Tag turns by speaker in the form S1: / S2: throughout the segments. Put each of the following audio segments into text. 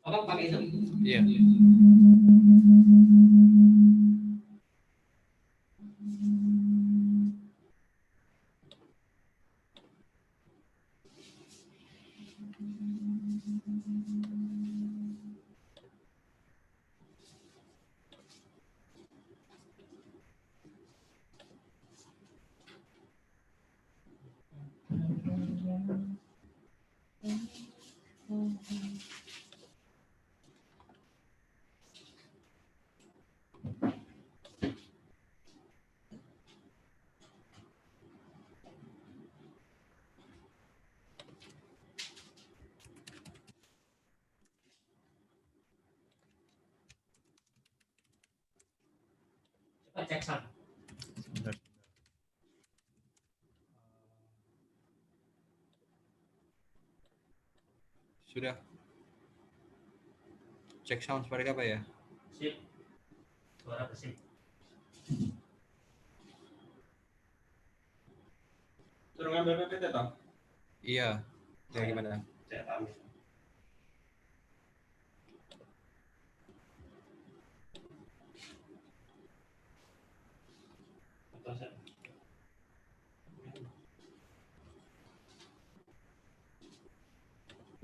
S1: Apa pakai itu?
S2: Iya.
S1: Coba cek sound.
S2: Sebentar. Sudah. Cek sound seperti apa ya?
S1: Sip. Suara bersih.
S3: Suruh ngambil PPT toh?
S2: Iya. Ya gimana?
S3: Saya ambil.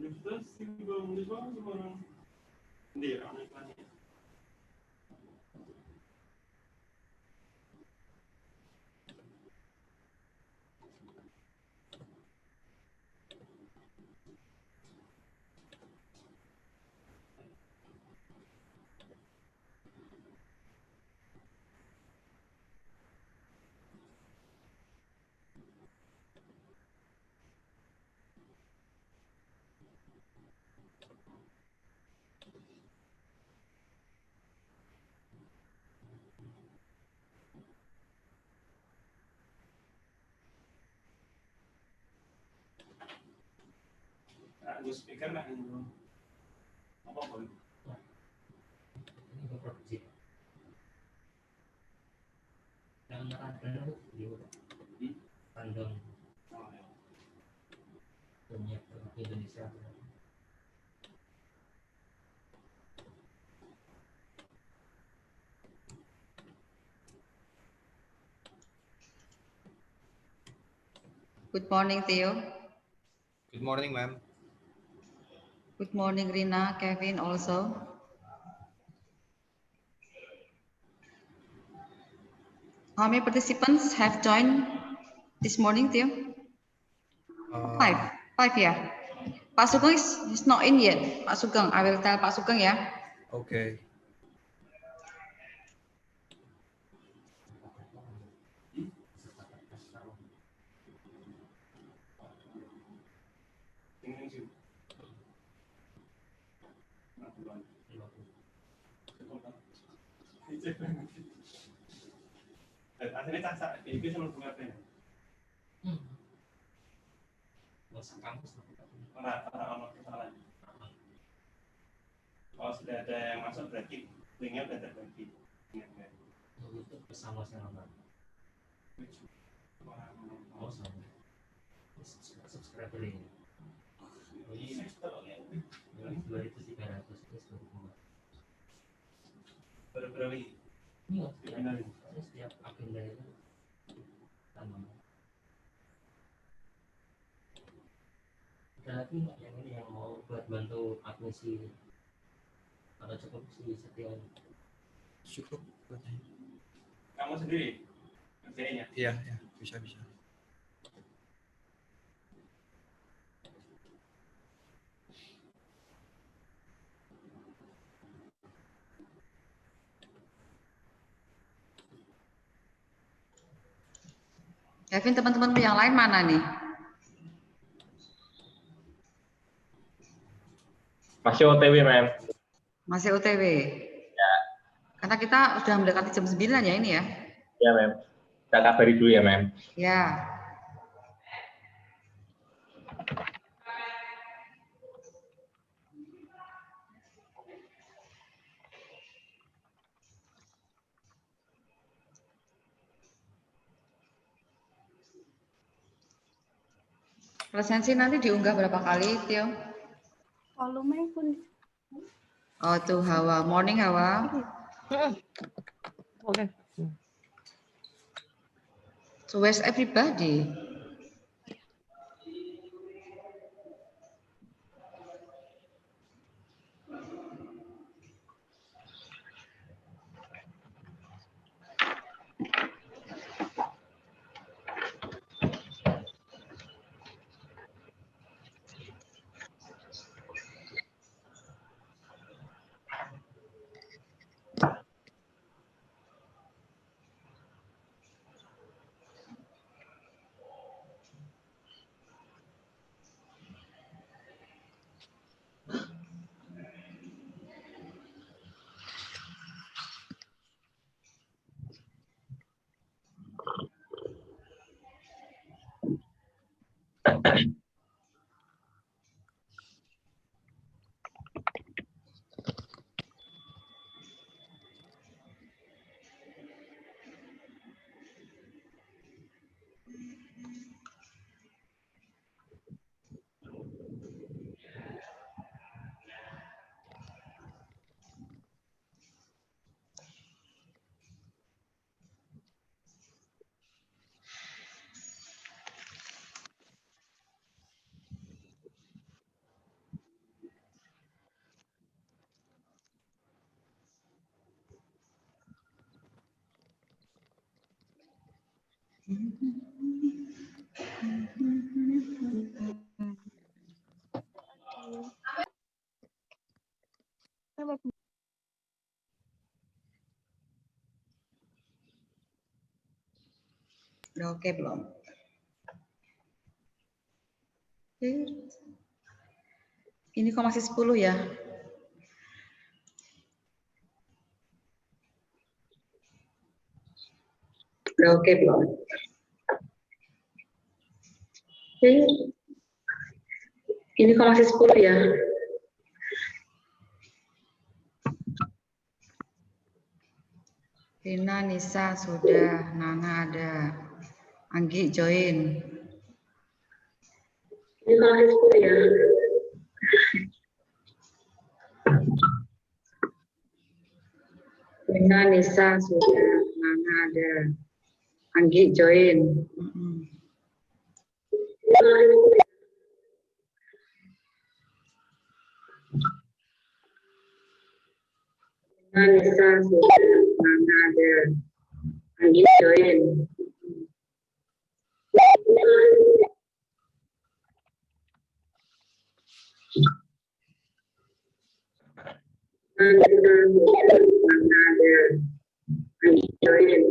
S3: Universitas Stikubank UNISBANK Semarang. Ndi, ramai banget. Gue speaker nak ini. Apa boleh?
S1: Ini untuk produksi. Yang random di random punya Indonesia.
S4: Good morning, Theo.
S2: Good morning, ma'am.
S4: Good morning, Rina, Kevin also. How many participants have joined this morning, Theo? Five, yeah. Pak Sugeng is not in yet. Pak Sugeng, I will tell Pak Sugeng, ya.
S2: Okay.
S3: Aslinya cacat, FBIB sama FBIB.
S1: Masa kampus.
S3: Orang kesalahan. Kalau sudah ada yang masuk berarti linknya sudah terbagi.
S1: Itu bersama sama. Oh sama. Subscriber ini. Oh iya. 2.300 plus 2.
S3: Berapa ini?
S1: Iya. Setiap agenda itu tambah. Ada lagi nggak yang ini yang mau buat bantu admisi atau cukup si Setia?
S2: Cukup.
S3: Kamu sendiri kerjainnya?
S2: Iya, bisa.
S4: Kevin, teman-teman yang lain mana nih?
S5: Masih OTW, Ma'am.
S4: Masih OTW?
S5: Ya.
S4: Karena kita sudah mendekati jam 9 ya ini ya?
S5: Ya, Ma'am. Kita kabari dulu ya, Ma'am.
S4: Ya. Presensi nanti diunggah berapa kali, Tio?
S6: Volume pun
S4: Oh, tuh Hawa. Morning, Hawa.
S7: Oke.
S4: So, where's everybody? Udah oke belum? Ini kok masih 10 ya? Udah oke belum? Ini kok masih 10 ya? Rina, Nisa sudah, Nana ada, Anggi join. Ini kok masih 10 ya? Rina, Nisa sudah, Nana ada, Anggi join. Rina, Nisa sudah, Nana ada, Anggi join. Nisa sudah, Nana ada, Anggi join.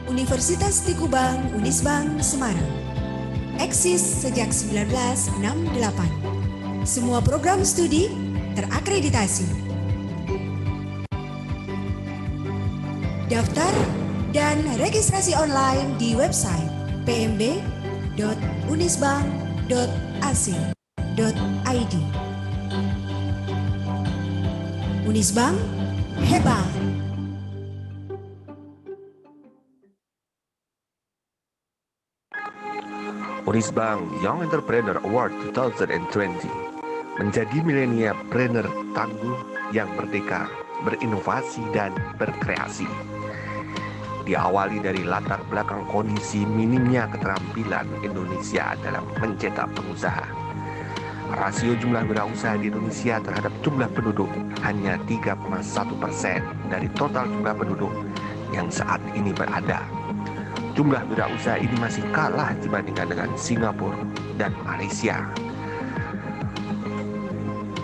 S8: Universitas Stikubank UNISBANK Semarang. Eksis sejak 1968. Semua program studi terakreditasi. Daftar dan registrasi online di website pmb.unisbank.ac.id. Unisbank hebat.
S7: Unisbank Young Entrepreneur Award 2020 menjadi mileniapreneur tangguh yang merdeka, berinovasi dan berkreasi. Diawali dari latar belakang kondisi minimnya keterampilan Indonesia dalam mencetak pengusaha. Rasio jumlah wirausaha di Indonesia terhadap jumlah penduduk hanya 3,1% dari total jumlah penduduk yang saat ini berada. Jumlah wirausaha ini masih kalah dibandingkan dengan Singapura dan Malaysia.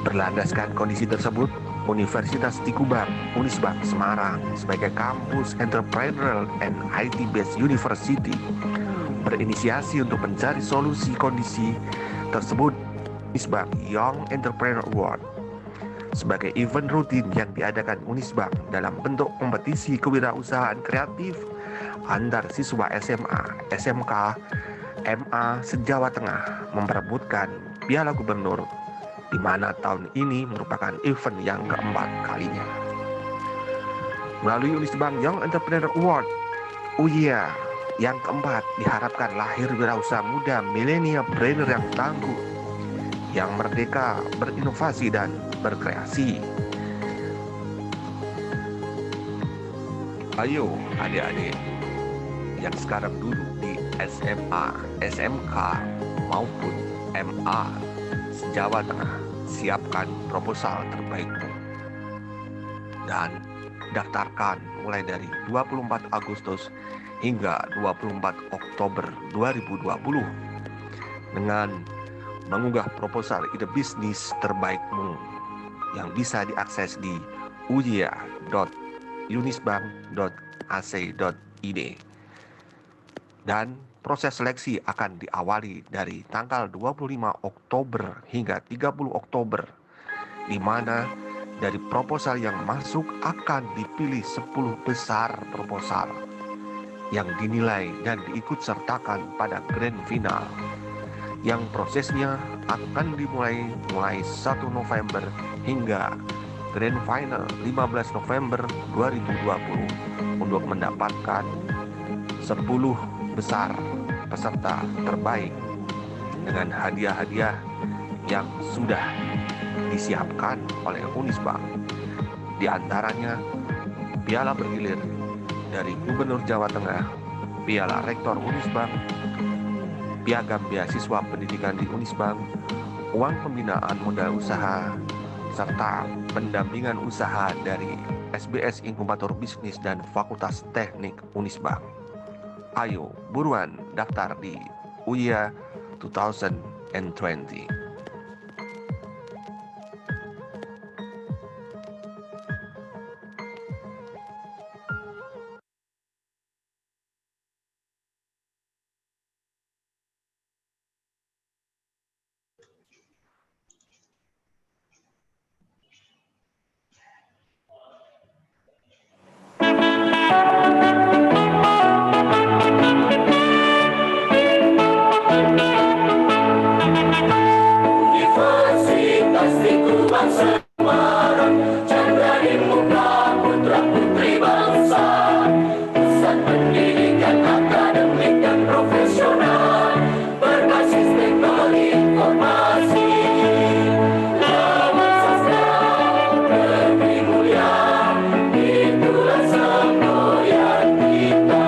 S7: Berlandaskan kondisi tersebut, Universitas Stikubank UNISBANK Semarang sebagai kampus entrepreneurial and IT-based university berinisiasi untuk mencari solusi kondisi tersebut. Unisbank Young Entrepreneur Award sebagai event rutin yang diadakan Unisbank dalam bentuk kompetisi kewirausahaan kreatif antar siswa SMA, SMK, MA se-Jawa Tengah memperebutkan Piala Gubernur, di mana tahun ini merupakan event yang keempat kalinya. Melalui Unisbank Young Entrepreneur Award, UYA yang keempat diharapkan lahir wirausaha muda mileniapreneur yang tangguh, yang merdeka, berinovasi dan berkreasi. Ayo adik-adik yang sekarang duduk di SMA, SMK maupun MA se-Jawa Tengah, siapkan proposal terbaikmu dan daftarkan mulai dari 24 Agustus hingga 24 Oktober 2020 dengan mengunggah proposal ide bisnis terbaikmu yang bisa diakses di uya.unisbank.ac.id, dan proses seleksi akan diawali dari tanggal 25 Oktober hingga 30 Oktober, di mana dari proposal yang masuk akan dipilih 10 besar proposal yang dinilai dan diikut sertakan pada grand final, yang prosesnya akan dimulai mulai 1 November hingga grand final 15 November 2020 untuk mendapatkan 10 besar peserta terbaik dengan hadiah-hadiah yang sudah disiapkan oleh Unisbank. Di antaranya piala bergilir dari Gubernur Jawa Tengah, piala Rektor Unisbank, piagam beasiswa pendidikan di Unisbank, uang pembinaan modal usaha, serta pendampingan usaha dari SBS Inkubator Bisnis dan Fakultas Teknik Unisbank. Ayo buruan daftar di UYA 2020.
S9: Universitas Stikubank Semarang, chandra di muka putra putri bangsa, pusat pendidikan akademik dan profesional, berbasis teknologi informasi, lawan sastra, negeri mulia, itulah semboyan kita.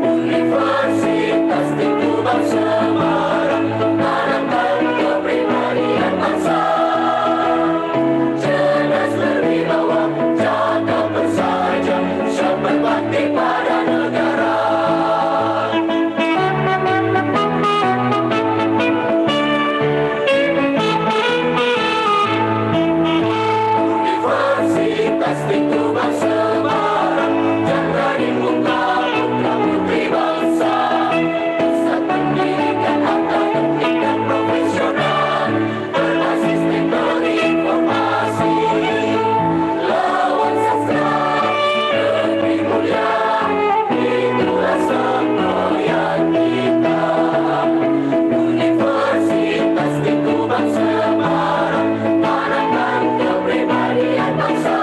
S9: Universitas Stikubank Semarang, tanamkan kepribadian bangsa, cerdas berwibawa, cakap bersahaja, siap berbakti pada negara. Universitas Stikubank Semarang, chandra di muka putra putri bangsa, pusat pendidikan akademik dan profesional, berbasis teknologi informasi, lawan sastra, negeri mulia, itulah semboyan kita. Universitas Stikubank Semarang, tanamkan kepribadian bangsa,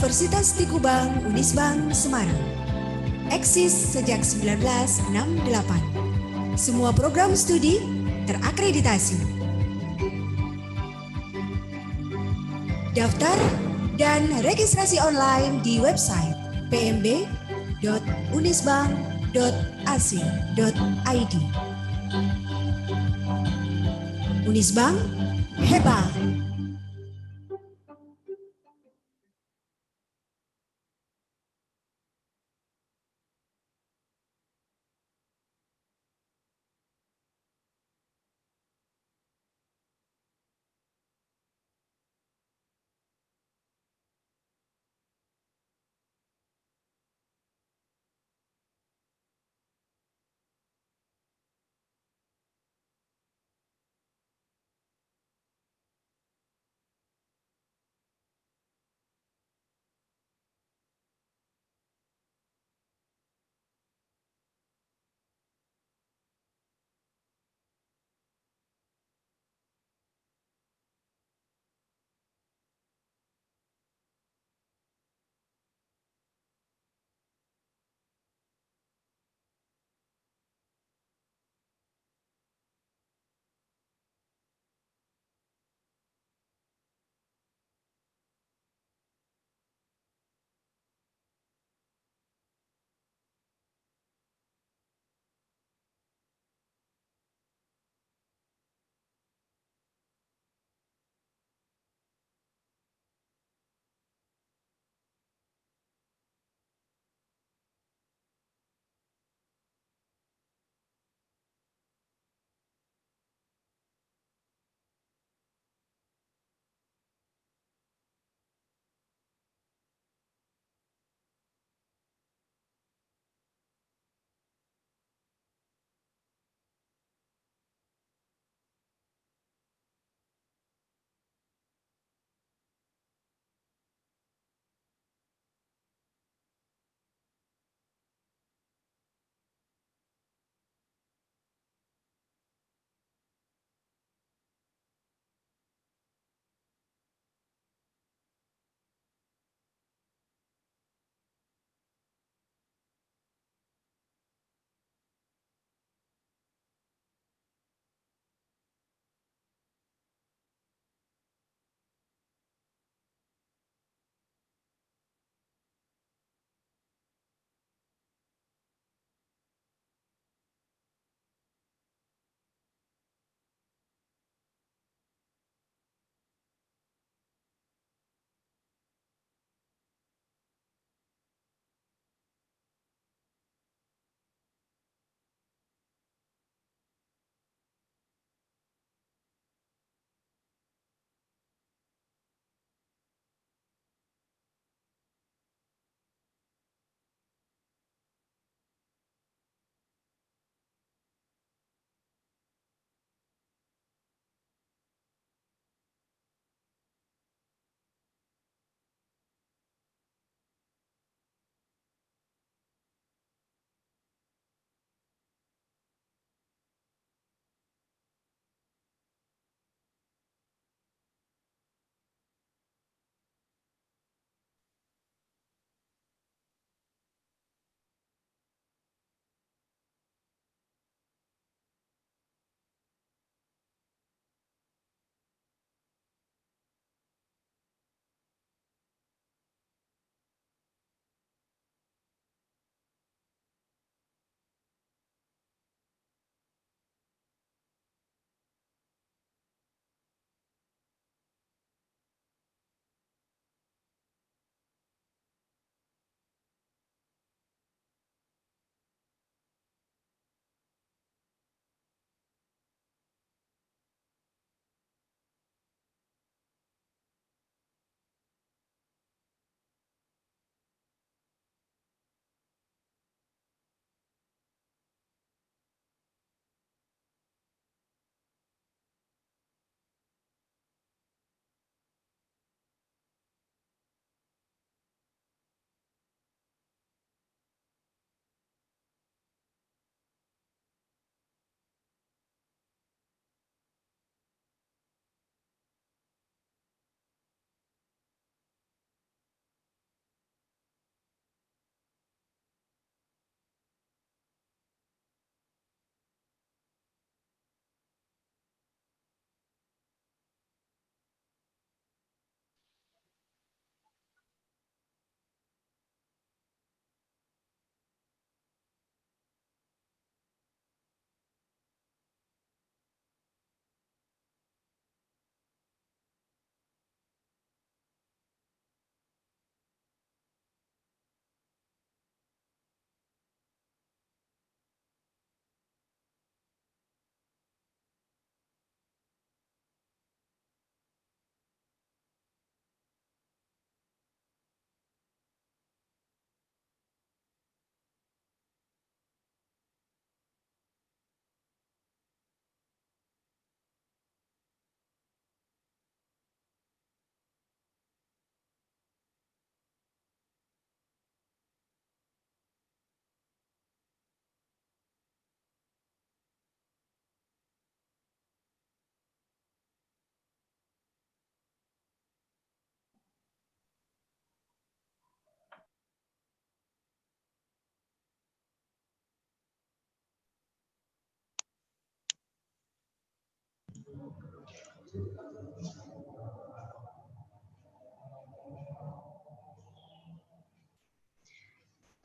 S8: Universitas Stikubank UNISBANK Semarang. Eksis sejak 1968. Semua program studi terakreditasi. Daftar dan registrasi online di website pmb.unisbank.ac.id. Unisbank hebat.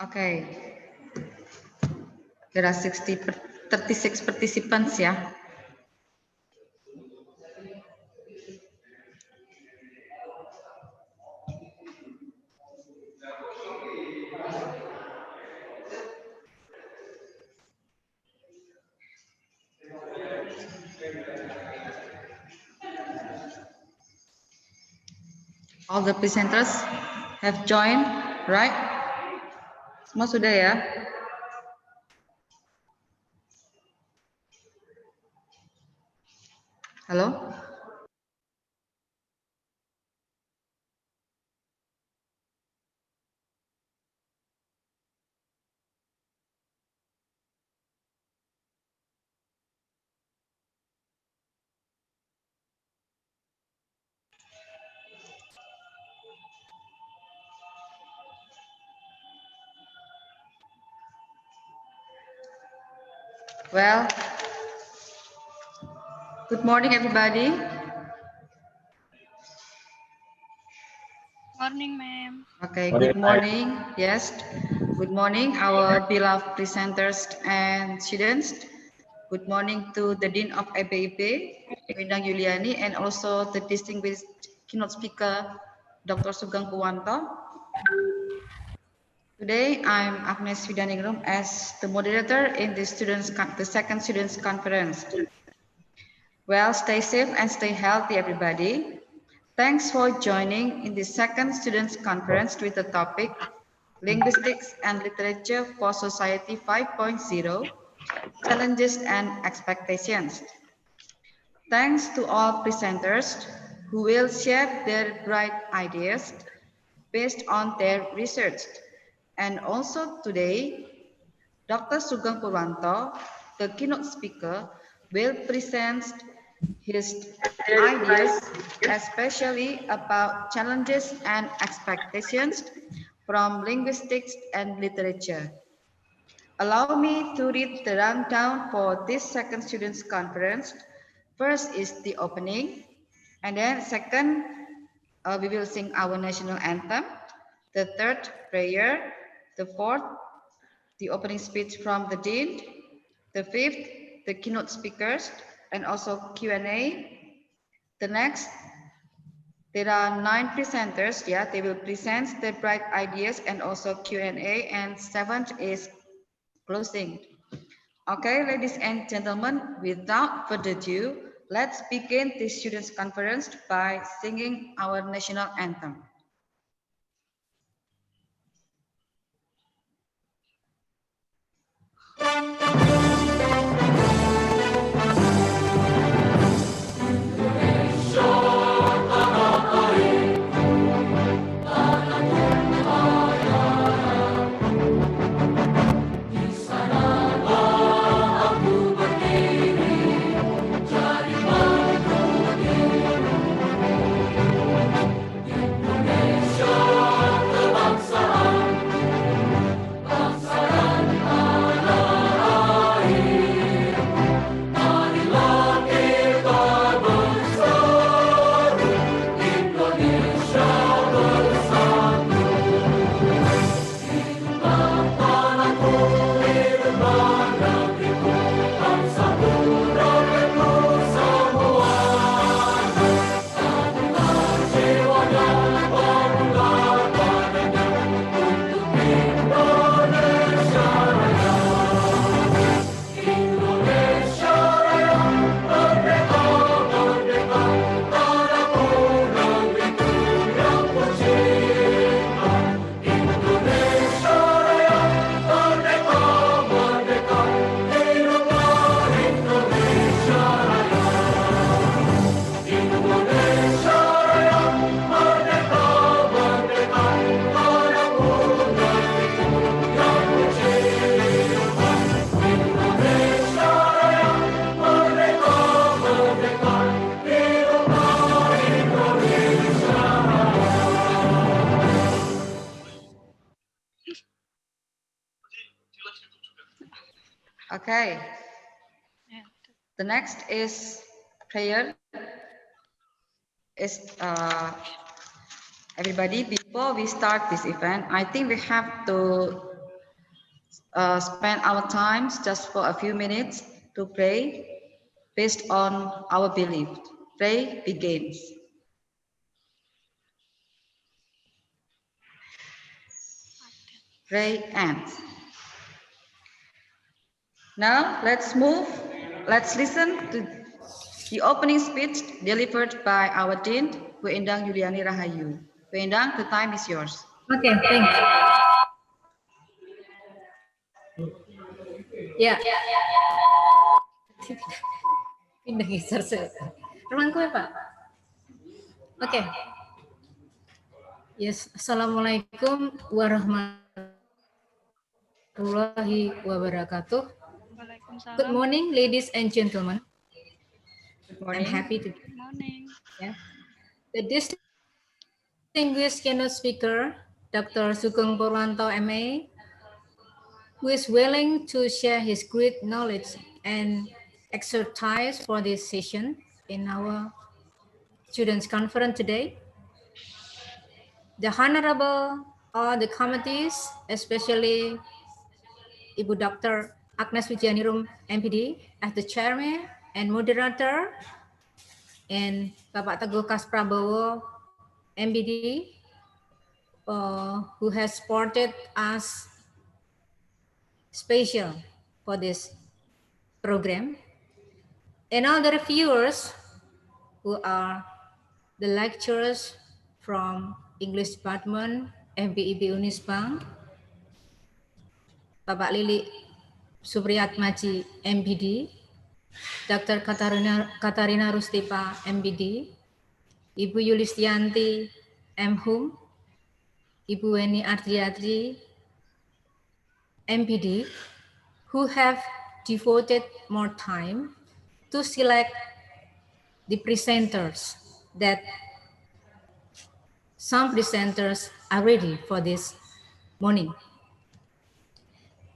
S4: Okay. There are 36 participants, yeah. All the presenters have joined, right? Semua sudah ya? Halo? Well, good morning, everybody.
S6: Morning, ma'am.
S4: Okay, good morning. Yes, good morning, our beloved presenters and students. Good morning to the Dean of FBIB, Windang Yuliani, and also the distinguished keynote speaker, Dr. Sugeng Purwanto. Today, I'm Agnes Widaningrum as the moderator in the second students conference. Well, stay safe and stay healthy, everybody. Thanks for joining in the second students conference with the topic Linguistics and Literature for Society 5.0, Challenges and Expectations. Thanks to all presenters who will share their bright ideas based on their research. And also today, Dr. Sugeng Purwanto, the keynote speaker, will present his ideas, especially about challenges and expectations from linguistics and literature. Allow me to read the rundown for this second students conference. First is the opening, and then second, we will sing our national anthem. The third, prayer. The fourth, the opening speech from the dean. The fifth, the keynote speakers, and also Q&A. The next, there are 9 presenters. Yeah, they will present their bright ideas and also Q&A. And seventh is closing. Okay, ladies and gentlemen, without further ado, let's begin this students' conference by singing our national anthem. Okay. The next is prayer. is everybody, before we start this event, I think we have to spend our time just for a few minutes to pray based on our belief. Pray begins. Pray ends. Now let's move. Let's listen to the opening speech delivered by our Dean, Bu Endang Yuliani Rahayu. Bu Endang, the time is yours.
S10: Okay, thanks. Ya. Pindah geser ruangku ya Pak. Oke. Yes, Assalamualaikum warahmatullahi wabarakatuh. Good morning, ladies and gentlemen.
S4: Good morning.
S10: I'm happy to.
S6: Good morning.
S10: Yeah. The distinguished keynote speaker, Dr. Sugeng Purwanto, MA, who is willing to share his great knowledge and expertise for this session in our students' conference today. The Honorable all the committees, especially Ibu Dr. Agnes Wijianirum, MPD, as the chairman and moderator, and Bapak Teguh Kas Prabowo, MPD, who has supported us special for this program, and all the reviewers who are the lecturers from English Department, FBIB UNISBANK, Bapak Lili Supriyatmaji, MPD, Dr. Katarina Rustipa, MPD, Ibu Yulistianti, MHUM, Ibu Weni Ardriatri, MPD, who have devoted more time to select the presenters, that some presenters are ready for this morning.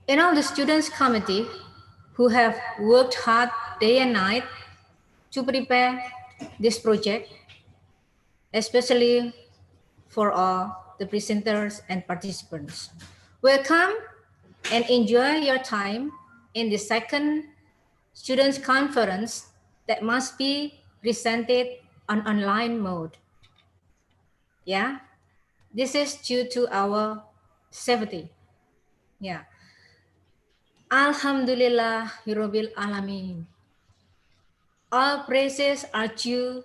S10: And all the students committee who have worked hard day and night to prepare this project, especially for all the presenters and participants. Welcome and enjoy your time in the second students conference that must be presented on online mode. Yeah, this is due to our safety. Yeah. Alhamdulillah Rabbil Alamin. All praises are due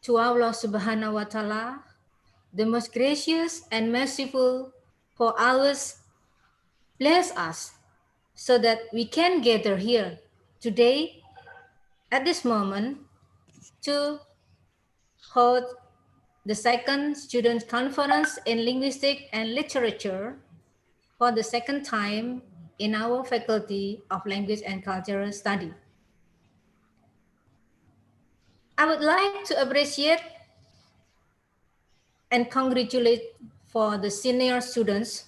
S10: to Allah Subhanahu wa Ta'ala, the most gracious and merciful, for always bless us so that we can gather here today at this moment to hold the second student conference in linguistics and literature for the second time in our Faculty of Language and Cultural Study. I would like to appreciate and congratulate for the senior students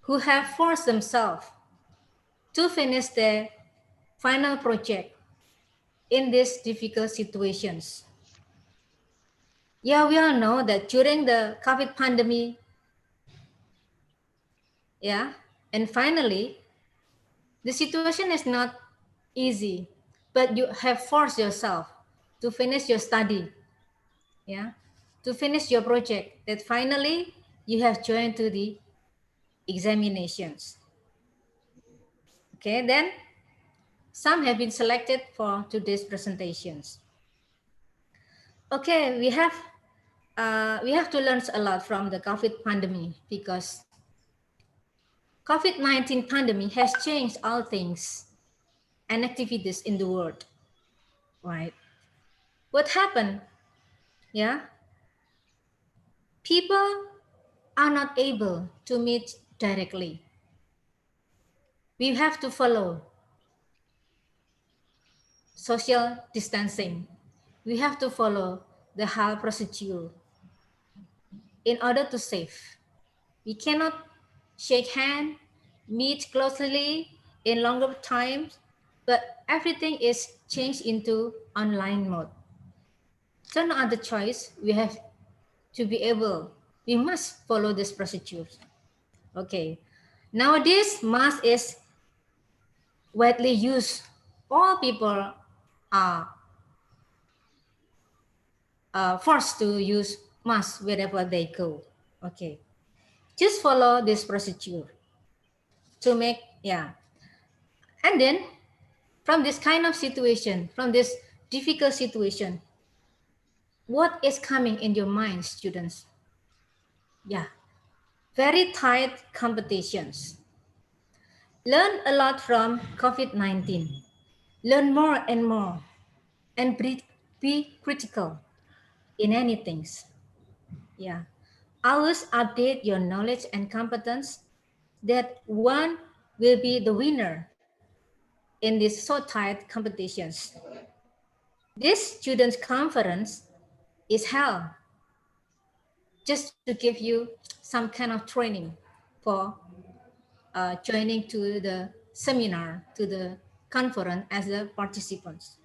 S10: who have forced themselves to finish their final project in these difficult situations. Yeah, we all know that during the COVID pandemic, yeah, and finally, the situation is not easy, but you have forced yourself to finish your study, yeah, to finish your project, that finally you have joined to the examinations. Okay, then some have been selected for today's presentations. Okay, we have to learn a lot from the COVID pandemic, because COVID-19 pandemic has changed all things and activities in the world, right? What happened? Yeah, people are not able to meet directly. We have to follow social distancing. We have to follow the health procedure in order to save. We cannot shake hands, meet closely in longer times, but everything is changed into online mode. So no other choice. We have to be able, we must follow this procedure. Okay. Nowadays, mask is widely used. All people are forced to use mask wherever they go. Okay. Just follow this procedure to make, yeah. And then from this kind of situation, from this difficult situation, what is coming in your mind, students? Yeah, very tight competitions. Learn a lot from COVID-19. Learn more and more and be critical in anything. Yeah. Always update your knowledge and competence that one will be the winner in these so tight competitions. This students conference is held just to give you some kind of training for joining to the seminar, to the conference as the participants.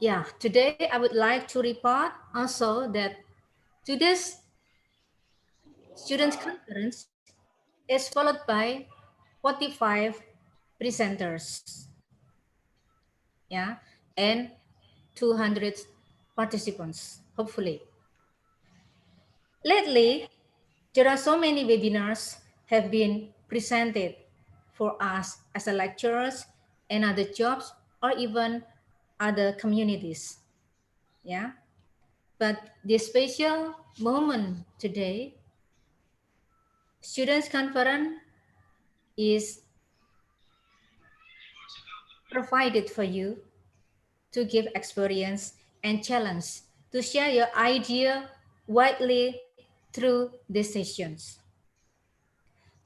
S10: Yeah, today I would like to report also that today's students conference is followed by 45 presenters, yeah, and 200 participants, hopefully. Lately, there are so many webinars have been presented for us as a lecturers and other jobs or even other communities. Yeah. But the special moment today, students conference is provided for you to give experience and challenge to share your idea widely through these sessions.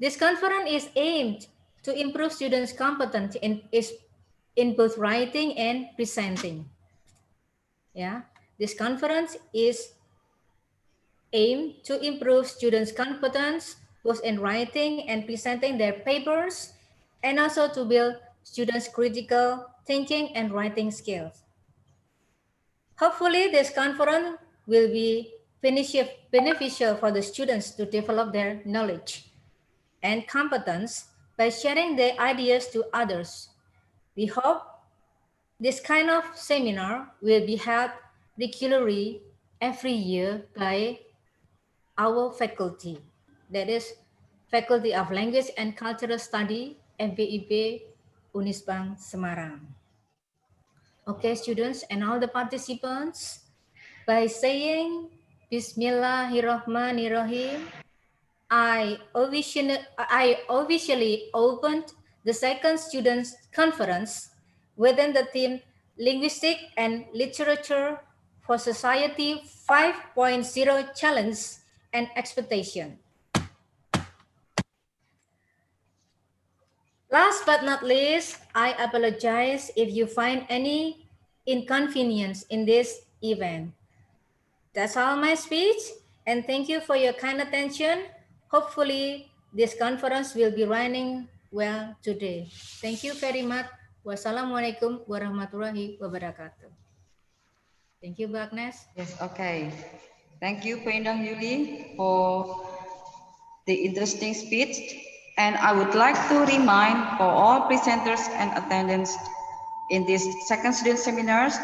S10: This conference is aimed to improve students' competence in both writing and presenting. Yeah, this conference is aimed to improve students' competence both in writing and presenting their papers, and also to build students' critical thinking and writing skills. Hopefully, this conference will be beneficial for the students to develop their knowledge and competence by sharing their ideas to others. We hope this kind of seminar will be held regularly every year by our faculty, that is Faculty of Language and Cultural Study, FBIB UNISBANK Semarang. Okay, students and all the participants, by saying Bismillahirrahmanirrahim, I officially opened the second students conference within the theme Linguistic and Literature for Society 5.0 Challenge and Expectation. Last but not least, I apologize if you find any inconvenience in this event. That's all my speech, and thank you for your kind attention. Hopefully, this conference will be running well today. Thank you very much. Wassalamualaikum warahmatullahi wabarakatuh. Thank you, Bu Agnes.
S4: Yes, okay. Thank you, Pendang Yuli, for the interesting speech. And I would like to remind for all presenters and attendants in this second student seminars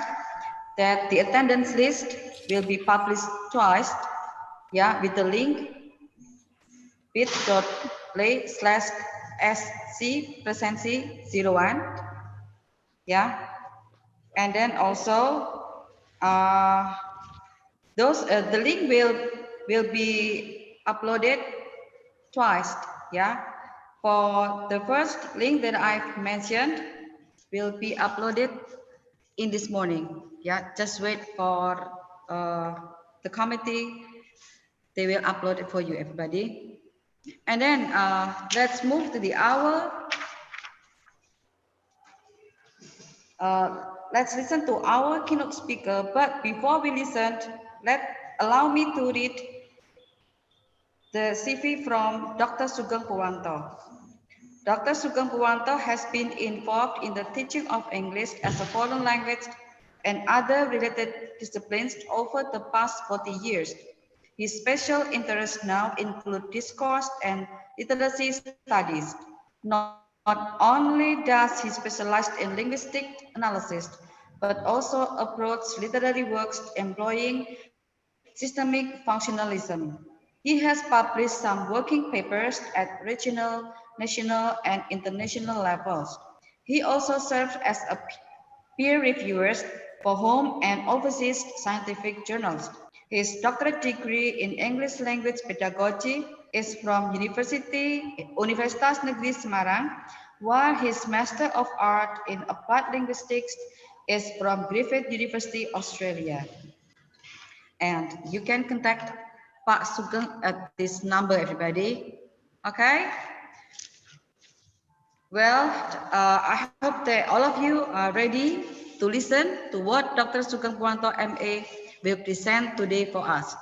S4: that the attendance list will be published twice, yeah, with the link bit.ly/scpresency01, yeah, and then also the link will be uploaded twice, yeah. For the first link that I've mentioned will be uploaded in this morning, yeah. Just wait for the committee. They will upload it for you, everybody. And then let's move to the hour. Let's listen to our keynote speaker. But before we listen, allow me to read the CV from Dr. Sugeng Purwanto. Dr. Sugeng Purwanto has been involved in the teaching of English as a foreign language and other related disciplines over the past 40 years. His special interests now include discourse and literacy studies. Not only does he specialize in linguistic analysis, but also approaches literary works employing systemic functionalism. He has published some working papers at regional, national, and international levels. He also serves as a peer reviewer for home and overseas scientific journals. His doctorate degree in English language pedagogy is from Universitas Negeri Semarang, while his Master of Art in Applied Linguistics is from Griffith University, Australia. And you can contact Pak Sugeng at this number, everybody. Okay? Well, I hope that all of you are ready to listen to what Dr. Sugeng Purwanto MA will present today for us.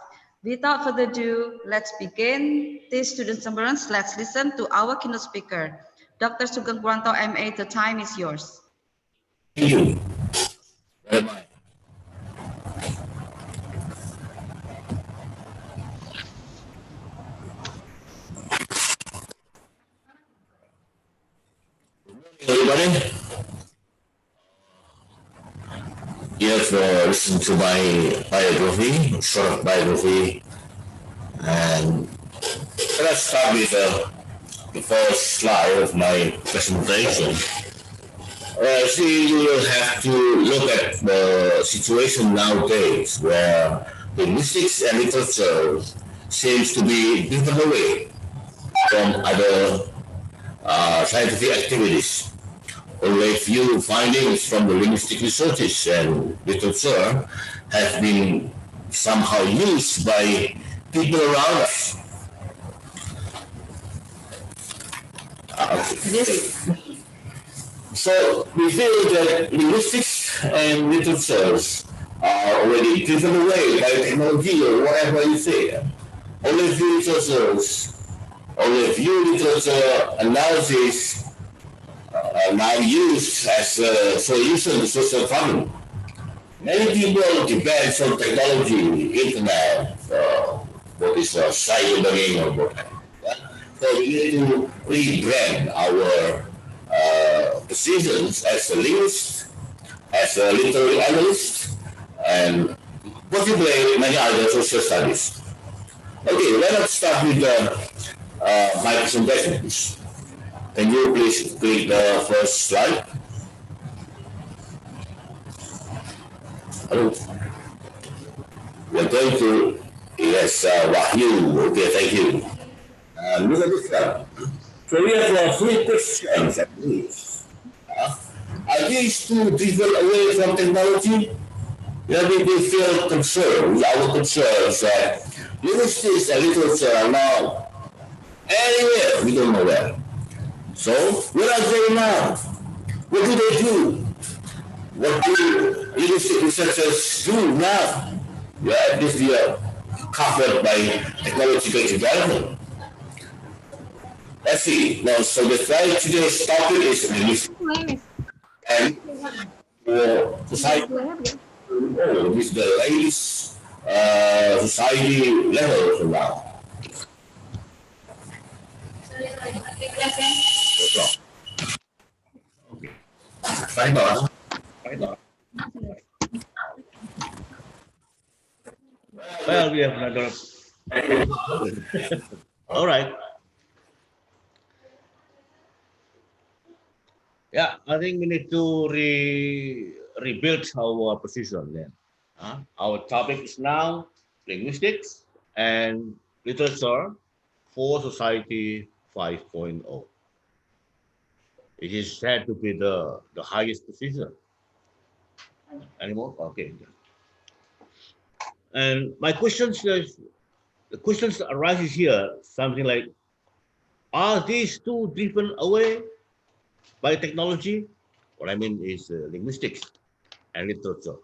S4: Without further ado, let's begin this student conference. Let's listen to our keynote speaker. Dr. Sugeng Purwanto MA, the time is yours.
S9: Thank you very much. Everybody, you have listened to my biography, short biography, and let's start with the first slide of my presentation. See, you will have to look at the situation nowadays where linguistics and literature seems to be driven away from other scientific activities. Only few findings from the linguistic researches and literature have been somehow used by people around us.
S4: Yes.
S9: So we feel that linguistics and literatures are already driven away by technology or whatever you say. Only few literature analysis are now used as a solution to social problem. Many people depend on technology, internet, what is cyberbullying or whatever. So we need to rebrand our positions as a linguist, as a literary analyst, and possibly many other social studies. Okay, let us start with my presentation. Can you please click the first slide? Hello. We're going to, yes, Wahyu. Okay, thank you. Look at this slide. So we have three questions at least. Are these two driven away from technology? We feel concerned. Our concerns that linguistics and literature are now anywhere, we don't know where. So, where are they now? What do they do? What do linguistic researchers do now? At least we are covered by technological development. Let's see. Now, so the slide today's topic is linguistics and society. Oh, this is the latest society level now. Find out.
S11: Well, we have another. All right. Yeah, I think we need to rebuild our position then. Our topic is now linguistics and literature for society 5.0. It is said to be the highest position. Anymore? Okay. And my questions, the questions arises here, something like, are these two driven away by technology? What I mean is linguistics and literature.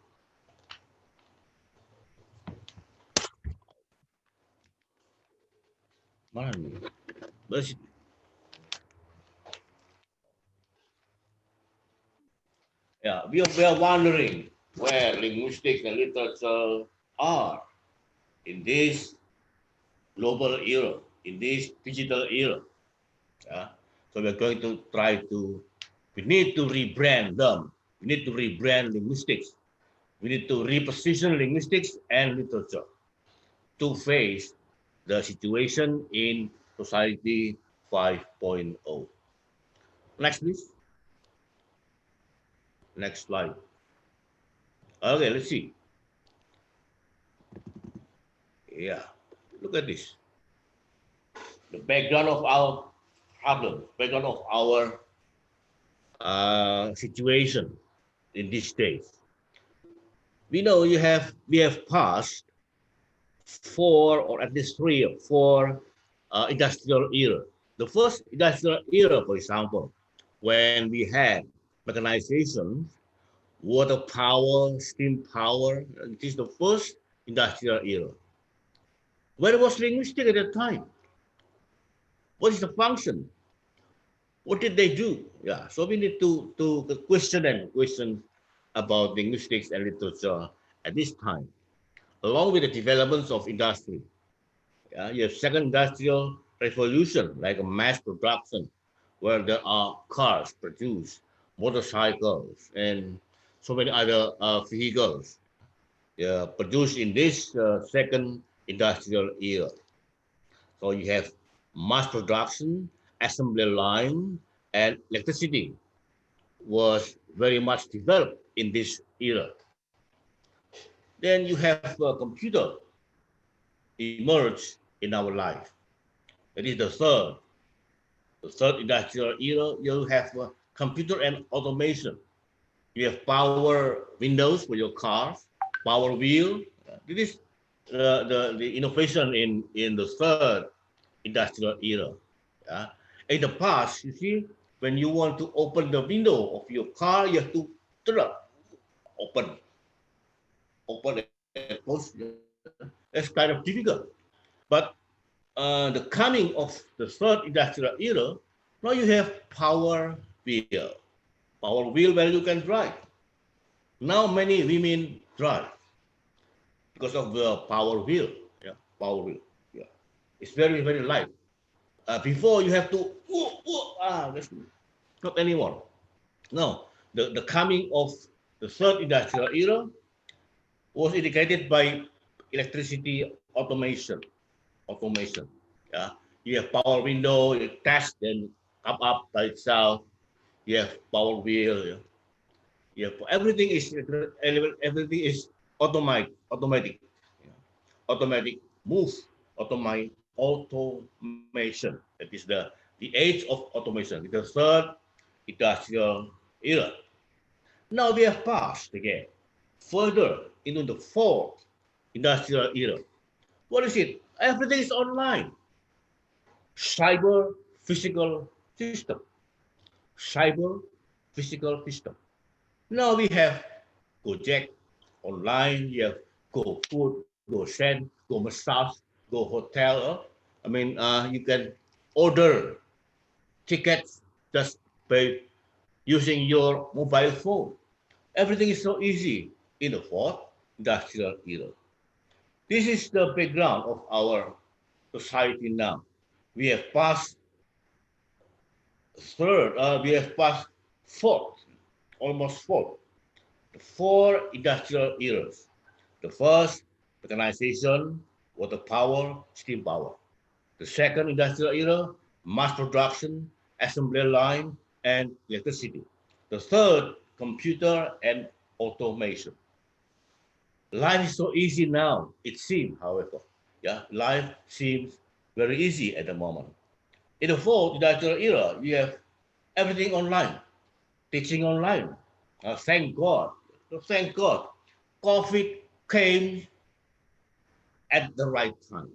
S11: Yeah, we are wondering, where linguistics and literature are in this global era, in this digital era. Yeah? So we're going to try to, we need to rebrand them. We need to rebrand linguistics. We need to reposition linguistics and literature to face the situation in society 5.0. Next, please. Next slide. Okay, let's see. Yeah, look at this. The background of our problem, background of our situation in these days. We know we have passed 4 or at least 3 or 4 industrial era. The first industrial era, for example, when we had mechanization, water power, steam power, it is the first industrial era. Where was linguistics at that time? What is the function? What did they do? Yeah, so we need to question about linguistics and literature at this time, along with the developments of industry. Yeah, you have second industrial revolution, like a mass production, where there are cars produced, motorcycles, and so many other vehicles produced in this second industrial era. So you have mass production, assembly line, and electricity was very much developed in this era. Then you have a computer emerge in our life. That is the third industrial era. You have computer and automation. You have power windows for your cars, power wheel. This is the innovation in the third industrial era. Yeah? In the past, you see, when you want to open the window of your car, you have to open and close. That's kind of difficult. But the coming of the third industrial era, now you have power wheel where you can drive. Now many women drive because of the power wheel. Yeah, power wheel. Yeah, it's very very light. Before you have to that's not anymore. No, the coming of the third industrial era was indicated by electricity automation. Yeah, you have power window, you test, then come up by itself. You have power wheel. Yeah. You have, everything is automatic. Yeah. Automatic move, automation. That is the age of automation. The third industrial era. Now we have passed again further into the fourth industrial era. What is it? Everything is online. Cyber physical system. Cyber physical system. Now we have Gojek online. You have Go Food, Go Send, Go Massage, Go Hotel. I mean, you can order tickets just by using your mobile phone. Everything is so easy in the fourth industrial era. This is the background of our society now. We have passed fourth, almost fourth. The 4 industrial eras. The first, mechanization, water power, steam power. The second industrial era, mass production, assembly line, and electricity. The third, computer and automation. Life is so easy now, it seems, however. Yeah, life seems very easy at the moment. In the fourth industrial era, you have everything online, teaching online. Thank God. Thank God. COVID came at the right time.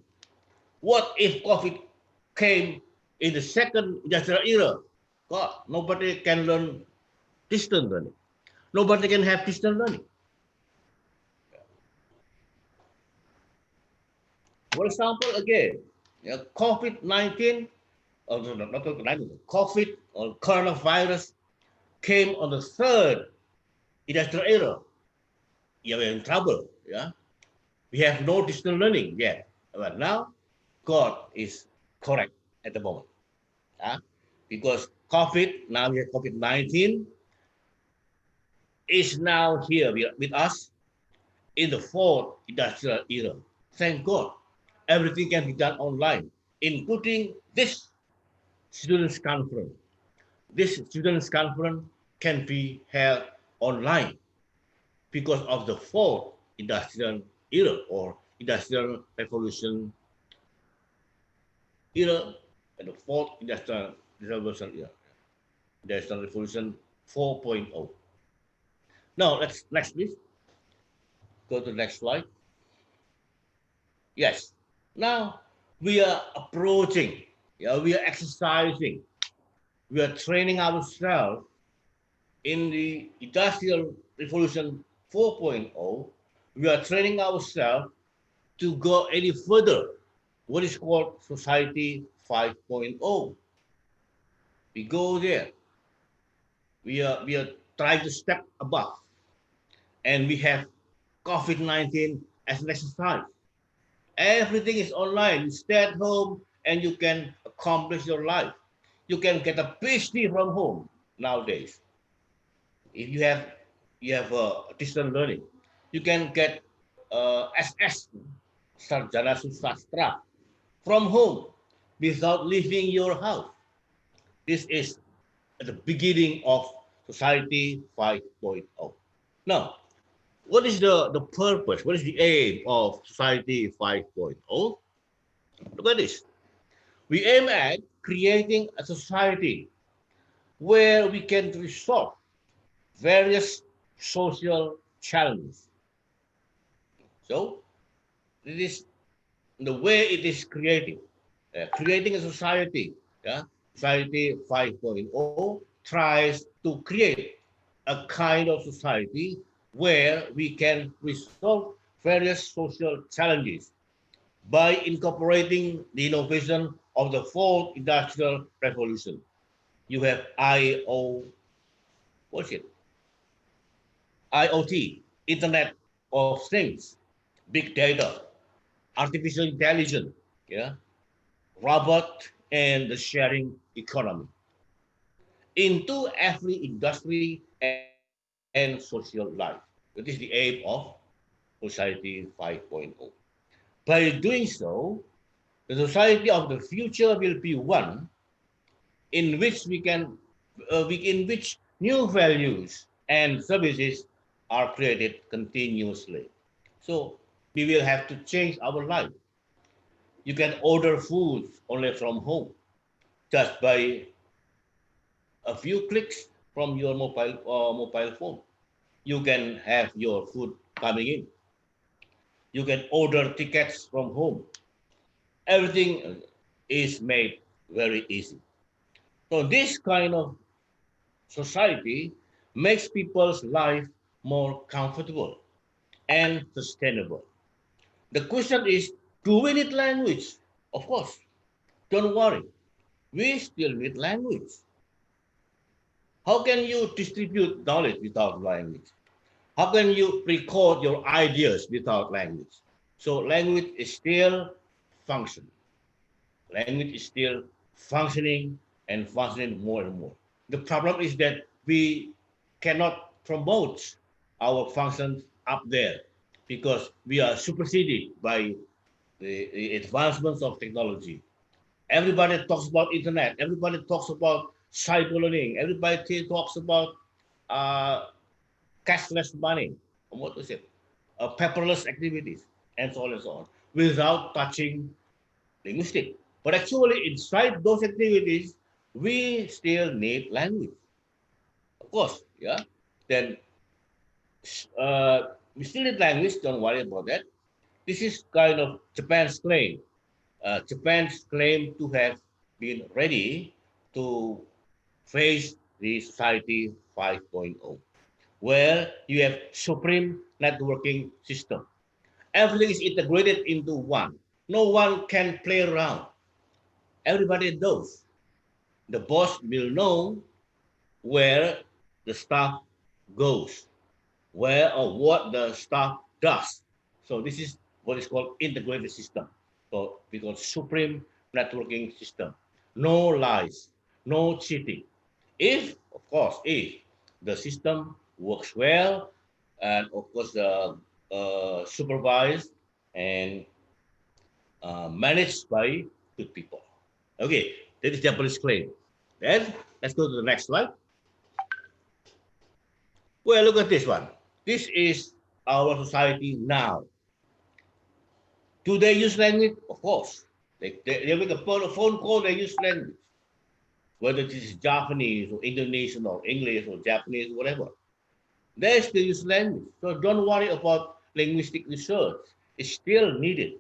S11: What if COVID came in the second industrial era? God, nobody can learn distance learning. Nobody can have distance learning. For example, again, COVID-19, or not COVID-19, COVID or coronavirus came on the third industrial era. you're in trouble. Yeah, we have no distance learning yet, but now God is correct at the moment. Because COVID, now we have COVID-19, is now here with us in the fourth industrial era. Thank God, everything can be done online, including this students' conference. This students' conference can be held online because of the fourth industrial era or industrial revolution era and the fourth industrial revolution era. Industrial revolution 4.0. Now, let's next, please. Go to the next slide. Yes. Now we are approaching. Yeah, we are exercising. We are training ourselves in the industrial revolution 4.0. We are training ourselves to go any further. What is called society 5.0. We go there. We are trying to step above, and we have COVID-19 as an exercise. Everything is online. You stay at home and you can accomplish your life. You can get a PhD from home nowadays. If you have distance learning, you can get SS Sarjana Sastra from home without leaving your house. This is the beginning of Society 5.0. Now, what is the purpose? What is the aim of Society 5.0? Look at this. We aim at creating a society where we can resolve various social challenges. So, it is the way it is creating. Creating a society, Society 5.0 tries to create a kind of society where we can resolve various social challenges by incorporating the innovation of the fourth industrial revolution. You have what's it? IoT, Internet of Things, big data, artificial intelligence, yeah, robot, and the sharing economy into every industry and social life. That is the aim of Society 5.0. By doing so, the society of the future will be one in which in which new values and services are created continuously. So we will have to change our life. You can order food only from home just by a few clicks from your mobile phone. You can have your food coming in. You can order tickets from home. Everything is made very easy. So this kind of society makes people's life more comfortable and sustainable. The question is, do we need language? Of course. Don't worry. We still need language. How can you distribute knowledge without language? How can you record your ideas without language? So language is still functioning. Language is still functioning and functioning more and more. The problem is that we cannot promote our functions up there because we are superseded by the advancements of technology. Everybody talks about internet. Everybody talks about cyber learning. Everybody talks about uh, cashless money. What is it? Paperless activities, and so on and so on, without touching linguistic. But actually, inside those activities, we still need language. Of course, yeah. Then we still need language. Don't worry about that. This is kind of Japan's claim. Japan's claim to have been ready to face the society 5.0, where you have supreme networking system. Everything is integrated into one. No one can play around. Everybody knows. The boss will know where the staff goes. where or what the staff does. So this is what is called integrated system. So because supreme networking system. No lies, no cheating. If, of course, if the system works well and of course supervised and managed by good people. Okay, that is Japanese claim. Then let's go to the next slide. Well, look at this one. This is our society now. Do they use language? Of course. They make a phone call, they use language. Whether it is Japanese or Indonesian or English or Japanese, whatever. They still use language. So don't worry about linguistic research. It's still needed.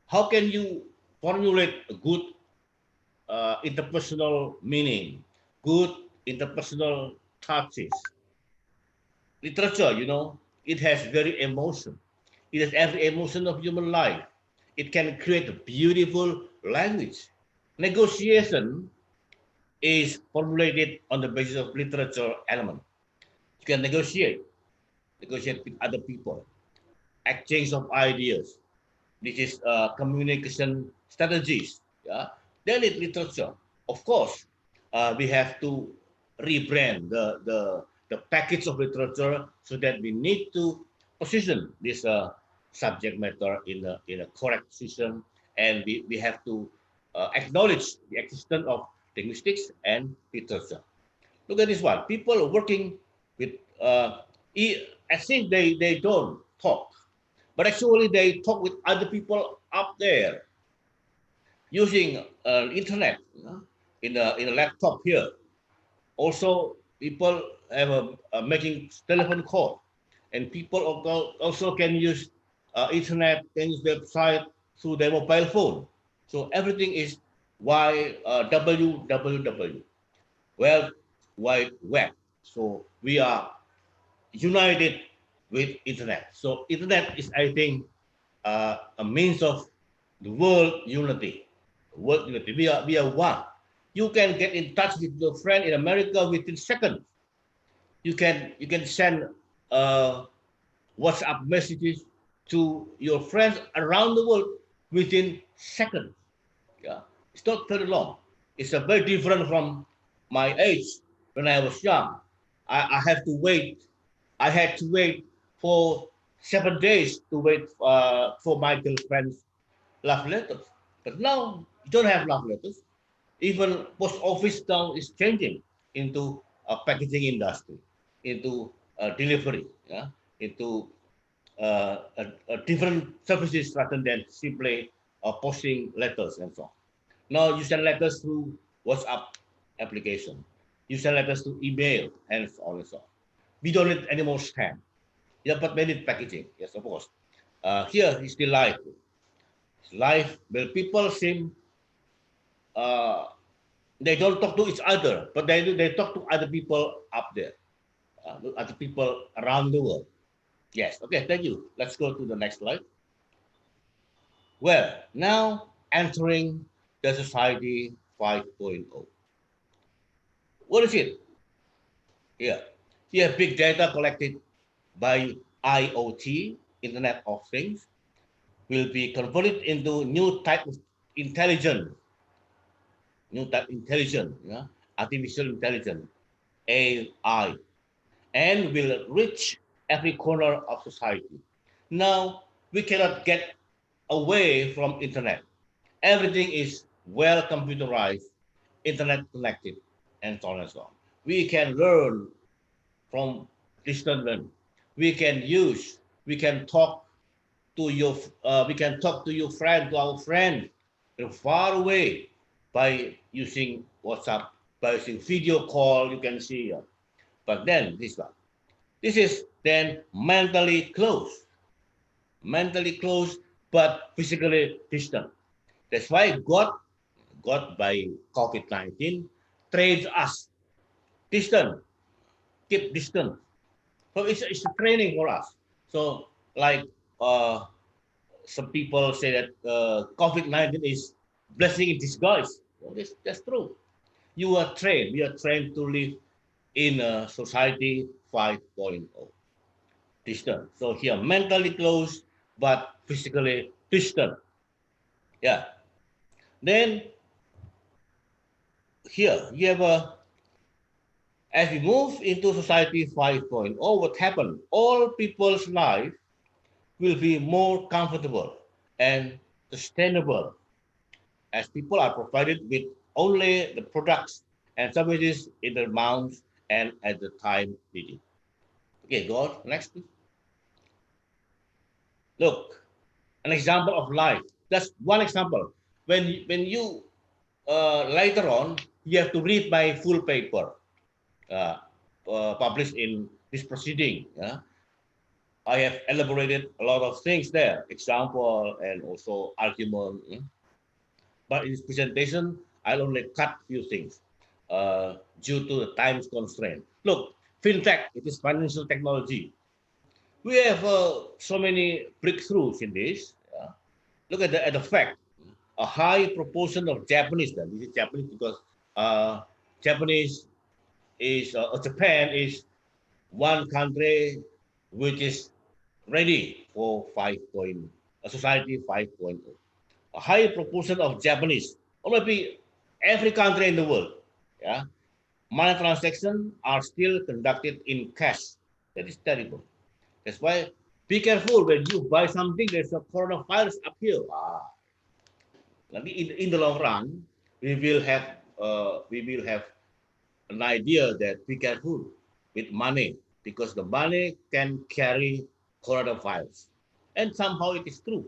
S11: How can you formulate a good interpersonal meaning, good interpersonal touches? Literature, it has very emotion. It has every emotion of human life. It can create a beautiful language. Negotiation is formulated on the basis of literature element. You can negotiate with other people, exchange of ideas. This is communication strategies. Yeah, then it's literature. Of course, we have to rebrand the package of literature so that we need to position this subject matter in a correct position, and we have to acknowledge the existence of linguistics and literature. Look at this one. People are working with, as if they don't talk, but actually they talk with other people up there using internet, in a laptop here. Also, people have making telephone call, and people also can use internet, can use website through their mobile phone. So everything is www, World Wide Web. So we are united with internet. So internet is, I think, a means of the world unity. World unity. We are one. You can get in touch with your friend in America within seconds. You can send WhatsApp messages to your friends around the world within seconds. Yeah, it's not very long. It's a very different from my age when I was young. I have to wait. I had to wait for 7 days to wait for my girlfriend's love letters. But now you don't have love letters. Even post office now is changing into a packaging industry, into delivery, yeah, into a different services rather than simply posting letters and so on. Now you send letters through WhatsApp application. You send letters to email and so on and so on. We don't need any more stamp. Yeah, but we need packaging. Yes, of course. Here is the life. Life where people seem they don't talk to each other, but they talk to other people up there, other people around the world. Yes. Okay. Thank you. Let's go to the next slide. Well, now entering the society 5.0. What is it? Here. Here, big data collected by IoT, Internet of Things, will be converted into new type of intelligence, artificial intelligence, AI, and will reach every corner of society. Now, we cannot get away from internet. Everything is well computerized, internet connected, and so on and so on. We can learn from distant learning. We can talk to your friend, to our friend, far away by using WhatsApp, by using video call, you can see. But then this one, this is then mentally close, but physically distant. That's why God by COVID-19 trains us distant, keep distant. So it's a training for us. So like some people say that COVID-19 is blessing in disguise. Well, that's true. We are trained to live in a society 5.0. distant. So here, mentally close, but physically distant. Yeah. Then here, you have as we move into society 5.0, what happened? All people's life will be more comfortable and sustainable as people are provided with only the products and services in the amounts and at the time needed. Okay, go on. Next, please. Look, an example of life. That's one example. When you later on, you have to read my full paper published in this proceeding. Yeah? I have elaborated a lot of things there, example and also argument. But in this presentation, I'll only cut few things due to the time constraint. Look, fintech, it is financial technology. We have so many breakthroughs in this. Look at the fact, a high proportion of Japanese, this is Japanese because Japanese is, Japan is one country which is ready for 5.0, a society 5.0. A high proportion of Japanese, or maybe every country in the world, yeah, money transactions are still conducted in cash. That is terrible. That's why be careful when you buy something. There's a coronavirus up here. In the long run, we will have an idea that be careful with money because the money can carry coronavirus, and somehow it is true.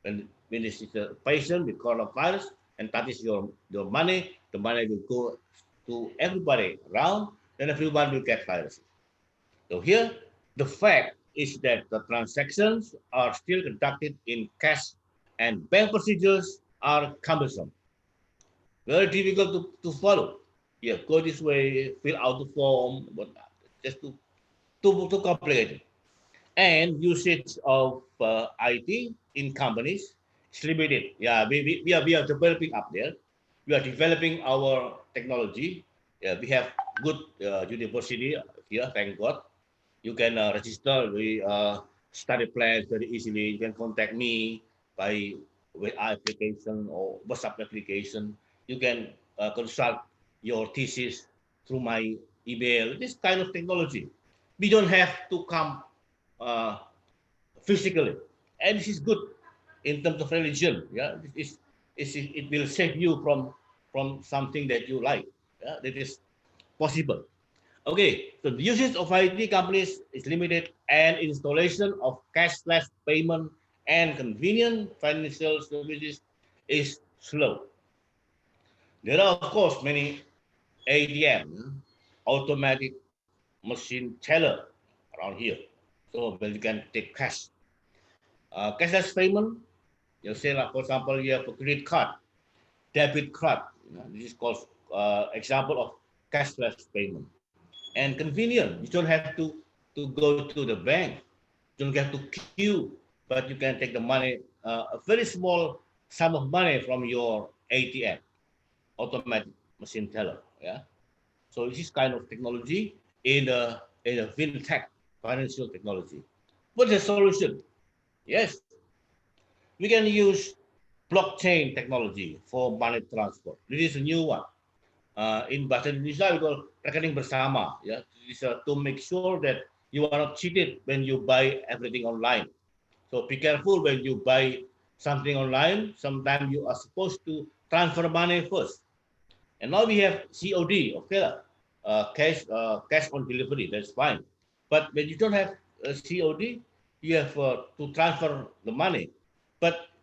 S11: When this is a patient with coronavirus and that is your money, the money will go to everybody around, and everyone will get virus. So here, the fact is that the transactions are still conducted in cash and bank procedures are cumbersome. Very difficult to follow. Yeah, go this way, fill out the form, but just too complicated. And usage of IT in companies is limited. Yeah, we are developing up there. We are developing our technology. Yeah, we have good university here, thank God. You can register the study plans very easily. You can contact me by with application or WhatsApp application. You can consult your thesis through my email. This kind of technology. We don't have to come physically, and this is good in terms of religion. Yeah, it will save you from something that you like. Yeah, that is possible. Okay, so the usage of IT companies is limited, and installation of cashless payment and convenient financial services is slow. There are, of course, many ATM, automatic machine teller around here. So where you can take cash. Cashless payment, you say, like, for example, you have a credit card, debit card. This is called example of cashless payment. And convenient. You don't have to go to the bank. You don't have to queue, but you can take the money, a very small sum of money from your ATM, automatic machine teller. Yeah. So this is kind of technology in a fintech, financial technology. What's the solution? Yes, we can use blockchain technology for money transfer. This is a new one. In bahasa Indonesia, we call rekening bersama. Yeah, this is to make sure that you are not cheated when you buy everything online. So be careful when you buy something online. Sometimes you are supposed to transfer money first. And now we have COD, okay, cash on delivery. That's fine. But when you don't have COD, you have to transfer the money. But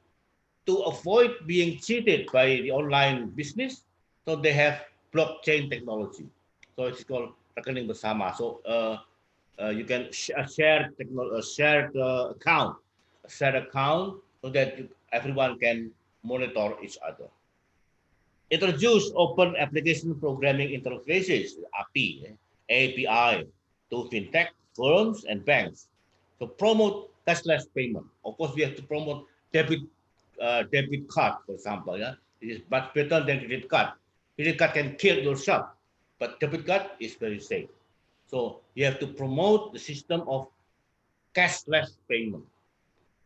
S11: to avoid being cheated by the online business, so they have blockchain technology. So it's called rekening bersama. So you can share account, so that everyone can monitor each other. Introduce open application programming interfaces API to fintech firms and banks. So promote cashless payment. Of course, we have to promote debit card, for example. Yeah, it is much better than credit card. Credit card can kill yourself, but debit card is very safe. So you have to promote the system of cashless payment.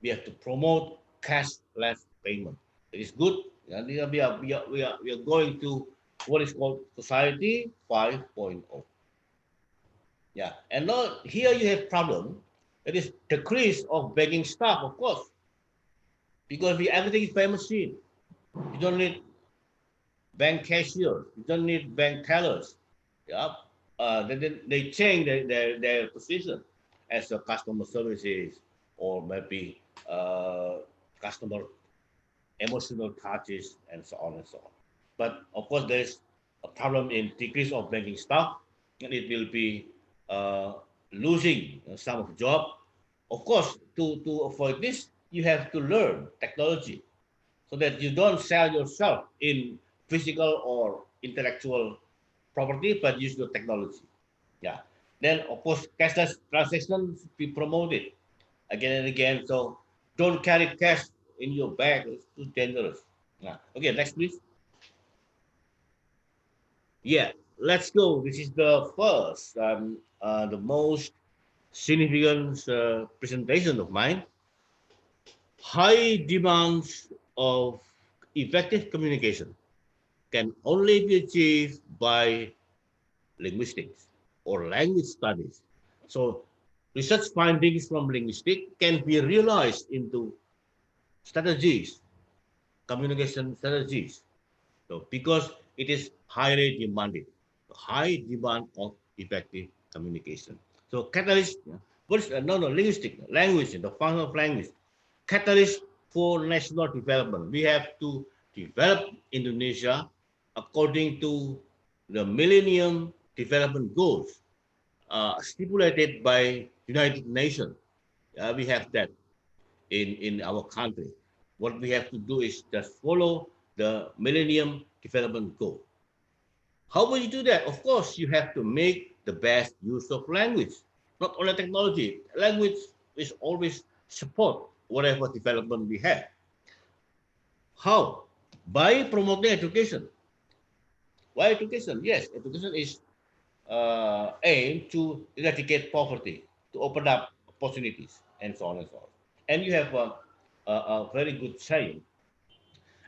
S11: We have to promote cashless payment. It is good. And we are going to what is called society 5.0. Yeah, and now here you have problem. It is decrease of banking staff, of course, because everything is by machine. You don't need bank cashiers. You don't need bank tellers. Yeah, they change their position as a customer services or maybe customer emotional touches and so on and so on. But of course, there's a problem in decrease of banking staff, and it will be losing some of the job. Of course, to avoid this, you have to learn technology so that you don't sell yourself in physical or intellectual property, but use your technology. Yeah. Then, of course, cashless transactions be promoted again and again. So don't carry cash in your bag. It's too dangerous. Yeah. Okay, next, please. Yeah, let's go. This is the first, the most significant presentation of mine. High demands of effective communication can only be achieved by linguistics or language studies. So research findings from linguistics can be realized into strategies, communication strategies. So because it is highly demanded, high demand of effective communication. So catalyst, what is no linguistic language, the function of language, catalyst for national development. We have to develop Indonesia according to the Millennium Development Goals stipulated by United Nations. We have that in our country. What we have to do is just follow the Millennium Development Goal. How will you do that? Of course, you have to make the best use of language, not only technology. Language is always support whatever development we have. How? By promoting education. Why education? Yes, education is aimed to eradicate poverty, to open up opportunities, and so on and so on. And you have a very good saying.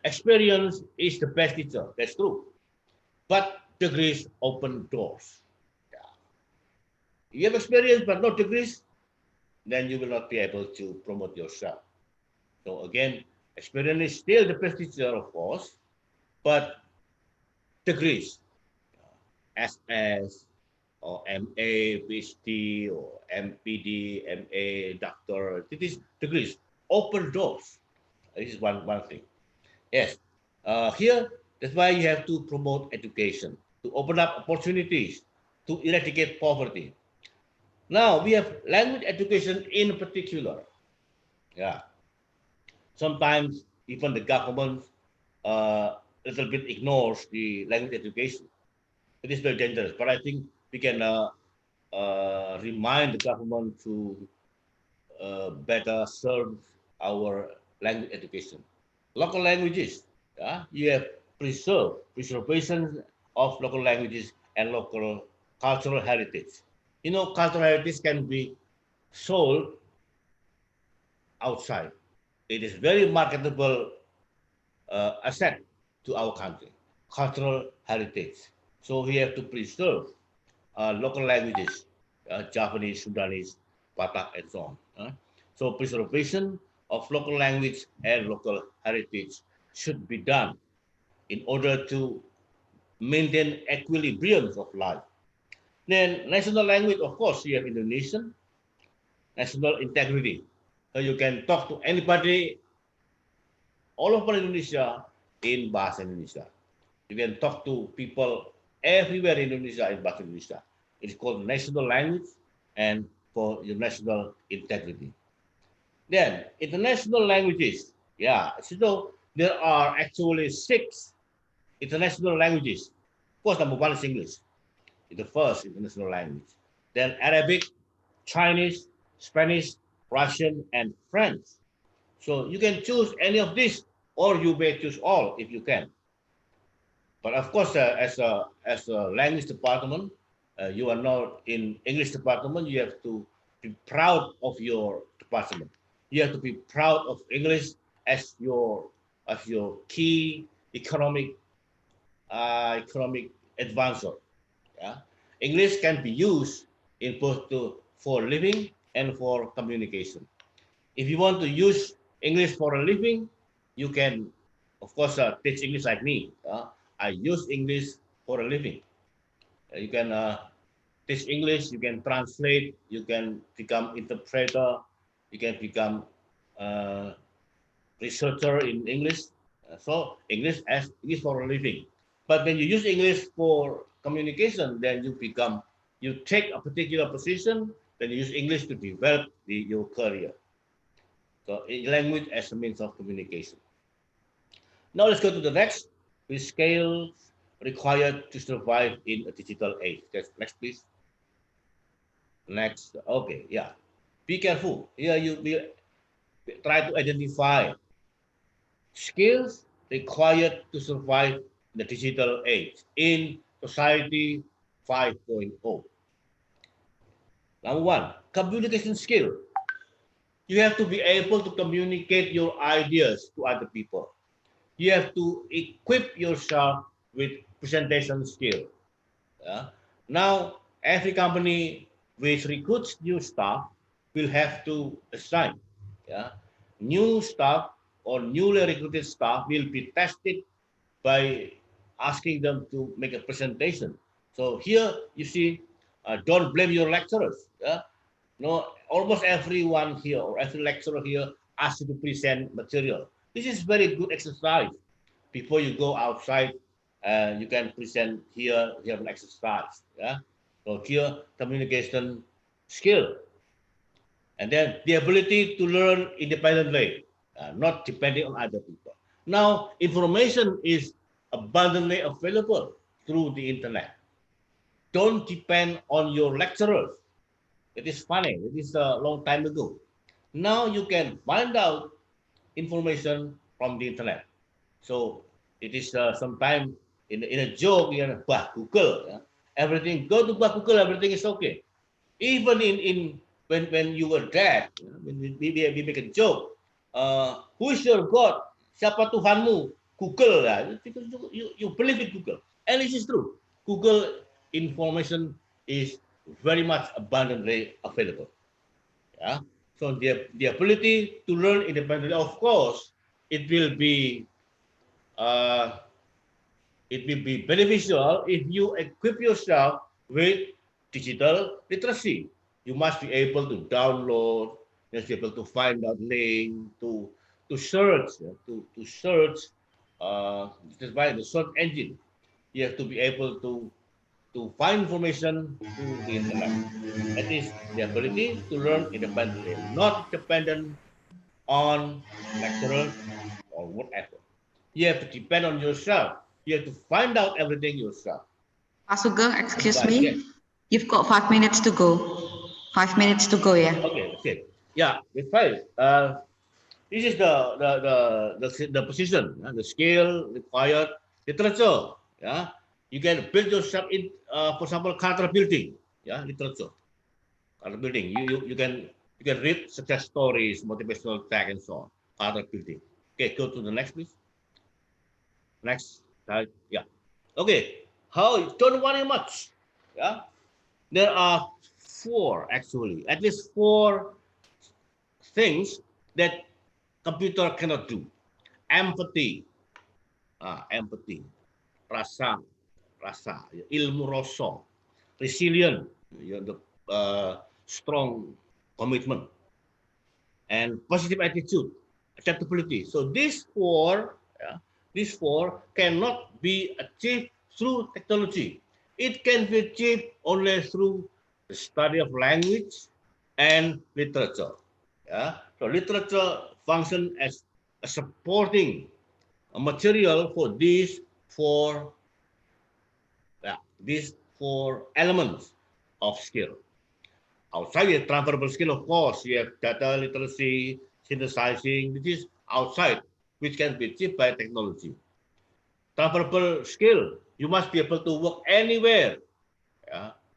S11: Experience is the best teacher. That's true. But degrees open doors. Yeah. You have experience but not degrees, then you will not be able to promote yourself. So again, experience is still the best teacher, of course, but degrees, SS or MA, PhD or MPD, MA, doctor, this degrees open doors. This is one thing. Yes, here that's why you have to promote education, to open up opportunities, to eradicate poverty. Now we have language education in particular. Yeah. Sometimes even the government little bit ignores the language education. It is very dangerous, but I think we can remind the government to better serve our language education. Local languages, yeah, you have preservation of local languages and local cultural heritage. You know, cultural heritage can be sold outside. It is very marketable asset to our country, cultural heritage. So we have to preserve local languages, Japanese, Sudanese, Batak, and so on. So preservation of local language and local heritage should be done in order to maintain equilibrium of life. Then national language, of course, you have Indonesian, national integrity. So you can talk to anybody all over Indonesia in Bahasa Indonesia. You can talk to people everywhere in Indonesia in Bahasa Indonesia. It's called national language and for your national integrity. Then international languages. Yeah, so there are actually 6 international languages. Of course, number 1 is English. It's the first international language. Then Arabic, Chinese, Spanish, Russian, and French. So you can choose any of these, or you may choose all if you can. But of course, as a language department, you are not in English department. You have to be proud of your department. You have to be proud of English as your key economic advancer. Yeah? English can be used in both for living and for communication. If you want to use English for a living, you can, of course, teach English like me. I use English for a living. You can teach English, you can translate, you can become interpreter, you can become researcher in English. So English is for a living. But when you use English for communication, then you take a particular position, then you use English to develop your career. So language as a means of communication. Now let's go to the next. The skills required to survive in a digital age. Next, please. Next. Okay, yeah. Be careful. Here you try to identify skills required to survive in the digital age in society 5.0. Number one, communication skill. You have to be able to communicate your ideas to other people. You have to equip yourself with presentation skill. Now, every company which recruits new staff will have to assign. New staff or newly recruited staff will be tested by asking them to make a presentation. So here you see, don't blame your lecturers. No, almost everyone here or every lecturer here asks you to present material. This is very good exercise. Before you go outside, you can present here. You have an exercise. So here, communication skill, and then the ability to learn independently, not depending on other people. Now, information is abundantly available through the internet. Don't depend on your lecturers. It is funny. It is a long time ago. Now you can find out information from the internet. So it is sometimes in a joke, Google. Everything, go to Google, everything is okay. Even in when you were dead, when we make a joke, who is your God? Siapa Tuhanmu? Google. You believe in Google. And this is true. Google information is very much abundantly available. So the ability to learn independently, of course, it will be beneficial if you equip yourself with digital literacy. You must be able to download, you must be able to find out link, to search, to search. This is why the search engine. You have to be able to find information through the internet. That is the ability to learn independently, not dependent on lecturers or whatever. You have to depend on yourself. You have to find out everything yourself.
S4: Pak Sugeng, excuse me. You've got 5 minutes to go. 5 minutes to go, yeah.
S11: Okay, that's it. Yeah, it's fine. This is the position, the skill required, literature. You can build yourself in, for example, character building. Literature, character building. You can read success stories, motivational text, and so on. Character building. Okay, go to the next, please. Next slide. Yeah. Okay. How? Don't worry much. There are at least four things that computer cannot do. Empathy, rasa, ilmu rasa, resilient, strong commitment, and positive attitude, adaptability. So these four cannot be achieved through technology. It can be achieved only through the study of language and literature. So literature functions as a supporting material for these four elements of skill. Outside the transferable skill, of course, you have data literacy, synthesizing. This is outside, which can be achieved by technology. Transferable skill, you must be able to work anywhere.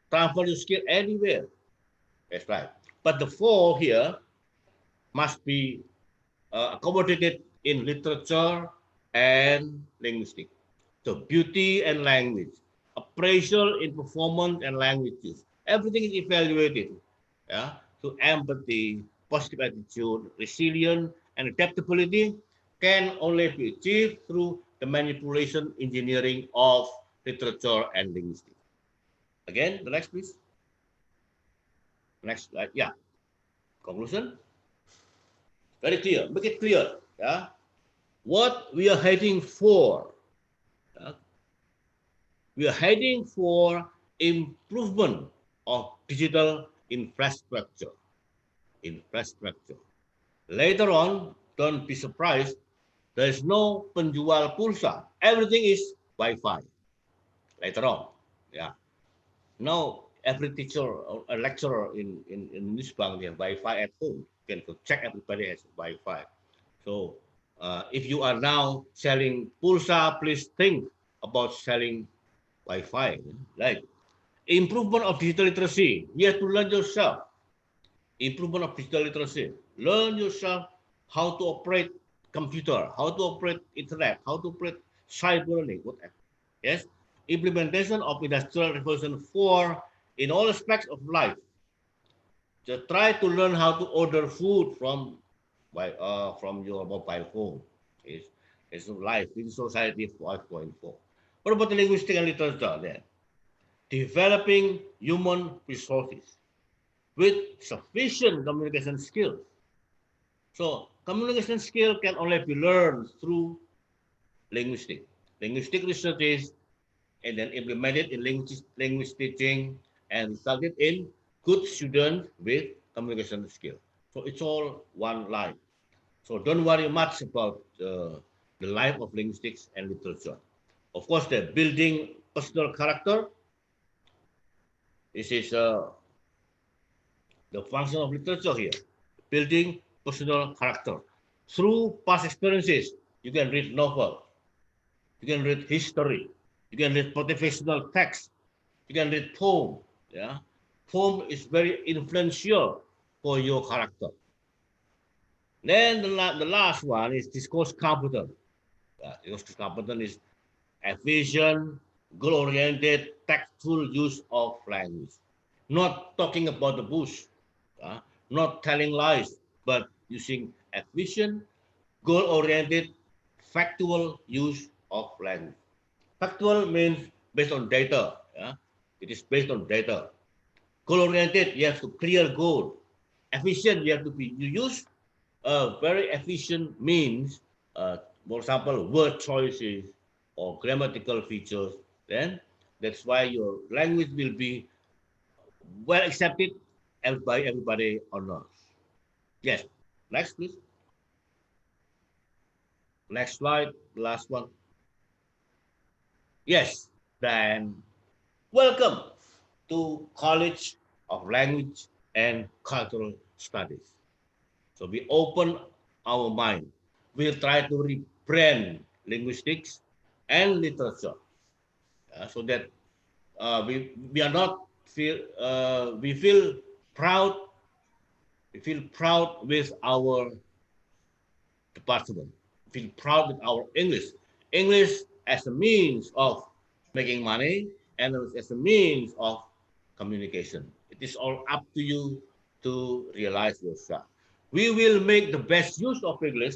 S11: Transfer your skill anywhere. That's right. but the four here must be accommodated in literature and linguistics. So beauty and language, appraisal in performance and languages, everything is evaluated. Yeah. So empathy, positive attitude, resilience, and adaptability can only be achieved through the manipulation engineering of literature and linguistics. Again, the next, please. Next slide. Yeah. Conclusion. Very clear. Make it clear. Yeah. What we are heading for. We are heading for improvement of digital infrastructure. Later on, don't be surprised. There is no penjual pulsa. Everything is Wi-Fi. Later on, yeah. Now every teacher or a lecturer in UNISBANK, they have Wi-Fi at home. You can check everybody has Wi-Fi. So if you are now selling pulsa, please think about selling Wi-Fi. Like improvement of digital literacy, you have to learn yourself. Improvement of digital literacy, learn yourself how to operate computer, how to operate internet, how to operate cyber learning, whatever. Yes, implementation of Industrial Revolution 4 in all aspects of life. Just try to learn how to order food from your mobile phone. It's life in society 5.4. What about the linguistic and literature then? Developing human resources with sufficient communication skills. So communication skill can only be learned through linguistic researches, and then implemented in language teaching and resulted in good students with communication skill. So it's all one line. So don't worry much about the life of linguistics and literature. Of course, they're building personal character. This is the function of literature here, building personal character. Through past experiences, you can read novel, you can read history, you can read motivational text, you can read poem. Yeah, poem is very influential for your character. Then the last one is discourse competence. Discourse competence is efficient, goal-oriented, tactful use of language. Not talking about the bush, not telling lies, but using efficient, goal-oriented, factual use of language. Factual means based on data. Yeah? It is based on data. Goal-oriented, you have to clear goal. Efficient, you use very efficient means, for example, word choices or grammatical features. Then that's why your language will be well accepted by everybody on earth. Yes. Next, please. Next slide, last one. Yes, then welcome to College of Language and Cultural Studies. So we open our mind. We'll try to rebrand linguistics and literature so that we are not we feel proud. We feel proud with our department. We feel proud with our English. English as a means of making money and as a means of communication. It is all up to you to realize yourself. We will make the best use of English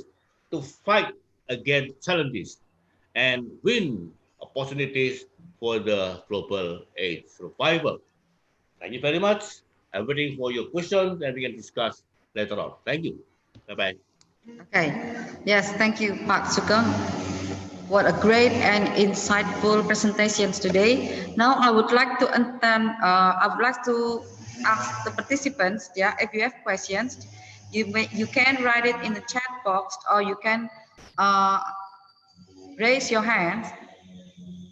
S11: to fight against challenges and win opportunities for the global age survival. Thank you very much. I'm waiting for your questions and we can discuss later on. Thank you. Bye-bye.
S4: Okay. Yes, thank you, Pak Sugeng. What a great and insightful presentations today. Now I would like to ask the participants, yeah, if you have questions, you can write it in the chat box or you can raise your hands.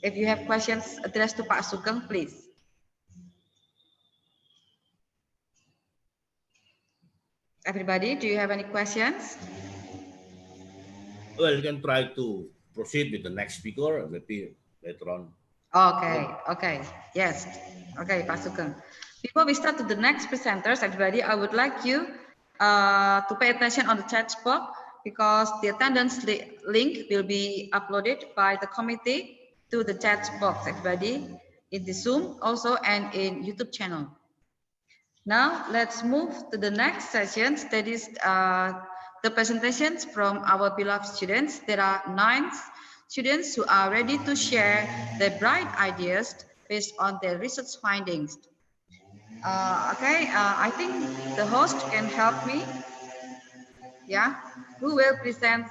S4: If you have questions addressed to Pak Sugeng, please. Everybody, do you have any questions?
S11: Well, you can try to proceed with the next speaker and maybe later on.
S4: Okay, okay, yes. Okay, Pak Sugeng. Before we start to the next presenters, everybody, I would like you to pay attention on the chat box because the attendance link will be uploaded by the committee to the chat box, everybody, in the Zoom also and in YouTube channel. Now let's move to the next session. That is the presentations from our beloved students. There are 9 students who are ready to share their bright ideas based on their research findings. I think the host can help me. Yeah, who will present?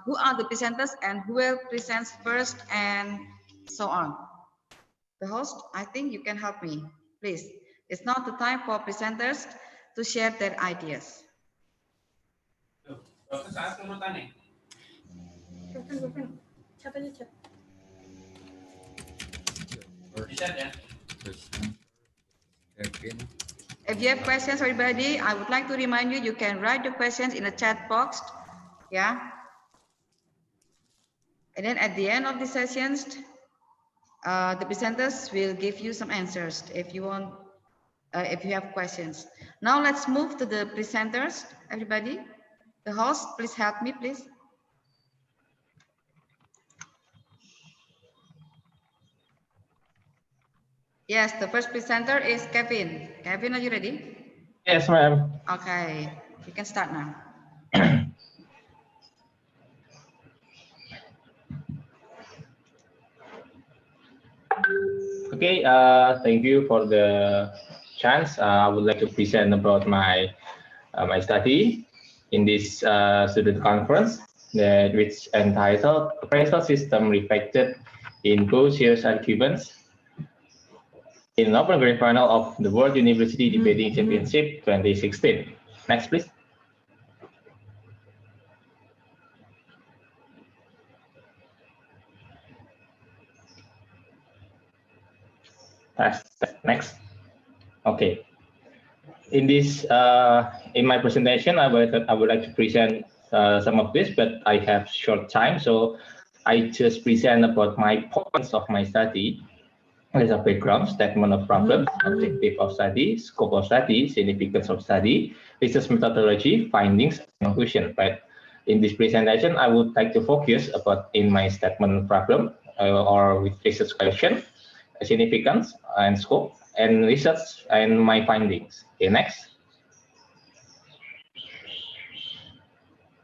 S4: Who are the presenters and who will present first and so on. The host, I think you can help me, please. It's not the time for presenters to share their ideas.
S3: Saat urutannya. Bisa ya?
S4: If you have questions, everybody, I would like to remind you, you can write the questions in the chat box. Yeah. And then at the end of the sessions, the presenters will give you some answers if you want, if you have questions. Now let's move to the presenters, everybody. The host, please help me, please. Yes, the first presenter is Kevin. Kevin, are you ready?
S5: Yes, ma'am.
S4: Okay, you can start now.
S5: Okay, thank you for the chance. I would like to present about my my study in this student conference, which entitled "Appraisal System Reflected in Bourdieu's Arguments in Open Grand Final of the World University Debating Championship 2016." Next, please. Next. Okay. In this, in my presentation, I would like to present some of this, but I have short time, so I just present about my points of my study. As a background, statement of problems, objective of study, scope of study, significance of study, research methodology, findings, and conclusion. But in this presentation, I would like to focus about in my statement of problem or with research question, significance and scope, and research and my findings. Okay, next.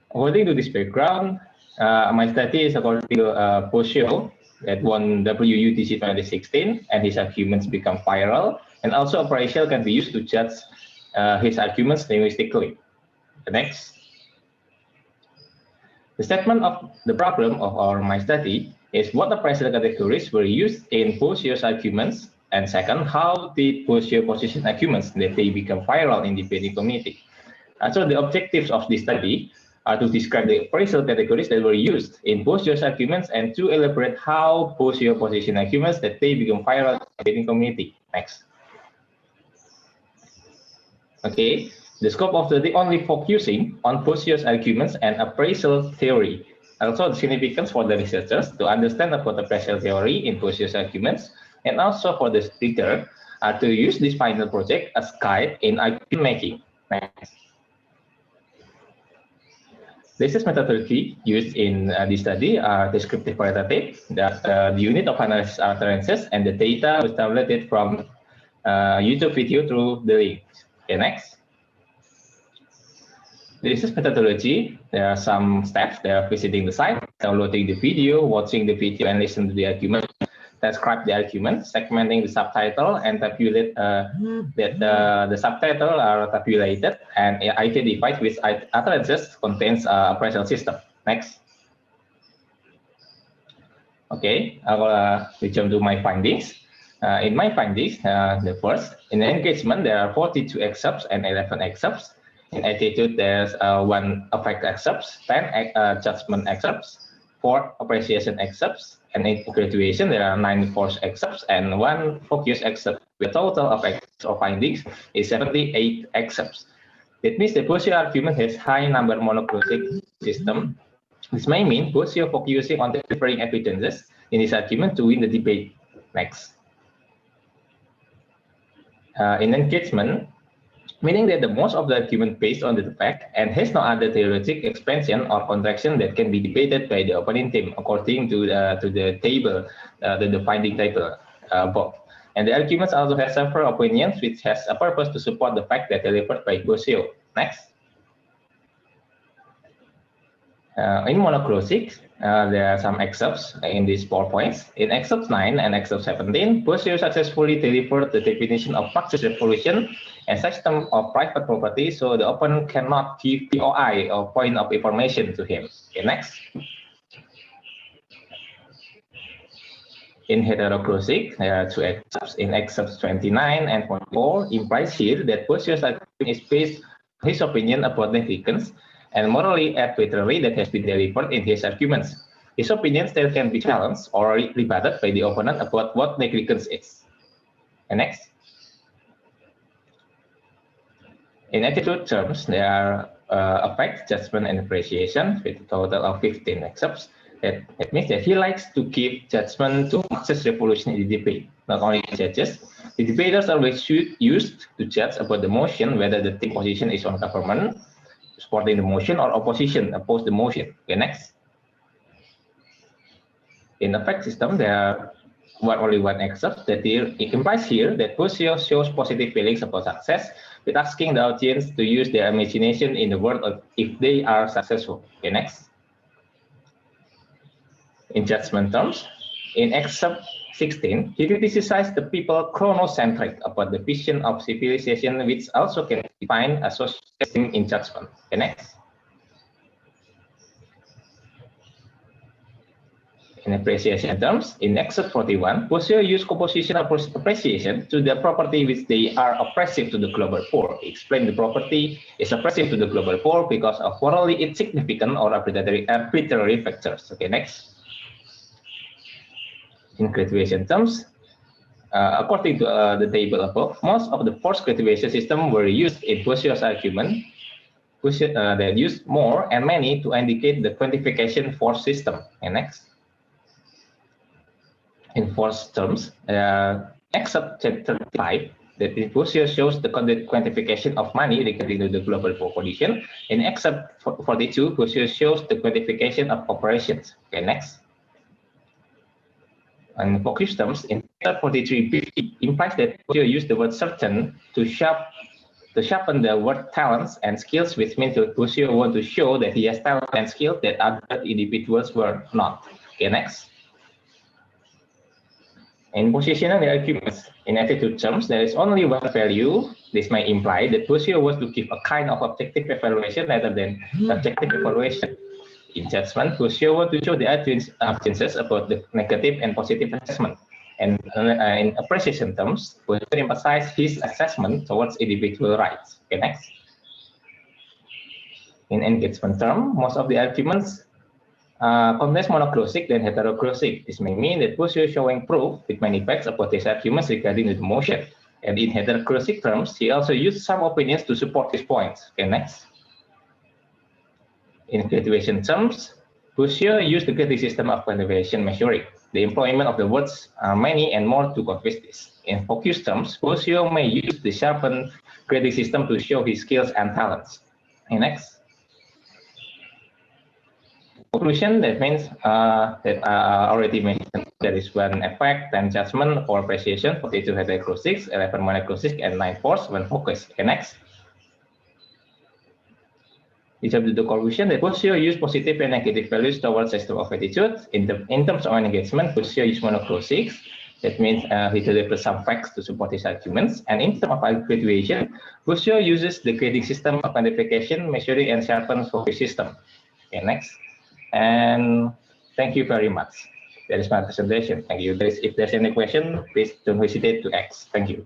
S5: According to this background, my study is according to Bourdieu, that won WUTC 2016, and his arguments become viral, and also appraisal can be used to judge his arguments linguistically. The next. The statement of the problem of my study is what appraisal categories were used in Bourdieu's arguments, and second, how did Bourdieu position arguments that they become viral in the debating community. So the objectives of this study are to describe the appraisal categories that were used in Bourdieu's arguments and to elaborate how Bourdieu positioned arguments that they become viral in the debating community. Next. Okay, the scope of the only focusing on Bourdieu's arguments and appraisal theory. Also the significance for the researchers to understand about appraisal theory in Bourdieu's arguments, and also for the speaker to use this final project as guide in argument making. Next. Research methodology used in this study are descriptive qualitative, the unit of analysis are utterances, and the data was downloaded from YouTube video through the link. Okay, next. The research methodology, there are some steps. They are visiting the site, downloading the video, watching the video, and listen to the argument, transcribe the argument, segmenting the subtitle, and tabulate that the subtitle are tabulated and identified which utterances contains appraisal system. Next. Okay, I will jump to my findings. In my findings, the first, in engagement, there are 42 excerpts and 11 excerpts. In attitude, there's 1 affect excerpts, 10 judgment excerpts, 4 appreciation excerpts, and in graduation, there are 9 force excerpts and 1 focus excerpt. The total of excerpts or findings is 78 excerpts. It means the Bourdieu argument has high number monoclotic system. This may mean Bourdieu focusing on delivering evidences in his argument to win the debate. Next. in engagement, meaning that the most of the argument based on the fact and has no other theoretic expansion or contraction that can be debated by the opponent team according to the table, the finding table above. And the arguments also have several opinions which has a purpose to support the fact that delivered by Bosio. Next. In monoclosic, there are some excerpts in these 4 points. In excerpt 9 and excerpt 17, Bosio successfully delivered the definition of Marxist revolution and system of private property, so the opponent cannot give POI or point of information to him. Okay, next. In heteroclosic, there are 2 excerpts. In excerpts 29 and 44, implies here that Bosio's argument is based on his opinion about negligence and morally arbitrary that has been delivered in his arguments. His opinion still can be challenged or rebutted by the opponent about what negligence is. And next. In attitude terms, there are affect, judgment, and appreciation with a total of 15 excerpts. That means that he likes to give judgment to Marxist revolution in the debate. Not only judges, the debaters always used to judge about the motion, whether the team position is on government, supporting the motion, or opposition, oppose the motion. Okay, next. In the fact system, there are only one excerpt that it implies here that Bosio shows positive feelings about success with asking the audience to use their imagination in the world if they are successful. Okay, next. In judgment terms, in excerpt 16, he criticized the people chronocentric about the vision of civilization, which also can define a socialism in judgment. Okay, next. In appreciation terms, in excerpt 41, Bosio used composition of appreciation to the property which they are oppressive to the global poor. He explained the property is oppressive to the global poor because of morally insignificant or arbitrary factors. Okay, next. In graduation terms, according to the table above, most of the forced graduation system were used in Bosio's argument. They used more and many to indicate the quantification force system. And next. In force terms, except chapter 5, that Bosio shows the quantification of money regarding to the global population. In except 42, Bosio shows the quantification of operations. Okay, next. And focus terms, in chapter 43b implies that Bosio used the word certain to sharpen the word talents and skills, which means that Bosio want to show that he has talent and skill that other individuals were not. Okay, next. In positional arguments, in attitude terms, there is only one value. This may imply that Bosio was to give a kind of objective evaluation rather than subjective evaluation. In judgment, Bosio wants to show the audiences about the negative and positive assessment. And in appreciation terms, Bosio emphasized his assessment towards individual rights. Okay, next. In engagement term, most of the arguments contains monoclosic than heteroclosic. This may mean that Bosio is showing proof with many facts about his arguments regarding the motion. And in heteroclosic terms, he also used some opinions to support his points. Okay, next. In graduation terms, Bosio used the grading system of quantification measuring. The employment of the words many and more to convince this. In focus terms, Bosio may use the sharpened grading system to show his skills and talents. Okay, next. Conclusion, that means that I already mentioned there is one effect, 10 judgment, 4 appreciation, 42 heteroclosic, 11 monoclosic, and 9 force, 1 focus. Okay, next. This is the conclusion that Bosio used positive and negative values towards system of attitude. In terms of engagement, Bosio used monoclosic. That means he delivers some facts to support his arguments. And in terms of graduation, Bosio uses the grading system of quantification, measuring, and sharpened focus system. Okay, next. And thank you very much. That is my presentation. Thank you. If there's any question, please don't hesitate to ask. Thank you.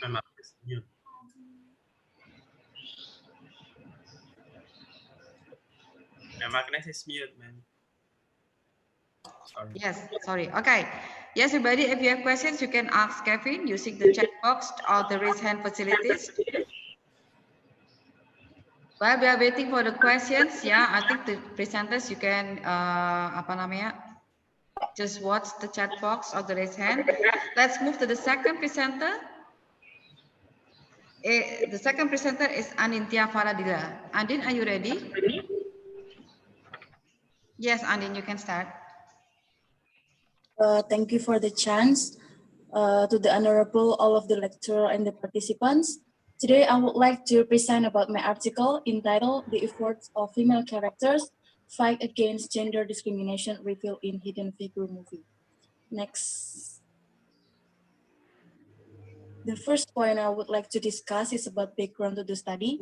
S3: Ma'am, mute. Ma'am, Agnes is mute, ma'am. Sorry.
S4: Yes, sorry. Okay. Yes, everybody, if you have questions, you can ask Kevin using the chat box or the raise hand facilities. While we are waiting for the questions, yeah, I think the presenters, you can, just watch the chat box or the raise hand. Let's move to the second presenter. The second presenter is Anindya Faradila. Andin, are you ready? Yes, Andin, you can start.
S12: Thank you for the chance. To the honorable, all of the lecturer and the participants. Today, I would like to present about my article entitled The Efforts of Female Characters, Fight Against Gender Discrimination Revealed in Hidden Figure Movie. Next. The first point I would like to discuss is about background to the study.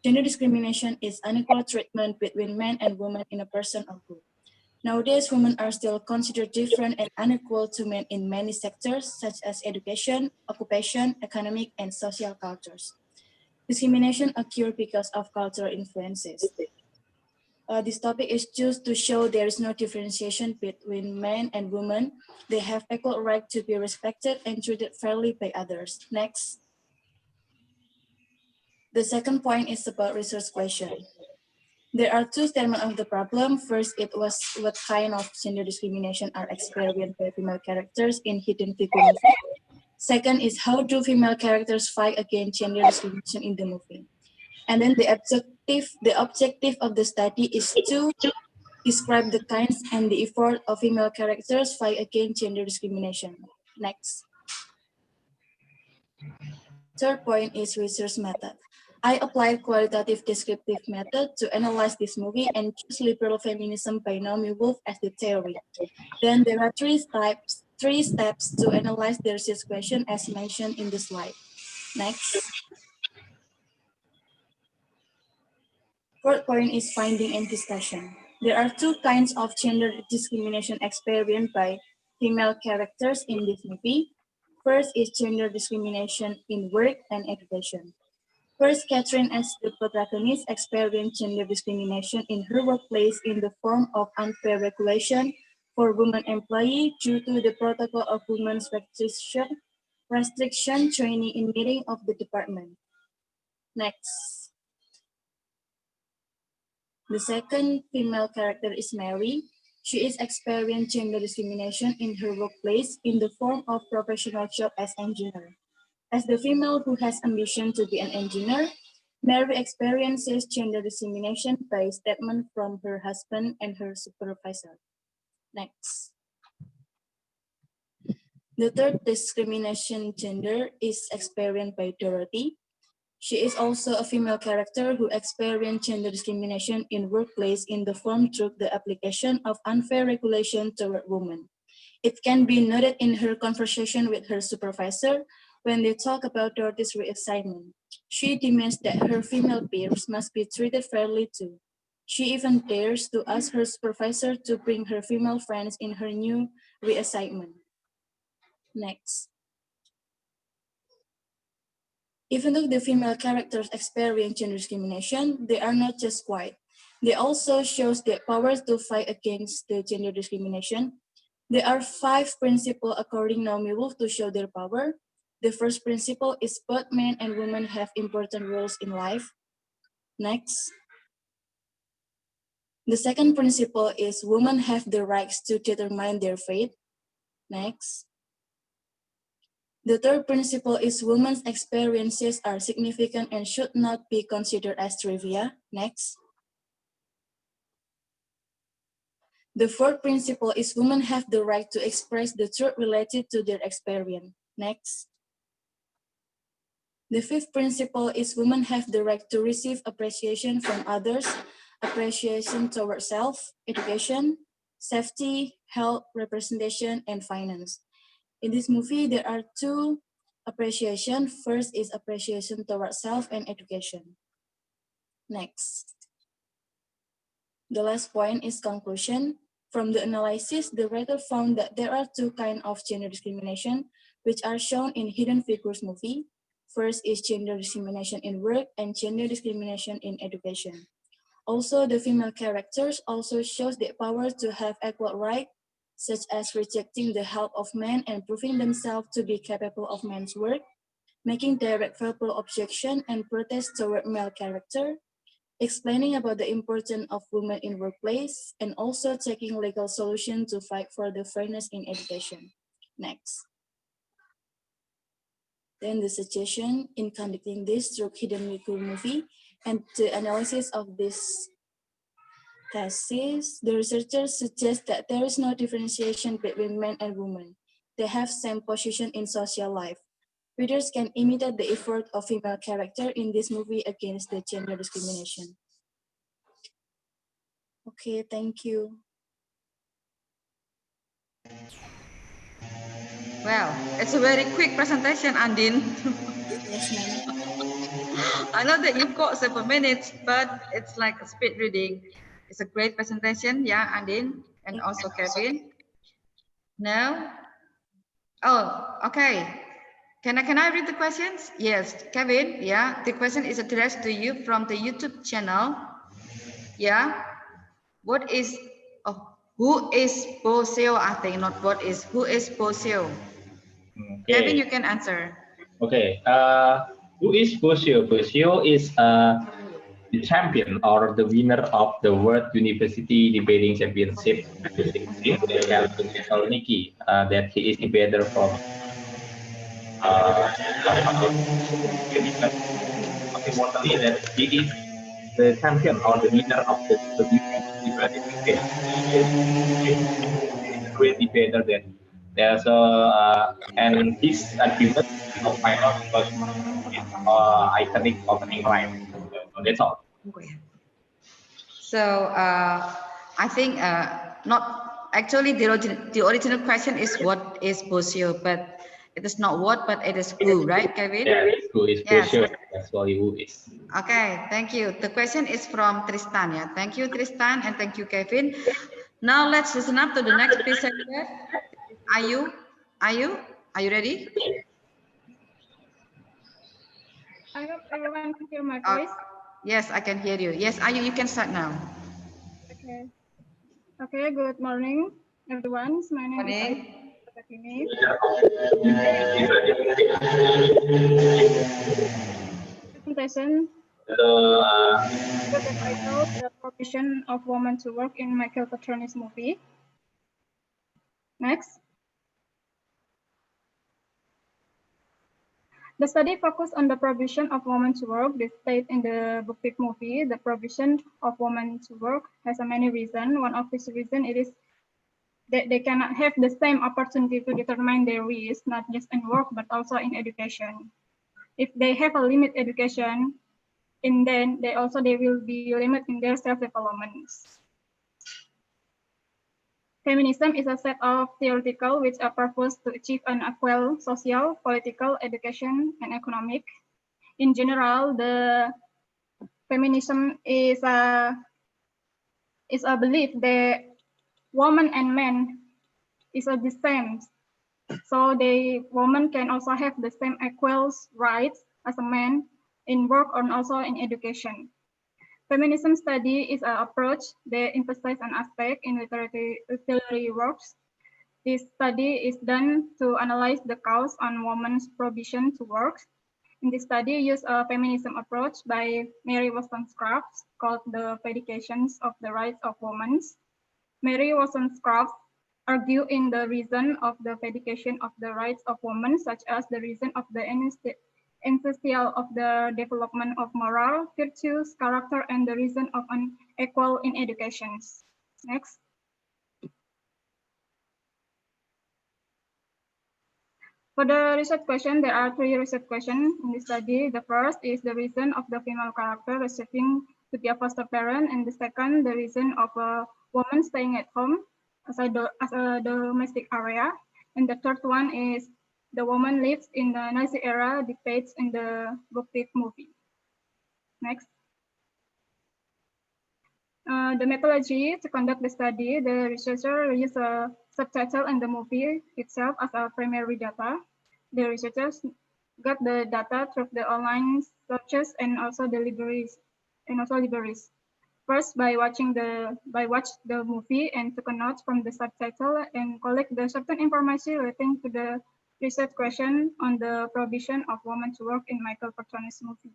S12: Gender discrimination is unequal treatment between men and women in a person or group. Nowadays, women are still considered different and unequal to men in many sectors, such as education, occupation, economic, and social cultures. Discrimination occurs because of cultural influences. This topic is just to show there is no differentiation between men and women. They have equal right to be respected and treated fairly by others. Next. The second point is about research question. There are two statements of the problem. First, it was what kind of gender discrimination are experienced by female characters in Hidden Figure movie. Second is how do female characters fight against gender discrimination in the movie. And then the objective of the study is to describe the kinds and the effort of female characters fight against gender discrimination. Next. Third point is research method. I applied qualitative descriptive method to analyze this movie and choose liberal feminism by Naomi Wolf as the theory. Then there are three steps to analyze the research question as mentioned in the slide. Next. Fourth point is finding and discussion. There are two kinds of gender discrimination experienced by female characters in this movie. First is gender discrimination in work and education. First, Catherine, as the protagonist, experienced gender discrimination in her workplace in the form of unfair regulation for women employees due to the protocol of women's restriction training in meeting of the department. Next. The second female character is Mary. She is experiencing gender discrimination in her workplace in the form of professional job as engineer. As the female who has ambition to be an engineer, Mary experiences gender discrimination by statement from her husband and her supervisor. Next. The third discrimination gender is experienced by Dorothy. She is also a female character who experienced gender discrimination in workplace in the form through the application of unfair regulation toward women. It can be noted in her conversation with her supervisor when they talk about Dorothy's reassignment. She demands that her female peers must be treated fairly too. She even dares to ask her supervisor to bring her female friends in her new reassignment. Next. Even though the female characters experience gender discrimination, they are not just quiet. They also show their power to fight against the gender discrimination. There are 5 principles according to Naomi Wolf to show their power. The first principle is both men and women have important roles in life. Next. The second principle is women have the rights to determine their fate. Next. The third principle is women's experiences are significant and should not be considered as trivia. Next. The fourth principle is women have the right to express the truth related to their experience. Next. The fifth principle is women have the right to receive appreciation from others, appreciation toward self, education, safety, health, representation, and finance. In this movie, there are 2 appreciation. First is appreciation toward self and education. Next. The last point is conclusion. From the analysis, the writer found that there are 2 kinds of gender discrimination, which are shown in Hidden Figures movie. First is gender discrimination in work and gender discrimination in education. Also, the female characters also shows the power to have equal right such as rejecting the help of men and proving themselves to be capable of men's work, making direct verbal objection and protest toward male character, explaining about the importance of women in workplace, and also taking legal solutions to fight for the fairness in education. Next. Then the suggestion in conducting this through hidden movie and the analysis of this thesis, the researchers suggest that there is no differentiation between men and women. They have same position in social life. Readers can imitate the effort of female character in this movie against the gender discrimination. Okay, thank you.
S4: Well, it's a very quick presentation, Andin.
S12: Yes, ma'am.
S4: I know that you've got 7 minutes, but it's like a speed reading. It's a great presentation, yeah, Andin, and also Kevin. Now, oh, okay. Can I read the questions? Yes, Kevin, yeah, the question is addressed to you from the YouTube channel. Yeah, what is, oh, who is Boseo? I think not what is, who is Boseo?
S5: Okay.
S4: Kevin, you can answer.
S5: Okay. Who is Bosio? Bosio is the champion or the winner of the World University Debating Championship 2016 held in Thessaloniki. That he is debater from importantly that he is the champion or the winner of the debating championship. He is a great debater that there's and his argument of final because it's iconic opening line. So that's all.
S4: So I think not actually the original question is what is Bosio, but it is not what, but it is who, right, Kevin?
S5: Yeah, it's who is Bosio. Yes. That's why who is. Okay,
S4: thank you. The question is from Tristan. Yeah, thank you, Tristan, and thank you, Kevin. Now let's listen up to the next presenter. Are you ready?
S13: I hope everyone can hear my voice.
S4: Yes, I can hear you. Yes, Ayu, you can start now.
S13: Okay. Okay, good morning, everyone. My name is Ayu. Presentation. Got the title, The Provision of Women to Work in Michael Petroni's Movie. Next. The study focused on the provision of women to work. They state in the Bukit movie, the provision of women to work has a many reasons. One of these reasons it is that they cannot have the same opportunity to determine their risk, not just in work, but also in education. If they have a limited education, and then they will be limited in their self-development. Feminism is a set of theoretical which are purposed to achieve an equal social, political, education, and economic. In general, the feminism is a belief that women and men is the same. So the woman can also have the same equal rights as a man in work and also in education. Feminism study is an approach that emphasizes an aspect in literary works. This study is done to analyze the cause on women's provision to work. In this study, use a feminism approach by Mary Wollstonecraft called the Vindications of the Rights of Women. Mary Wollstonecraft argued in the reason of the vindication of the rights of women, such as the reason of the essential of the development of moral, virtues, character, and the reason of an equal in education. Next. For the research question, there are 3 research questions in this study. The first is the reason of the female character receiving to be a foster parent, and the second, the reason of a woman staying at home as a domestic area, and the third one is the woman lives in the Nazi era depicted in the Bukit movie. Next. The methodology to conduct the study, the researcher used a subtitle in the movie itself as a primary data. The researchers got the data through the online searches and also the libraries. First, watch the movie and took a note from the subtitle and collect the certain information relating to the research question on the prohibition of women to work in Michael Petroni's movie.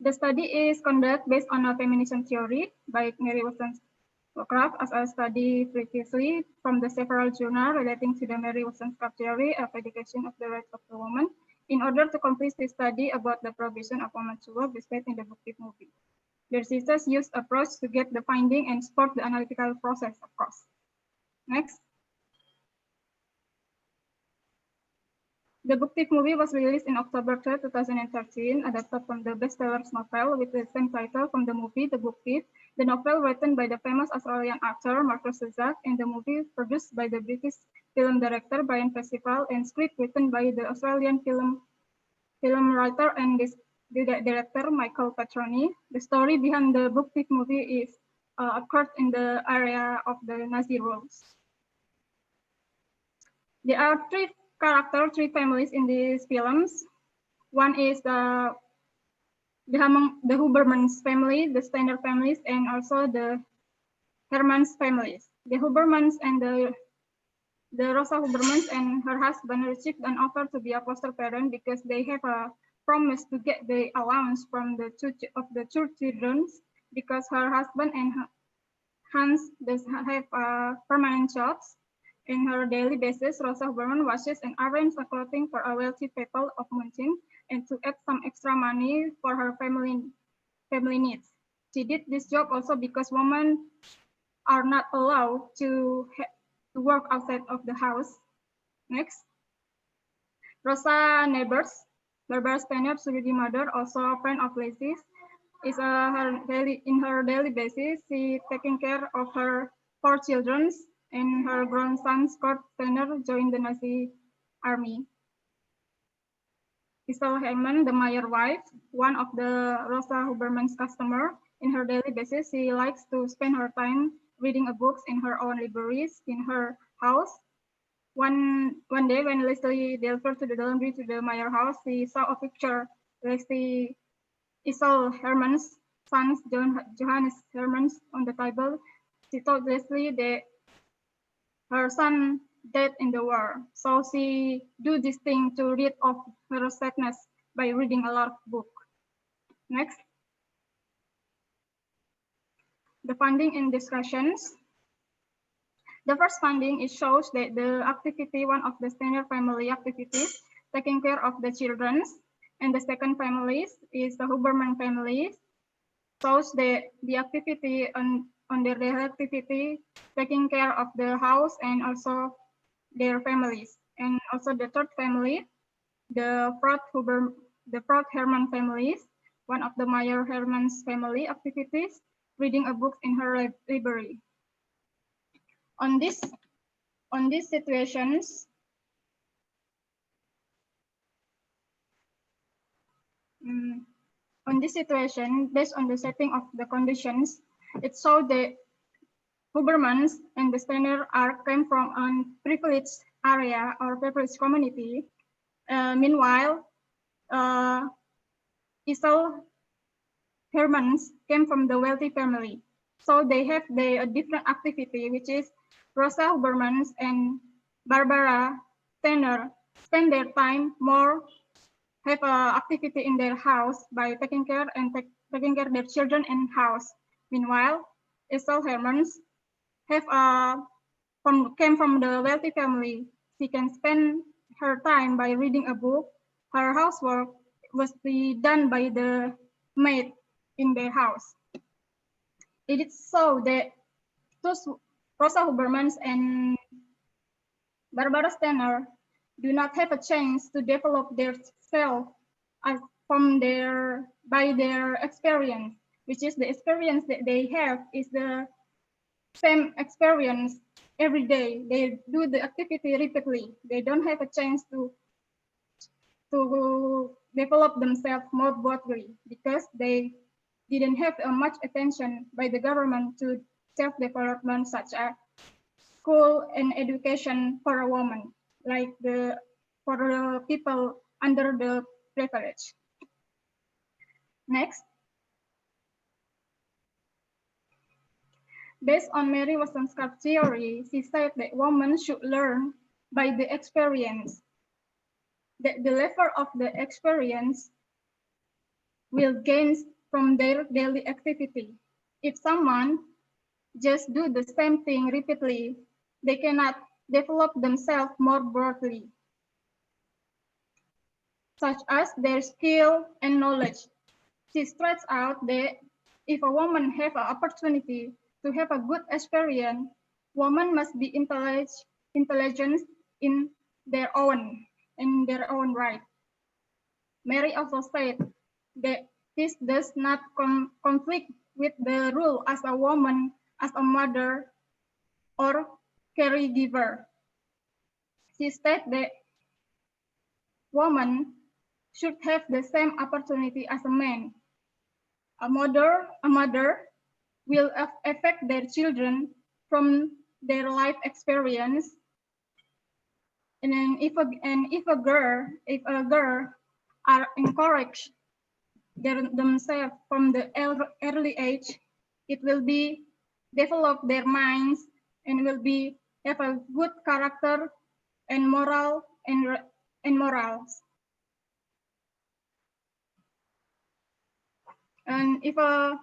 S13: The study is conducted based on a feminism theory by Mary Wollstonecraft, as I studied previously from the several journals relating to the Mary Wollstonecraft theory of education of the rights of the woman, in order to complete the study about the prohibition of women to work displayed in the book movie. The researchers used approach to get the finding and support the analytical process, of course. Next. The book Thief movie was released in October 3, 2013, adapted from the bestseller novel with the same title from the movie, The Book Thief. The novel written by the famous Australian actor Marcus Zuzak and the movie produced by the British film director Brian Percival and script written by the Australian film writer and the director Michael Petroni. The story behind the Book Thief movie is occurred in the area of the Nazi rules. There are three families in these films. One is the Hubermans family, the Steiner families, and also the Hermans families. The Hubermans and the Rosa Hubermans and her husband received an offer to be a foster parent because they have a promise to get the allowance from the two children, because her husband and Hans does have permanent jobs. In her daily basis, Rosa Huberman washes and arranges clothing for a wealthy people of Munchen and to add some extra money for her family needs. She did this job also because women are not allowed to work outside of the house. Next. Rosa Neighbors, Barbara Spaniard's surrogate mother, also a friend of Lizzie's, is in her daily basis. She taking care of her 4 children, and her grandson Kurt Steiner joined the Nazi army. Isabel Herman, the Meyer wife, one of the Rosa Huberman's customer, in her daily basis, she likes to spend her time reading books in her own libraries in her house. One day, when Leslie delivered to the laundry to the Meyer house, she saw a picture. Leslie Isabel Herman's son, Johannes Herman, on the table. She told Leslie that her son dead in the war. So she do this thing to rid of her sadness by reading a lot of books. Next. The funding and discussions. The first funding, it shows that the activity, one of the Steiner family activities, taking care of the children, and the second families is the Huberman families, shows that the activity on their daily activity, taking care of the house and also their families. And also the third family, the Prout Herman families, one of the Meyer Herman's family activities, reading a book in her library. On these situations, based on the setting of the conditions, it showed that Hubermans and the Steiner came from a privileged area or privileged community. Meanwhile, Isel Hermans came from the wealthy family. So they have a different activity, which is Rosa Hubermans and Barbara Steiner spend their time more, have an activity in their house by taking care of their children and house. Meanwhile, Isel Hermans came from the wealthy family. She can spend her time by reading a book. Her housework was done by the maid in their house. It is so that Rosa Hubermans and Barbara Steiner do not have a chance to develop their self by their experience, which is the experience that they have is the same experience every day. They do the activity repeatedly. They don't have a chance to develop themselves more broadly because they didn't have much attention by the government to self-development, such as school and education for a woman, like for the people under the privilege. Next, Based on Mary Wollstonecraft's theory, she said that women should learn by the experience, that the level of the experience will gain from their daily activity. If someone just do the same thing repeatedly, they cannot develop themselves more broadly, such as their skill and knowledge. She stretched out that if a woman have an opportunity to have a good experience, women must be intelligent in their own right. Mary also said that this does not conflict with the rule as a woman, as a mother, or caregiver. She said that women should have the same opportunity as a man. A mother will affect their children from their life experience. And then if a girl are encouraged themselves from the early age, it will be develop their minds and will be have a good character and morals. And if a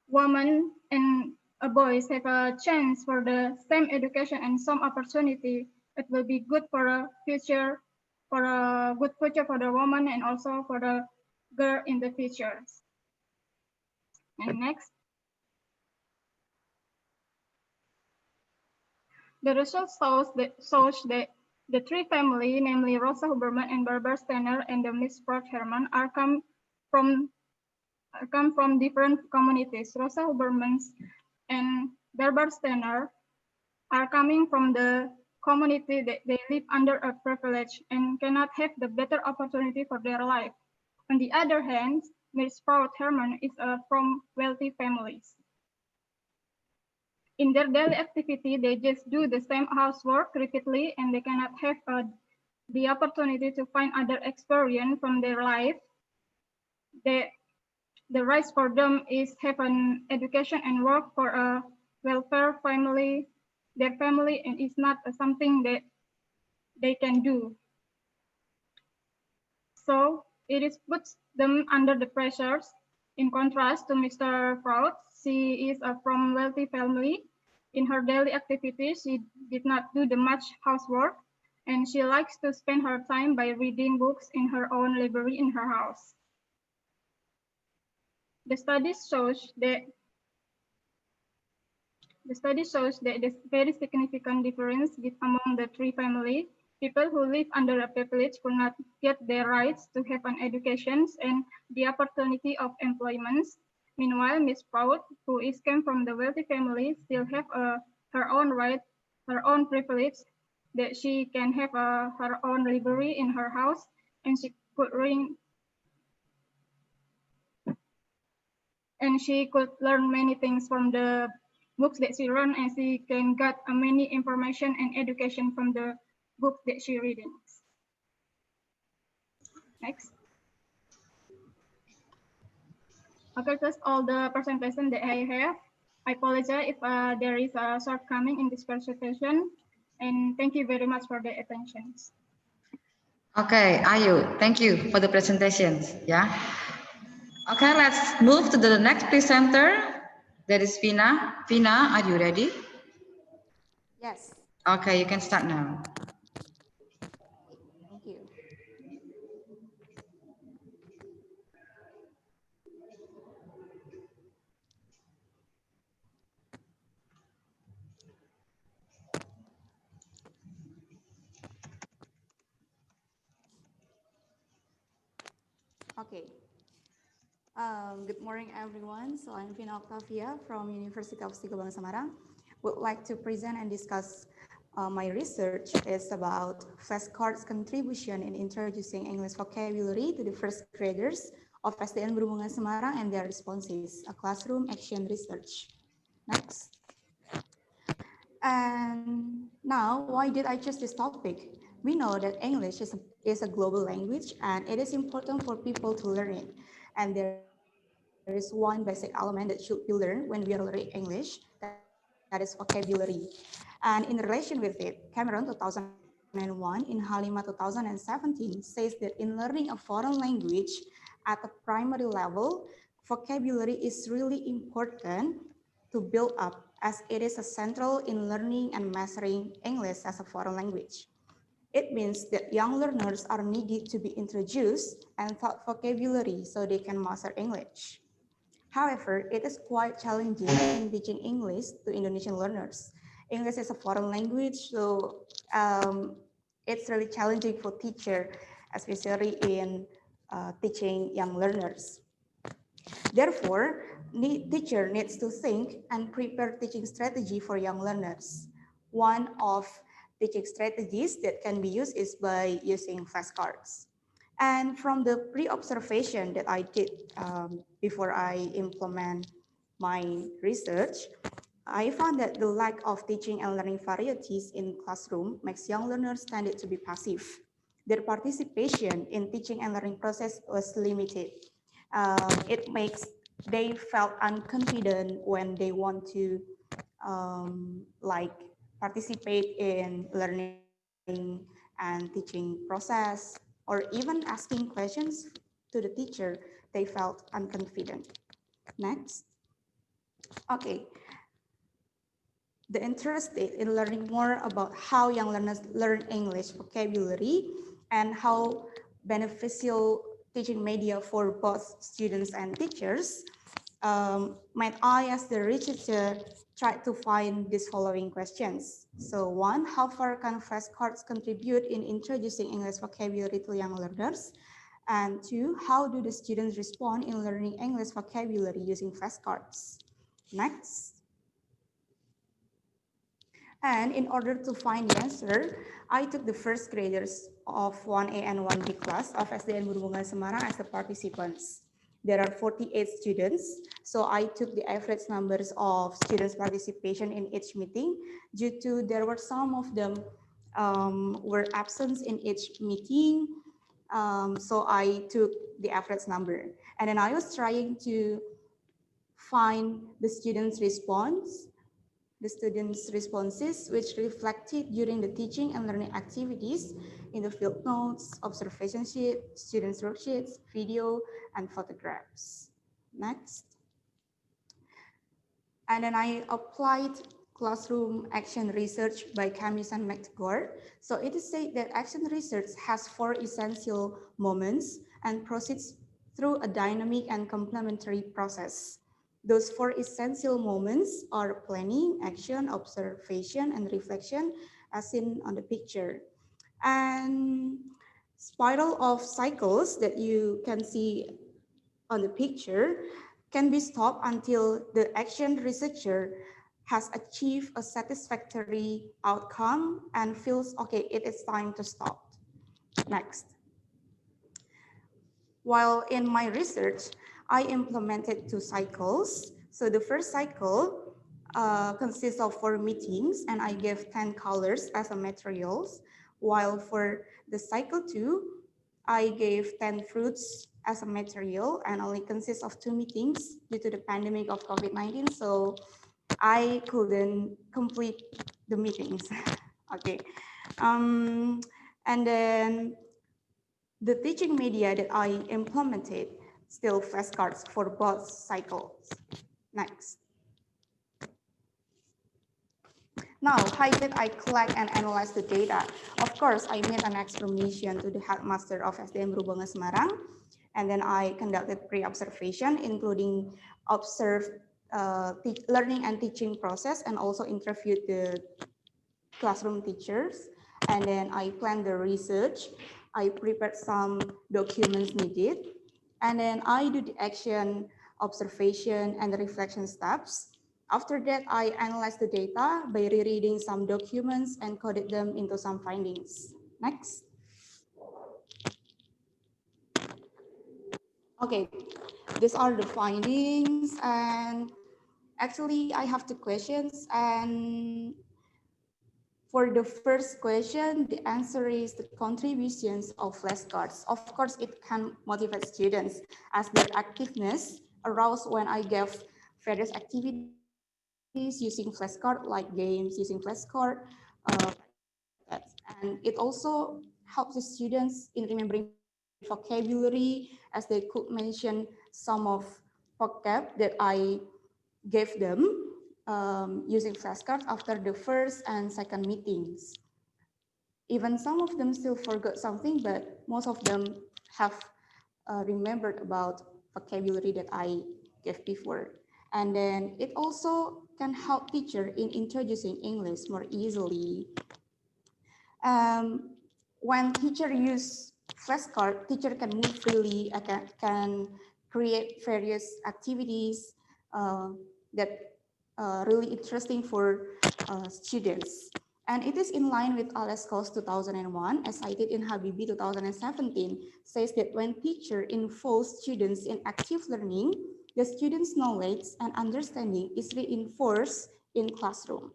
S13: woman and a boy have a chance for the same education and some opportunity, it will be good for a future, for a good future for the woman and also for the girl in the future. And next. The results shows that the three families, namely Rosa Huberman and Barbara Steiner and the Miss Prout Herman, come from different communities. Rosa Huberman and Barbara Steiner are coming from the community that they live under a privilege and cannot have the better opportunity for their life. On the other hand, Miss Prout Herman is from wealthy families. In their daily activity, they just do the same housework repeatedly and they cannot have the opportunity to find other experience from their life. The right for them is have an education and work for a welfare family, their family, and it's not something that they can do. So it is puts them under the pressures. In contrast to Mr. Prout, she is from wealthy family. In her daily activities, she did not do the much housework, and she likes to spend her time by reading books in her own library in her house. The study shows that there's very significant difference among the three families. People who live under a privilege will not get their rights to have an education and the opportunity of employment. Meanwhile, Miss Prout, who came from the wealthy family, still have her own right, her own privilege, that she can have her own library in her house, and she could learn many things from the books that she read, and she can get many information and education from the book that she reading. Next. Okay, that's all the presentation that I have. I apologize if there is a shortcoming in this presentation, and thank you very much for the attention.
S4: Okay, Ayu, thank you for the presentations. Yeah. Okay, let's move to the next presenter. That is Vina. Vina, are you ready?
S14: Yes.
S4: Okay, you can start now.
S14: Thank you. Okay. Good morning, everyone. So I'm Vina Octavia from University of Stikubank Semarang. Would like to present and discuss my research is about flashcards contribution in introducing English vocabulary to the first graders of SDN Berhubungan Semarang and their responses, a classroom action research. Next. And now, why did I choose this topic? We know that English is a global language and it is important for people to learn it. And there is one basic element that should be learned when we are learning English, that that is vocabulary. And in relation with it, Cameron 2001 in Halima 2017 says that in learning a foreign language at a primary level, vocabulary is really important to build up as it is essential in learning and mastering English as a foreign language. It means that young learners are needed to be introduced and taught vocabulary so they can master English. However, it is quite challenging in teaching English to Indonesian learners. English is a foreign language, so it's really challenging for teacher, especially in teaching young learners. Therefore, teacher needs to think and prepare teaching strategy for young learners. One of teaching strategies that can be used is by using flashcards. And from the pre-observation that I did before I implement my research, I found that the lack of teaching and learning varieties in classroom makes young learners tended to be passive. Their participation in teaching and learning process was limited. It makes they felt unconfident when they want to like participate in learning and teaching process, or even asking questions to the teacher, they felt unconfident. Next. Okay. The interested in learning more about how young learners learn English vocabulary and how beneficial teaching media for both students and teachers, might I, as the researcher, try to find these following questions. So one, how far can flashcards contribute in introducing English vocabulary to young learners? And two, how do the students respond in learning English vocabulary using flashcards? Next. And in order to find the answer, I took the first graders of 1A and 1B class of SDN Berhubungan Semarang as the participants. There are 48 students, so I took the average numbers of students' participation in each meeting due to there were some of them were absent in each meeting, so I took the average number. And then I was trying to find the students' responses which reflected during the teaching and learning activities in the field notes, observation sheet, students' worksheets, video, and photographs. Next. And then I applied classroom action research by Camis and McGregor. So it is said that action research has 4 essential moments and proceeds through a dynamic and complementary process. Those 4 essential moments are planning, action, observation, and reflection, as seen on the picture. And spiral of cycles that you can see on the picture can be stopped until the action researcher has achieved a satisfactory outcome and feels, okay, it is time to stop. Next. While in my research, I implemented 2 cycles. So the first cycle consists of 4 meetings, and I gave 10 colors as a materials. While for the cycle 2, I gave 10 fruits as a material and only consists of 2 meetings due to the pandemic of COVID-19. So I couldn't complete the meetings. Okay. And then the teaching media that I implemented still flashcards for both cycles. Next. Now, how did I collect and analyze the data? Of course, I made an explanation to the headmaster of SDN Berhubungan Semarang, and then I conducted pre-observation, including observed learning and teaching process, and also interviewed the classroom teachers. And then I planned the research. I prepared some documents needed, and then I do the action, observation, and the reflection steps. After that, I analyzed the data by rereading some documents and coded them into some findings. Next. Okay, these are the findings, and actually I have 2 questions, and for the first question, the answer is the contributions of flashcards. Of course, it can motivate students as their activeness aroused when I gave various activities using flashcard, like games using flashcard. And it also helps the students in remembering vocabulary, as they could mention some of vocab that I gave them using flashcards after the first and second meetings. Even some of them still forgot something, but most of them have remembered about vocabulary that I gave before. And then it also can help teacher in introducing English more easily. When teacher use flashcard, teacher can move freely, can create various activities that really interesting for students. And it is in line with ALESCOS 2001, as cited in FBIB 2017, says that when teacher involves students in active learning, the students' knowledge and understanding is reinforced in classroom.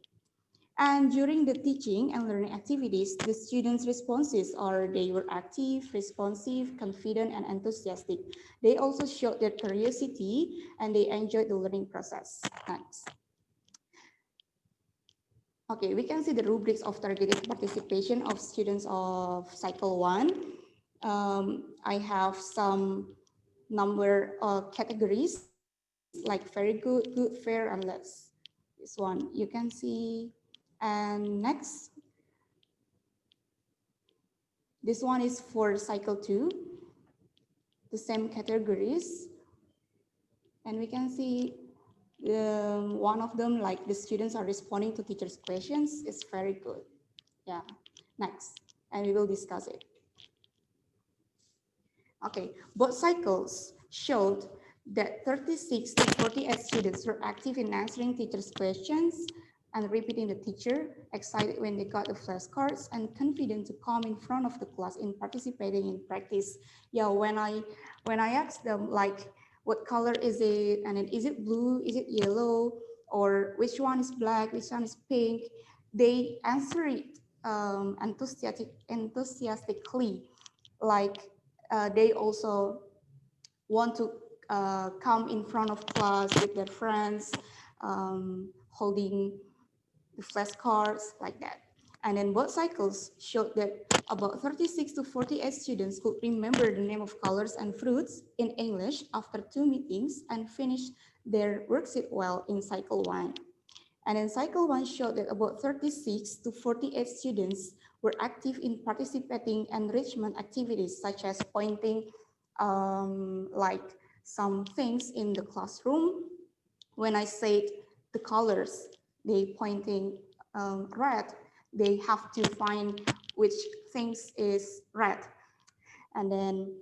S14: And during the teaching and learning activities, the students' responses are they were active, responsive, confident, and enthusiastic. They also showed their curiosity and they enjoyed the learning process. Thanks. Okay, we can see the rubrics of targeted participation of students of cycle 1. I have some number of categories like very good, good, fair, and less. This one you can see. And next, this one is for cycle 2, the same categories. And we can see one of them, like the students are responding to teachers' questions, is very good. Yeah, next, and we will discuss it. Okay, both cycles showed that 36 to 48 students were active in answering teachers' questions and repeating the teacher, excited when they got the flashcards, and confident to come in front of the class in participating in practice. Yeah, when I asked them like, what color is it? And then is it blue? Is it yellow? Or which one is black? Which one is pink? They answer it enthusiastically, like they also want to come in front of class with their friends, holding the flashcards like that. And then both cycles showed that about 36 to 48 students could remember the name of colors and fruits in English after 2 meetings and finished their worksheet well in cycle 1. And then cycle 1 showed that about 36 to 48 students were active in participating enrichment activities such as pointing like some things in the classroom. When I said the colors, they pointing red, they have to find which things is red. And then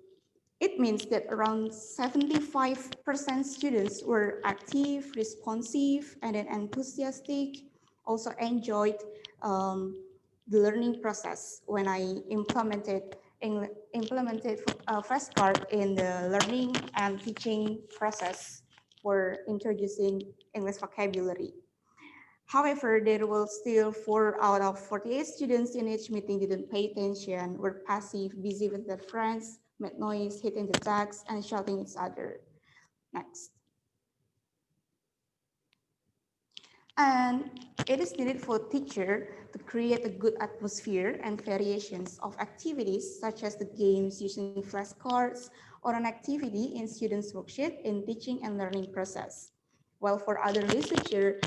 S14: it means that around 75% students were active, responsive, and then enthusiastic, also enjoyed the learning process when I implemented flashcard in the learning and teaching process for introducing English vocabulary. However, there were still 4 out of 48 students in each meeting didn't pay attention, were passive, busy with their friends, made noise, hitting the desks, and shouting each other. Next. And it is needed for a teacher to create a good atmosphere and variations of activities such as the games using flashcards or an activity in students' worksheet in teaching and learning process. While for other researchers,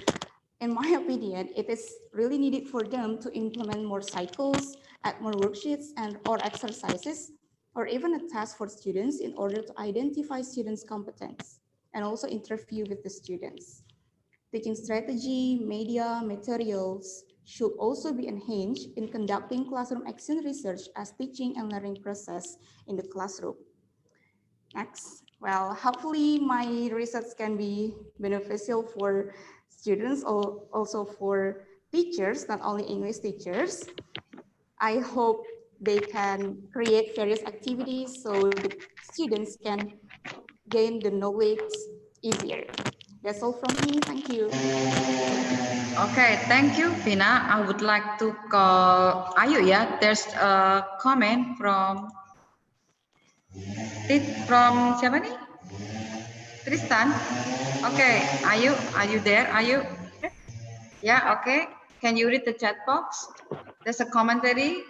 S14: in my opinion, it is really needed for them to implement more cycles, add more worksheets and or exercises, or even a task for students in order to identify students' competence and also interview with the students. Teaching strategy, media, materials should also be enhanced in conducting classroom action research as teaching and learning process in the classroom. Next, well, hopefully my research can be beneficial for students or also for teachers, not only English teachers. I hope they can create various activities so the students can gain the knowledge easier. That's all from me. Thank you.
S4: Okay, thank you, Vina. I would like to call Ayu. Yeah, there's a comment from siapa nih? Tristan. Okay, Ayu, are you there? Ayu? Yeah, okay. Can you read the chat box? There's a commentary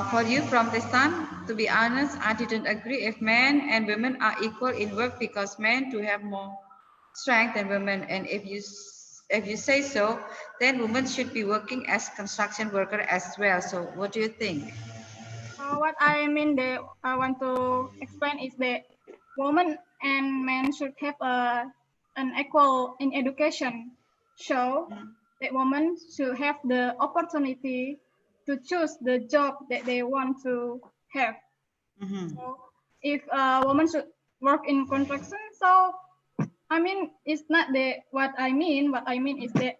S4: for you from the son. To be honest, I didn't agree if men and women are equal in work because men do have more strength than women. And if you say so, then women should be working as construction worker as well. So what do you think?
S13: What I mean, I want to explain is that women and men should have an equal in education. So that women should have the opportunity to choose the job that they want to have. So if a woman should work in construction, so I mean, it's not what I mean. What I mean is that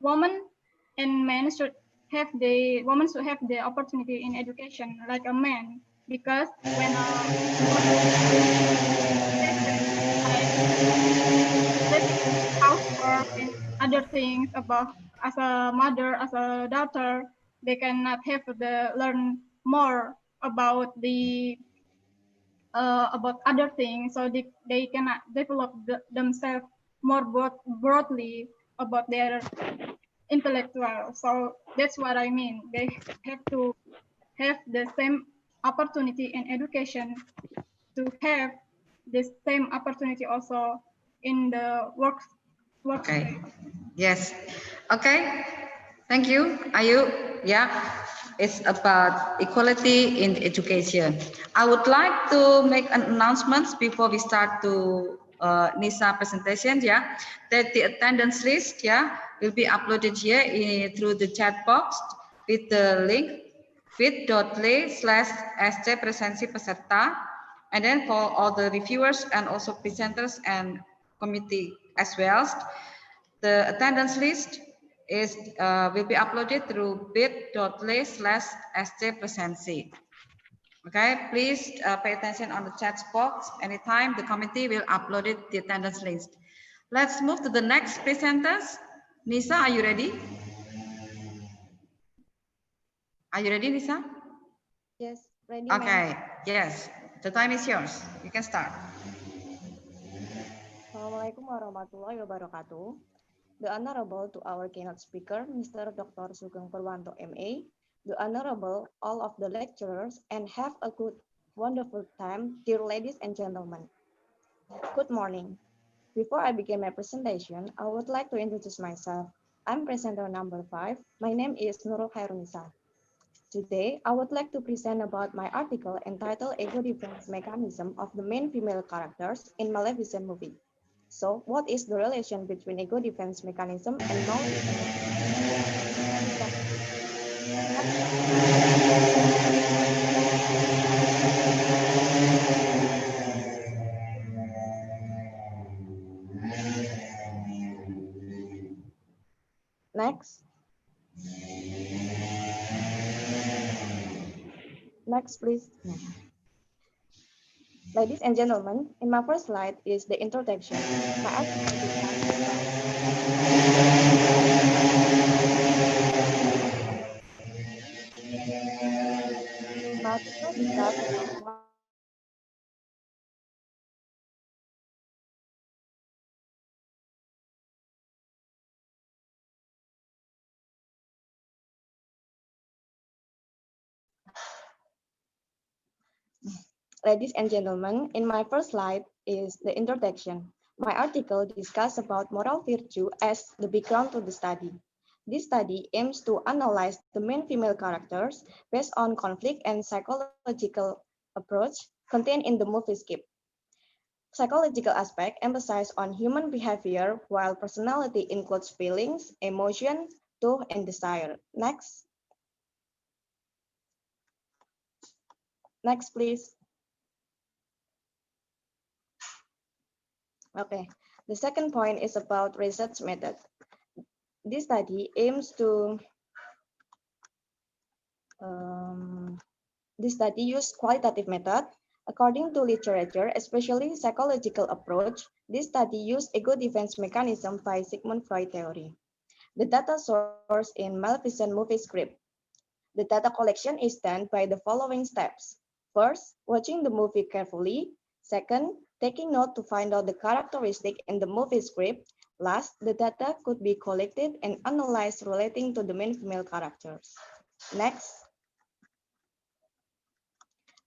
S13: women and men should have women should have the opportunity in education like a man, because when a woman like housework and other things about as a mother, as a daughter, they cannot have the learn more about other things, so they cannot develop themselves more broadly about their intellectual. So that's what I mean. They have to have the same opportunity in education to have the same opportunity also in the workspace.
S4: Yes. Okay. Thank you. Ayu. Yeah. It's about equality in education. I would like to make an announcement before we start to NISA presentation. Yeah, that the attendance list, yeah, will be uploaded here through the chat box with the link bit.ly/sc presensi peserta, and then for all the reviewers and also presenters and committee as well. The attendance list will be uploaded through bit.ly/sc presensi. Okay, please pay attention on the chat box. Anytime the committee will upload it, the attendance list. Let's move to the next presenters. Nisa, are you ready? Are you ready, Nisa?
S15: Yes, ready,
S4: Okay,
S15: ma'am.
S4: yes. The time is yours. You can start.
S15: Assalamualaikum warahmatullahi wabarakatuh. The Honorable to our keynote speaker, Mr. Dr. Sugeng Purwanto, MA, the Honorable, all of the lecturers, and have a good, wonderful time, dear ladies and gentlemen. Good morning. Before I begin my presentation, I would like to introduce myself. I'm presenter number 5. My name is Nurul Khairunisa. Today, I would like to present about my article entitled Ego Defense Mechanism of the Main Female Characters in Maleficent Movie. So, what is the relation between ego defense mechanism and knowledge? Next. Next, please. Ladies and gentlemen, in my first slide is the introduction. My article discusses Ladies and gentlemen, in my first slide is the introduction. My article discusses about moral virtue as the background to the study. This study aims to analyze the main female characters based on conflict and psychological approach contained in the movie script. Psychological aspect emphasize on human behavior, while personality includes feelings, emotion, thought, and desire. Next. Next, please. Okay, the second point is about research method. This study aims to use qualitative method. According to literature, especially psychological approach, this study used ego defense mechanism by Sigmund Freud theory. The data source in Maleficent movie script. The data collection is done by the following steps. First, watching the movie carefully. Second, taking note to find out the characteristic in the movie script. Last, the data could be collected and analyzed relating to the main female characters. Next.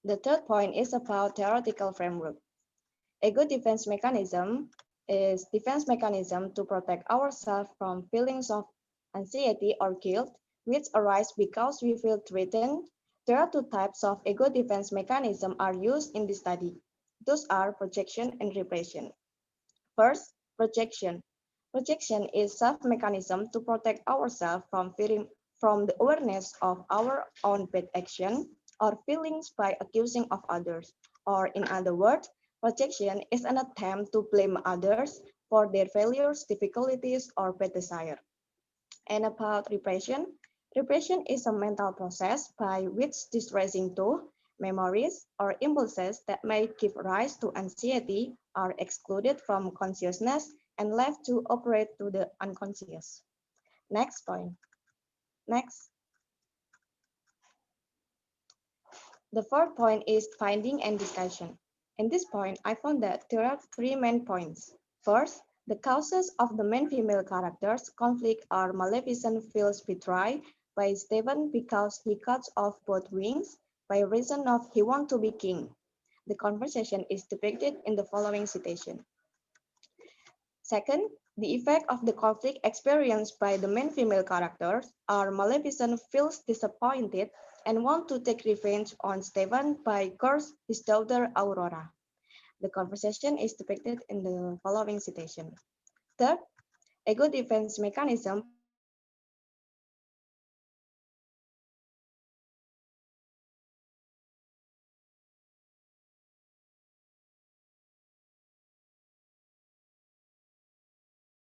S15: The third point is about theoretical framework. A good defense mechanism is defense mechanism to protect ourselves from feelings of anxiety or guilt, which arise because we feel threatened. There are two types of ego defense mechanism are used in this study. Those are projection and repression. First, projection. Projection is self-mechanism to protect ourselves from from the awareness of our own bad action or feelings by accusing of others. Or in other words, projection is an attempt to blame others for their failures, difficulties, or bad desire. And about repression, repression is a mental process by which distressing thoughts, memories, or impulses that may give rise to anxiety are excluded from consciousness and left to operate to the unconscious. Next point. Next. The fourth point is finding and discussion. In this point, I found that there are three main points. First, the causes of the main female characters' conflict are Maleficent feels betrayed by Stephen because he cuts off both wings by reason of he wants to be king. The conversation is depicted in the following citation. Second, the effect of the conflict experienced by the main female characters are Maleficent feels disappointed and want to take revenge on Stephen by curse his daughter Aurora. The conversation is depicted in the following citation. Third, ego defense mechanism protect ourselves from feelings of anxiety or guilt, which arise because we feel threatened. There are two types of ego defense mechanism are used in this study.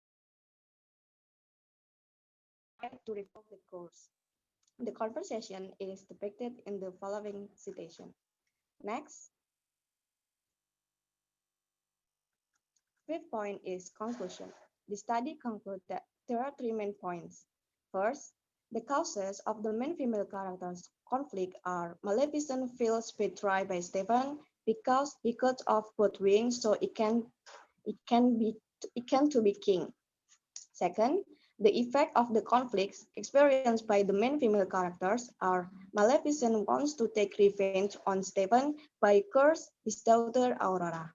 S15: Those are projection and repression. First, projection is an attempt to revoke the course. The conversation is depicted in the following citation. Next. Fifth point is conclusion. The study concludes that there are three main points. First, the causes of the main female characters' conflict are Maleficent feels betrayed by Stephen because he cuts off both wings so it can to be king. Second, the effect of the conflicts experienced by the main female characters are Maleficent wants to take revenge on Stephen by curse his daughter Aurora.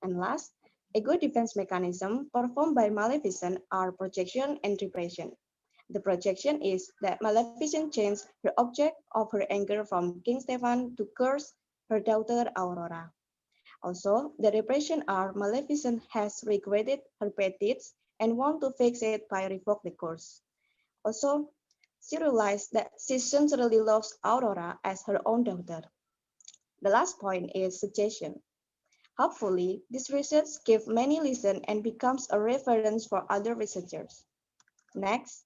S15: And last, a good defense mechanism performed by Maleficent are projection and repression. The projection is that Maleficent changed her object of her anger from King Stephen to curse her daughter Aurora. Also, the repression are Maleficent has regretted her bad deeds and want to fix it by revoke the curse. Also, she realized that she sincerely loves Aurora as her own daughter. The last point is suggestion. Hopefully, this research gives many lessons and becomes a reference for other researchers. Next.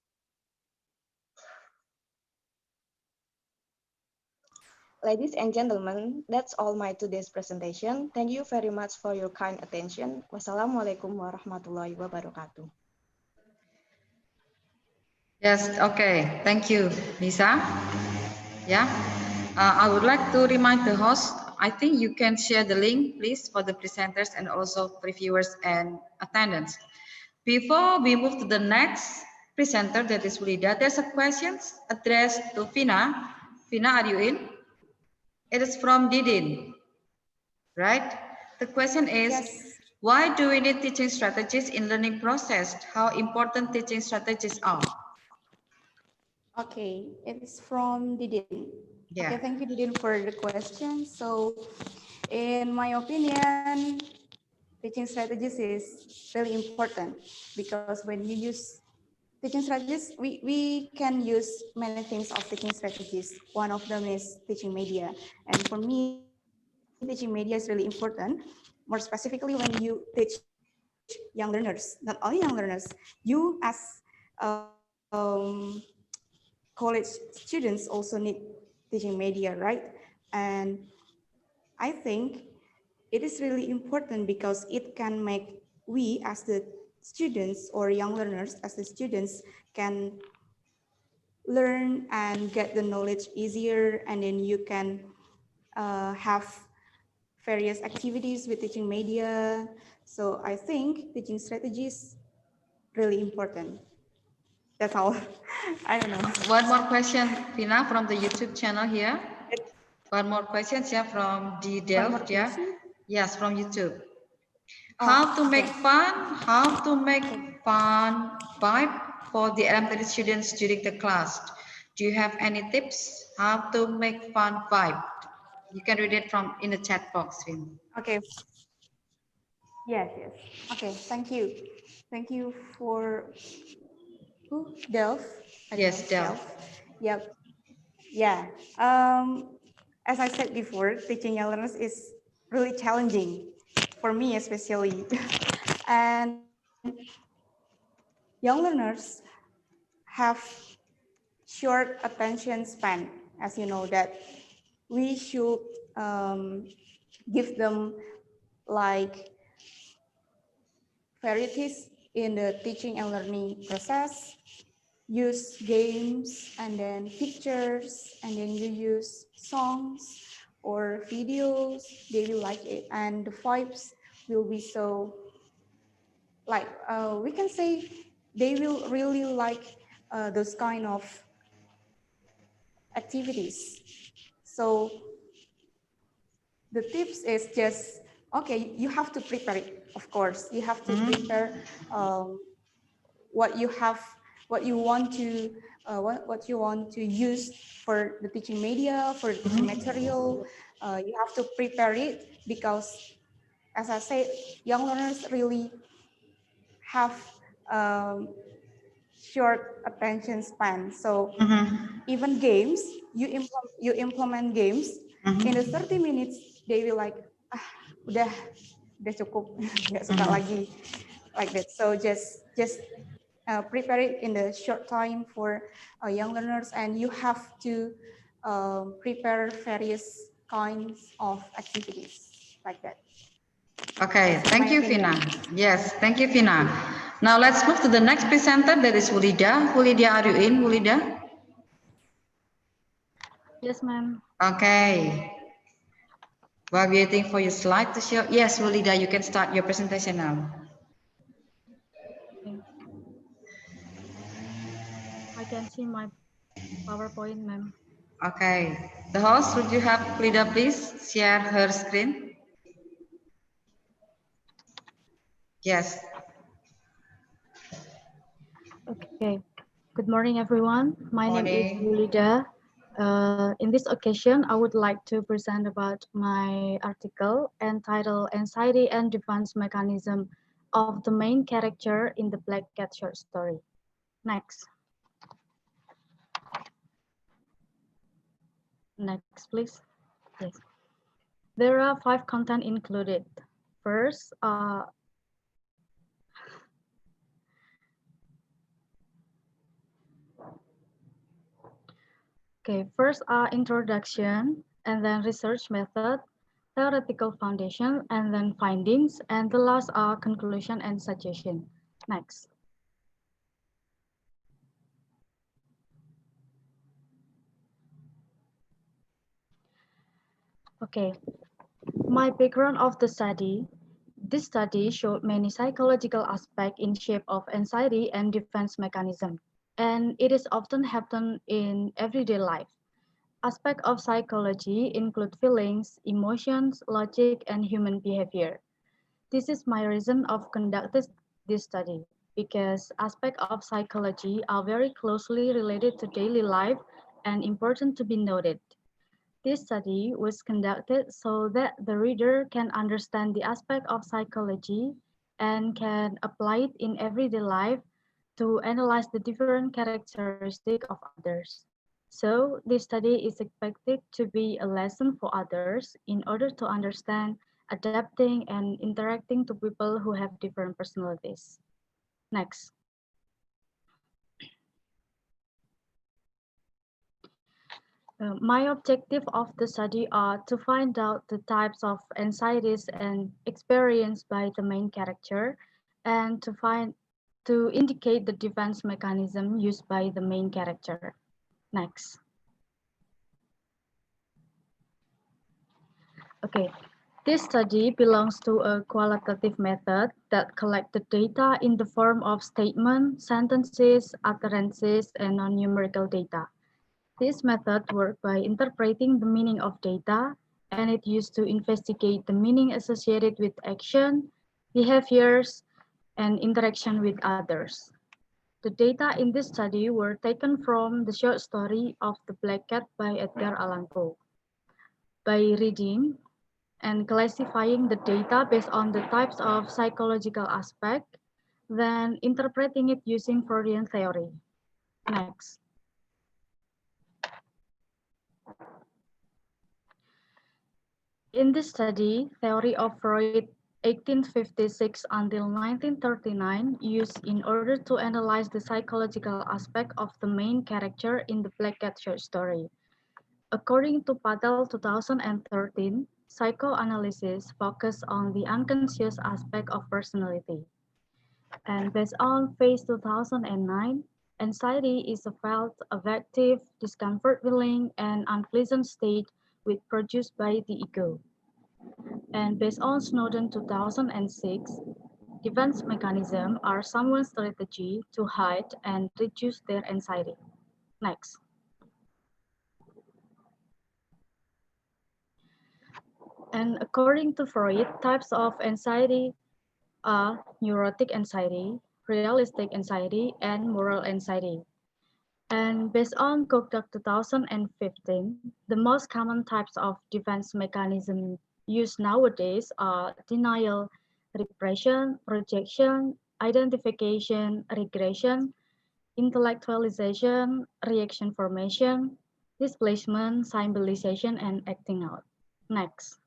S15: Ladies and gentlemen, that's all my today's presentation. Thank you very much for your kind attention. Wassalamualaikum warahmatullahi wabarakatuh.
S4: Yes, okay. Thank you, Lisa. Yeah. I would like to remind the host, I think you can share the link, please, for the presenters and also reviewers and attendants. Before we move to the next presenter, that is Wulida, there's a question addressed to Vina. Vina, are you in? It is from Didin, right? The question is, yes. Why do we need teaching strategies in learning process? How important teaching strategies are?
S14: Okay, it's from Didin.
S4: Yeah.
S14: Okay, thank you, Didin, for the question. So, in my opinion, teaching strategies is really important because when you use teaching strategies, we can use many things of teaching strategies. One of them is teaching media. And for me, teaching media is really important, more specifically when you teach young learners, not only young learners, you as college students also need teaching media, right? And I think it is really important because it can make we as the students or young learners as the students can learn and get the knowledge easier, and then you can have various activities with teaching media. So I think teaching strategies really important. That's all. I don't know.
S4: One more question, Vina, from the YouTube channel here. One more question, yeah, from the Delft, yeah. Yes, from YouTube. How to make fun vibe for the elementary students during the class? Do you have any tips how to make fun vibe? You can read it from in the chat box, Vin.
S14: Okay. Yes, yes. Okay, thank you. Thank you for who? Delph?
S4: Yes, Delph.
S14: Yep. Yeah. As I said before, teaching young learners is really challenging for me, especially. And young learners have short attention span, as you know, that we should give them like varieties in the teaching and learning process, use games and then pictures, and then you use songs or videos, they will like it, and the vibes will be so like, we can say they will really like those kind of activities. So the tips is just, okay, you have to prepare it, of course. You have to prepare what you have, what you want to, what you want to use for the teaching media, for the teaching material. You have to prepare it because, as I said, young learners really have short attention span. So even games, you implement games in the 30 minutes, they will like, udah cukup, nggak suka lagi, like that. So just prepare it in the short time for young learners, and you have to prepare various kinds of activities like that.
S4: Okay, thank you, Vina. Yes, thank you, Vina. Now let's move to the next presenter, that is Wulida. Wulida, are you in, Wulida?
S6: Yes, ma'am.
S4: Okay. While waiting for your slide to show. Yes, Wulida, you can start your presentation now.
S6: Okay. I can see my PowerPoint, ma'am.
S4: Okay. The host, would you have Wulida please share her screen? Yes.
S6: Okay. Good morning, everyone. My name is
S4: Morning.
S6: Yulida. In this occasion, I would like to present about my article entitled Anxiety and Defense Mechanism of the Main Character in the Black Cat Short Story. Next. Next, please. Yes. There are 5 content included. First, first introduction, and then research method, theoretical foundation, and then findings, and the last are conclusion and suggestion. Next. Okay, my background of the study. This study showed many psychological aspects in shape of anxiety and defense mechanism, and it is often happen in everyday life. Aspects of psychology include feelings, emotions, logic, and human behavior. This is my reason of conducting this study, because aspects of psychology are very closely related to daily life and important to be noted. This study was conducted so that the reader can understand the aspect of psychology and can apply it in everyday life to analyze the different characteristics of others. So this study is expected to be a lesson for others in order to understand, adapting, and interacting to people who have different personalities. Next. My objective of the study are to find out the types of anxieties and experienced by the main character, and to indicate the defense mechanism used by the main character. Next. Okay, This study belongs to a qualitative method that collects the data in the form of statements, sentences, utterances, and non-numerical data. This method works by interpreting the meaning of data, and it used to investigate the meaning associated with action, behaviors, and interaction with others. The data in this study were taken from the short story of The Black Cat by Edgar Allan Poe. By reading and classifying the data based on the types of psychological aspect, then interpreting it using Freudian theory. Next. In this study, theory of Freud 1856 until 1939 used in order to analyze the psychological aspect of the main character in the Black Cat short story. According to Patel 2013, psychoanalysis focused on the unconscious aspect of personality. And based on Phase 2009, anxiety is a felt, affective, discomfort feeling, and unpleasant state which produced by the ego. And based on Snowden 2006, defense mechanisms are someone's strategy to hide and reduce their anxiety. Next. And according to Freud, types of anxiety are neurotic anxiety, realistic anxiety, and moral anxiety. And based on Cookduck 2015, the most common types of defense mechanism used nowadays are denial, repression, rejection, identification, regression, intellectualization, reaction formation, displacement, symbolization, and acting out. Next.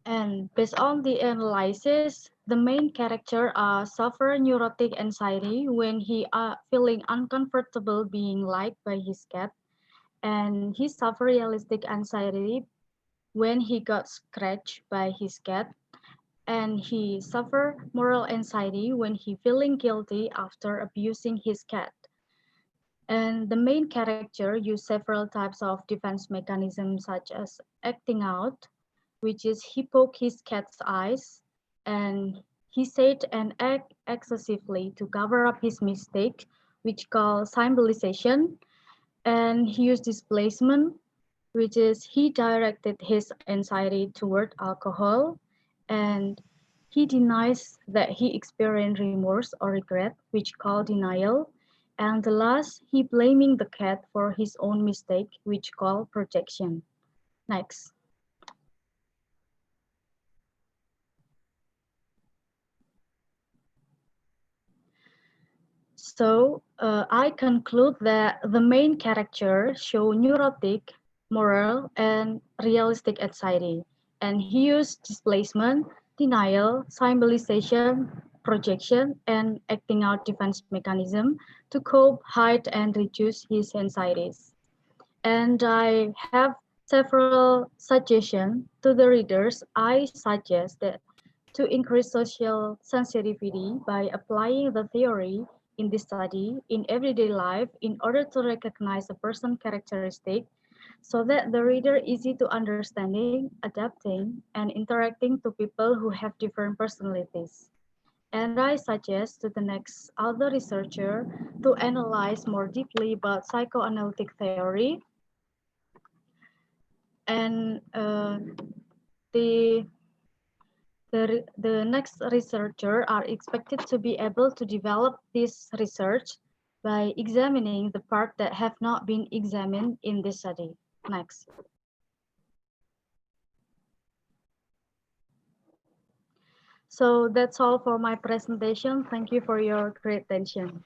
S6: And based on the analysis, the main character suffer neurotic anxiety when he feeling uncomfortable being liked by his cat, and he suffer realistic anxiety when he got scratched by his cat, and he suffer moral anxiety when he feeling guilty after abusing his cat. And the main character use several types of defense mechanisms such as acting out, which is he poked his cat's eyes, and he said and act excessively to cover up his mistake, which called symbolization, and he used displacement, which is he directed his anxiety toward alcohol, and he denies that he experienced remorse or regret, which called denial, and the last, he blaming the cat for his own mistake, which called projection. Next. So I conclude that the main character show neurotic, moral, and realistic anxiety, and he used displacement, denial, symbolization, projection, and acting out defense mechanism to cope, hide, and reduce his anxieties. And I have several suggestions to the readers. I suggest that to increase social sensitivity by applying the theory in this study in everyday life in order to recognize a person characteristic so that the reader easy to understanding, adapting, and interacting to people who have different personalities. And I suggest to the next other researcher to analyze more deeply about psychoanalytic theory. And the next researcher are expected to be able to develop this research by examining the part that have not been examined in this study. Next. So that's all for my presentation. Thank you for your great attention.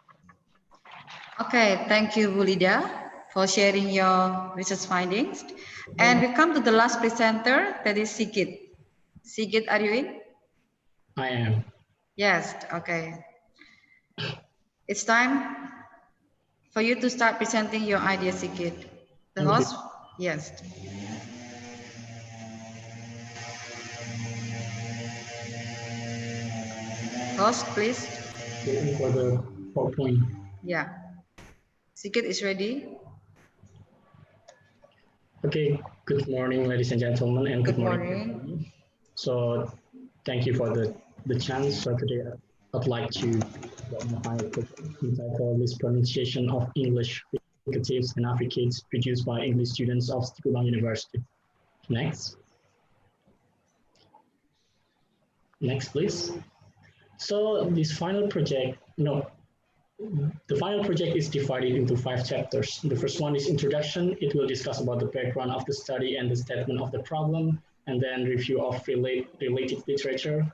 S4: Okay, thank you, Bu Lida, for sharing your research findings. And we come to the last presenter, that is Sigit. Sigit, are you in?
S16: I am.
S4: Yes, okay. It's time for you to start presenting your idea, Sigit. The host, yes. Host, please.
S16: Waiting for the PowerPoint.
S4: Yeah. Sigit is ready.
S16: Okay, good morning, ladies and gentlemen, and
S4: Good
S16: good morning.
S4: morning.
S16: So thank you for the chance. So today I'd like to title this pronunciation of English fricatives and affricates produced by English students of Stikubank University. Next. Next, please. So this final project, the final project is divided into 5 chapters. The first one is introduction. It will discuss about the background of the study and the statement of the problem, and then review of related literature.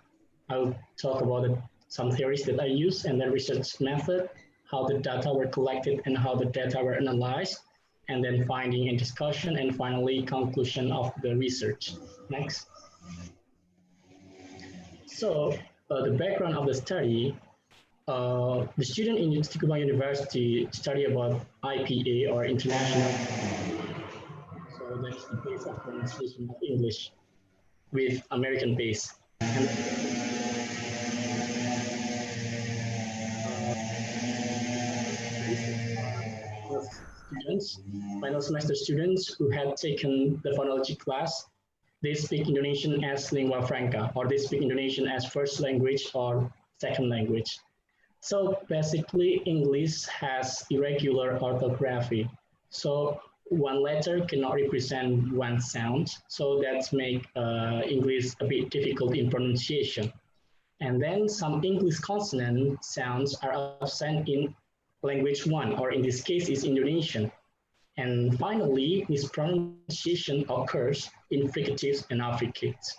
S16: I'll talk about some theories that I use, and then research method, how the data were collected and how the data were analyzed, and then finding and discussion, and finally conclusion of the research. Next. So the background of the study. The student in Stikubank University study about IPA or international. So that's the base of pronunciation of English with American base. And final semester students who had taken the phonology class, they speak Indonesian as lingua franca, or they speak Indonesian as first language or second language. So basically, English has irregular orthography. So one letter cannot represent one sound. So that makes English a bit difficult in pronunciation. And then some English consonant sounds are absent in language 1, or in this case is Indonesian. And finally, mispronunciation occurs in fricatives and affricates.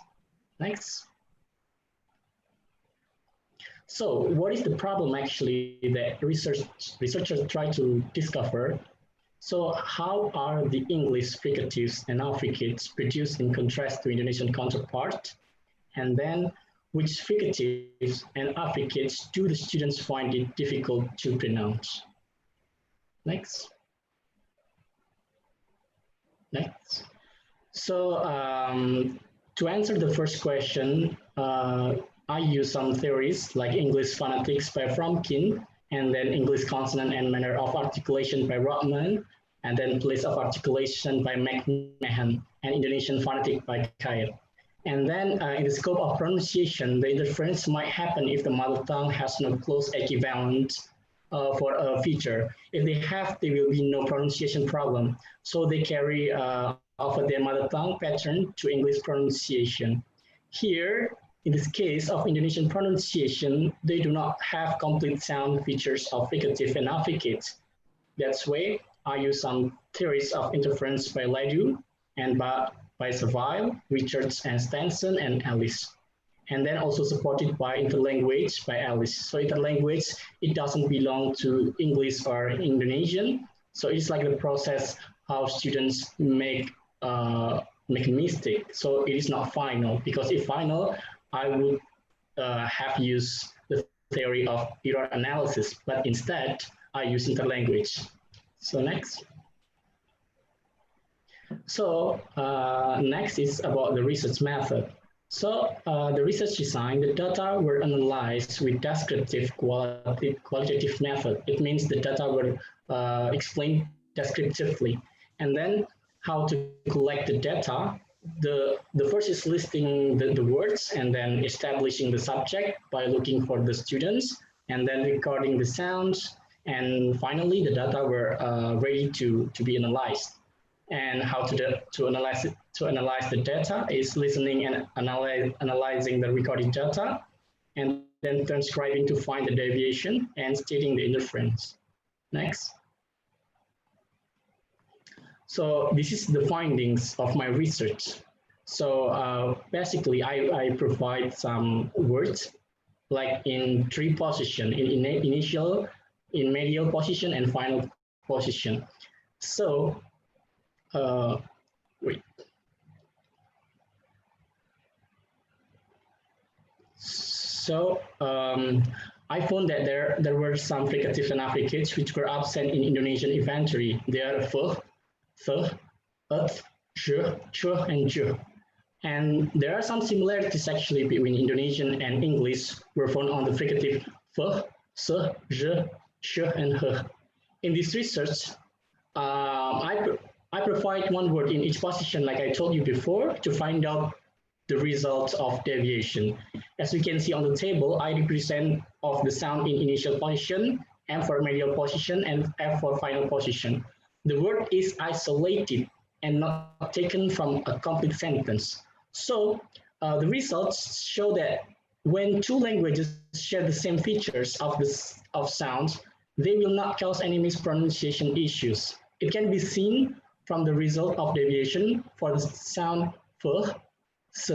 S16: Next. So what is the problem actually that researchers try to discover? So how are the English fricatives and affricates produced in contrast to Indonesian counterpart? And then which fricatives and affricates do the students find it difficult to pronounce? Next. Next. So to answer the first question, I use some theories like English phonetics by Fromkin, and then English consonant and manner of articulation by Rothman, and then place of articulation by McMahon, and Indonesian phonetic by Kyle. And then in the scope of pronunciation, the interference might happen if the mother tongue has no close equivalent for a feature. If they have, there will be no pronunciation problem. So they carry over their mother tongue pattern to English pronunciation. Here, in this case of Indonesian pronunciation, they do not have complete sound features of fricative and affricates. That's why I use some theories of interference by Ledoux and by Saville, Richards, and Stenson, and Ellis. And then also supported by interlanguage by Ellis. So interlanguage, it doesn't belong to English or Indonesian. So it's like the process how students make a mistake. So it is not final, because if final, I would have used the theory of error analysis, but instead I use interlanguage. So next. So next is about the research method. So the research design, the data were analyzed with descriptive qualitative method. It means the data were explained descriptively. And then how to collect the data. The first is listing the words and then establishing the subject by looking for the students and then recording the sounds. And finally, the data were ready to be analyzed. And how to analyze the data is listening and analyzing the recorded data, and then transcribing to find the deviation and stating the interference. Next. So this is the findings of my research. So basically, I provide some words like in 3 position, in initial, in medial position, and final position. So wait. So I found that there were some fricatives and affricates which were absent in Indonesian inventory. They are th, ch, and j. And there are some similarities actually between Indonesian and English were found on the fricative f, s, j, ch, and h. In this research, I provide one word in each position, like I told you before, to find out the results of deviation. As we can see on the table, I represent of the sound in initial position, M for medial position, and F for final position. The word is isolated and not taken from a complete sentence. So the results show that when two languages share the same features of sounds, they will not cause any mispronunciation issues. It can be seen from the result of deviation for the sound f, s,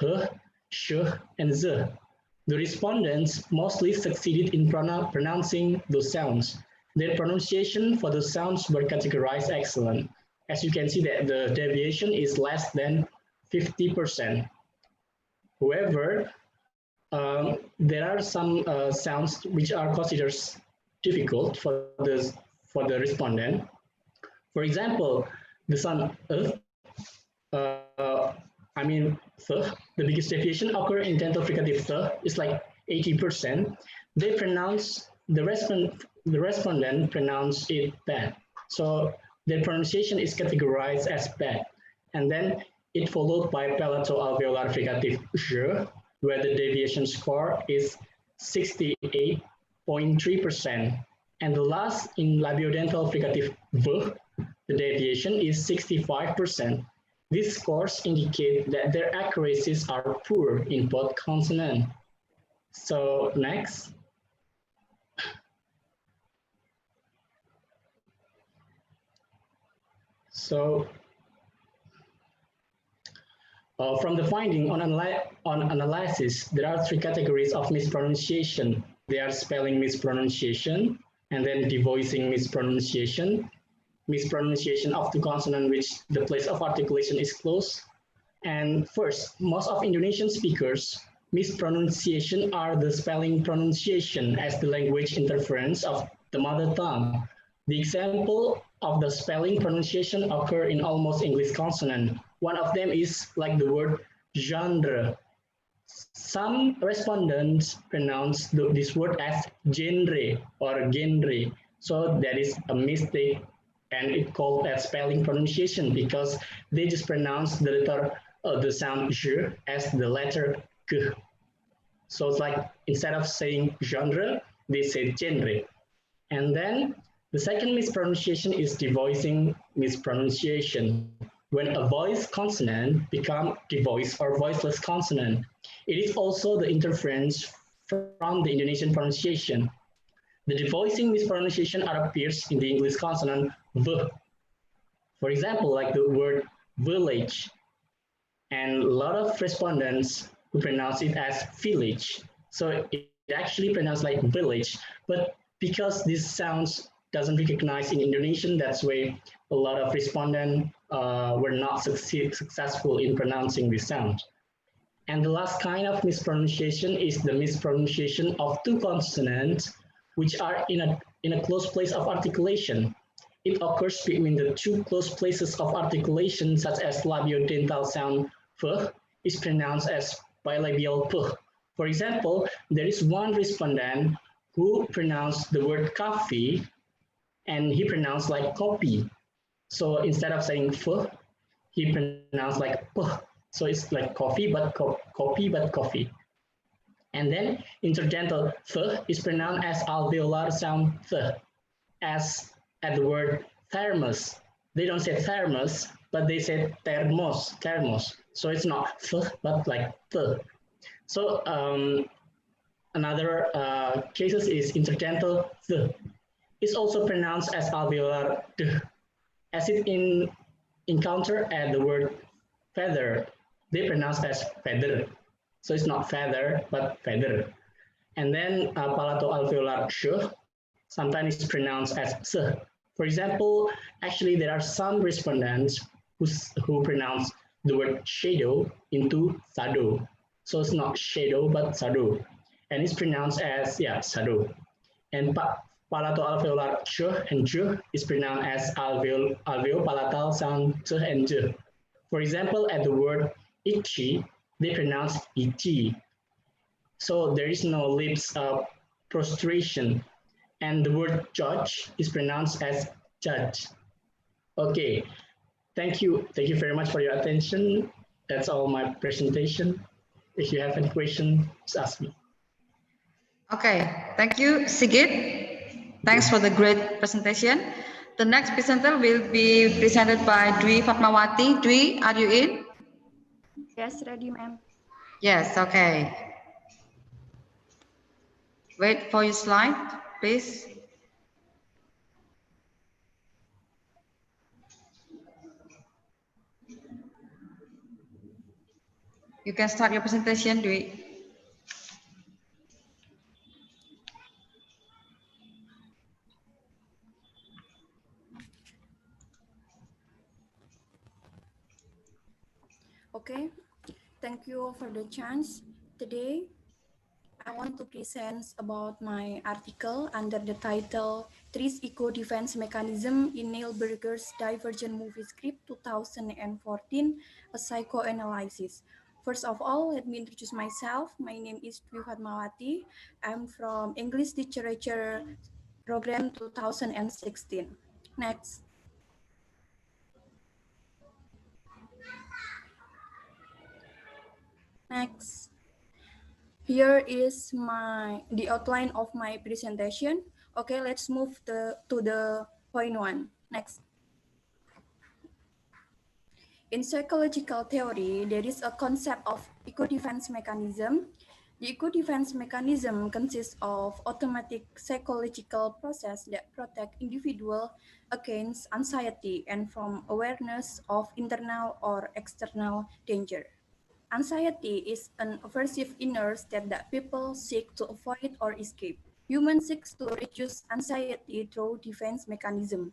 S16: h, sh, and z. The respondents mostly succeeded in pronouncing those sounds. Their pronunciation for the sounds were categorized excellent. As you can see that the deviation is less than 50%. However, there are some sounds which are considered difficult for the respondent. For example, the sound th, the biggest deviation occur in dental fricative th is like 80%. They pronounce the respondent pronounce it bad. So their pronunciation is categorized as bad. And then it followed by palato-alveolar fricative j, where the deviation score is 68.3%. And the last in labiodental fricative v, the deviation is 65%. These scores indicate that their accuracies are poor in both consonants. So next. So from the finding on analysis, there are three categories of mispronunciation. They are spelling mispronunciation, and then devoicing mispronunciation, mispronunciation of the consonant which the place of articulation is close. And first, most of Indonesian speakers, mispronunciation are the spelling pronunciation as the language interference of the mother tongue. The example of the spelling pronunciation occur in almost English consonant. One of them is like the word genre. Some respondents pronounce this word as genre or genre. So that is a mistake, and it's called as spelling pronunciation because they just pronounce the letter, the sound j as the letter g. So it's like instead of saying genre, they say genre. And then the second mispronunciation is devoicing mispronunciation. When a voiced consonant becomes devoiced or voiceless consonant, it is also the interference from the Indonesian pronunciation. The devoicing mispronunciation appears in the English consonant v. For example, like the word village. And a lot of respondents who pronounce it as village. So it actually pronounced like village, but because these sounds doesn't recognize in Indonesian, that's why a lot of respondents were not successful in pronouncing this sound. And the last kind of mispronunciation is the mispronunciation of two consonants which are in a close place of articulation. It occurs between the two close places of articulation, such as labiodental sound f is pronounced as bilabial p. For example, there is one respondent who pronounced the word coffee and he pronounced like copy. So instead of saying f, he pronounced like p. So it's like coffee, but copy, but coffee. And then interdental th is pronounced as alveolar sound th, as at the word thermos. They don't say thermos, but they say thermos. So it's not th, but like th. So another cases is interdental th. It's also pronounced as alveolar d, as it encounter at the word feather. They pronounce as feather. So it's not feather, but feather. And then palato-alveolar sh, sometimes it's pronounced as s. For example, actually there are some respondents who pronounce the word shadow into sado. So it's not shadow, but sado. And it's pronounced as, sado. And palato-alveolar ch and j is pronounced as alveopalatal sound ch and j. For example, at the word itchy, they pronounce itchy. So there is no lips prostration. And the word judge is pronounced as judge. Okay, thank you. Thank you very much for your attention. That's all my presentation. If you have any question, just ask me.
S4: Okay, thank you, Sigit. Thanks for the great presentation. The next presenter will be presented by Dwi Fatmawati. Dwi, are you in?
S17: Yes, ready, ma'am.
S4: Yes, okay. Wait for your slide, please. You can start your presentation, Dwi.
S17: Okay, thank you for the chance. Today, I want to present about my article under the title Trees Eco Defense Mechanism in Neil Berger's Divergent Movie Script 2014, a Psychoanalysis. First of all, let me introduce myself. My name is Dwi Fatmawati. I'm from English Literature Program 2016. Next. Next. Here is the outline of my presentation. Okay, let's move to the point one. Next. In psychological theory, there is a concept of eco-defense mechanism. The eco-defense mechanism consists of automatic psychological process that protect individual against anxiety and from awareness of internal or external danger. Anxiety is an aversive inner state that people seek to avoid or escape. Humans seek to reduce anxiety through defense mechanism.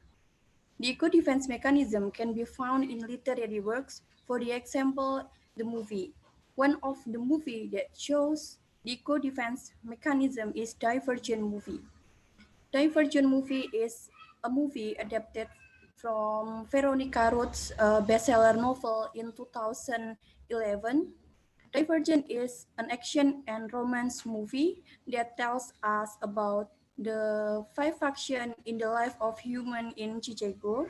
S17: The eco-defense mechanism can be found in literary works, for the example, the movie. One of the movie that shows the eco-defense mechanism is Divergent movie. Divergent movie is a movie adapted from Veronica Roth's bestseller novel in 2011. Divergent is an action and romance movie that tells us about the five factions in the life of human in Chicago.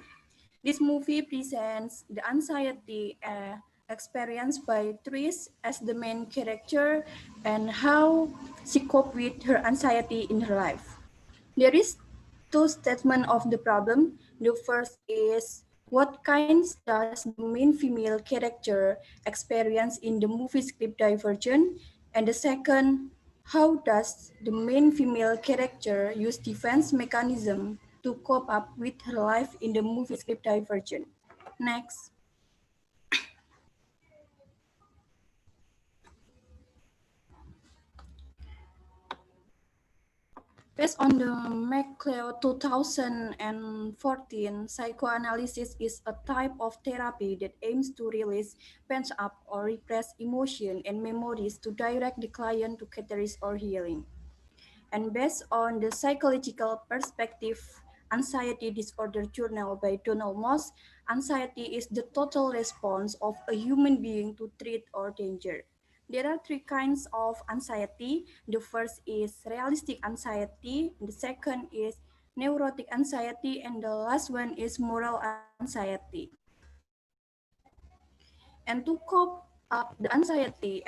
S17: This movie presents the anxiety experienced by Tris as the main character and how she coped with her anxiety in her life. There is two statements of the problem. The first is what kinds does the main female character experience in the movie script Divergent? And the second, how does the main female character use defense mechanism to cope up with her life in the movie script Divergent? Next. Based on the McLeod 2014, psychoanalysis is a type of therapy that aims to release pent-up or repressed emotion and memories to direct the client to catharsis or healing. And based on the psychological perspective, Anxiety Disorder Journal by Donald Moss, anxiety is the total response of a human being to threat or danger. There are three kinds of anxiety. The first is realistic anxiety, the second is neurotic anxiety, and the last one is moral anxiety. And to cope up the anxiety,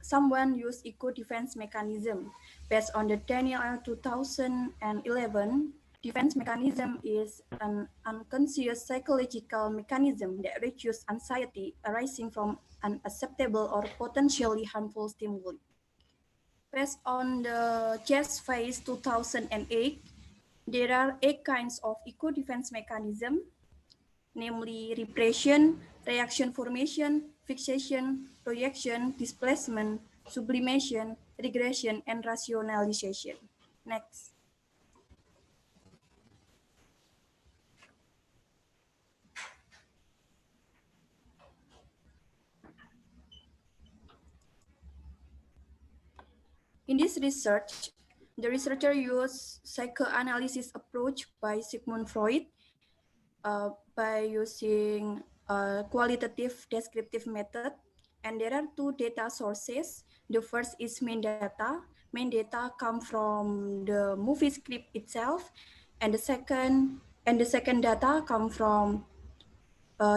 S17: someone use eco-defense mechanism. Based on the Daniel 2011, defense mechanism is an unconscious psychological mechanism that reduces anxiety arising from unacceptable or potentially harmful stimuli. Based on the Chess Phase 2008, there are 8 kinds of eco-defense mechanism, namely repression, reaction formation, fixation, projection, displacement, sublimation, regression, and rationalization. Next. In this research, the researcher used psychoanalysis approach by Sigmund Freud by using a qualitative descriptive method. And there are 2 data sources. The first is main data. Main data come from the movie script itself. And the second data come from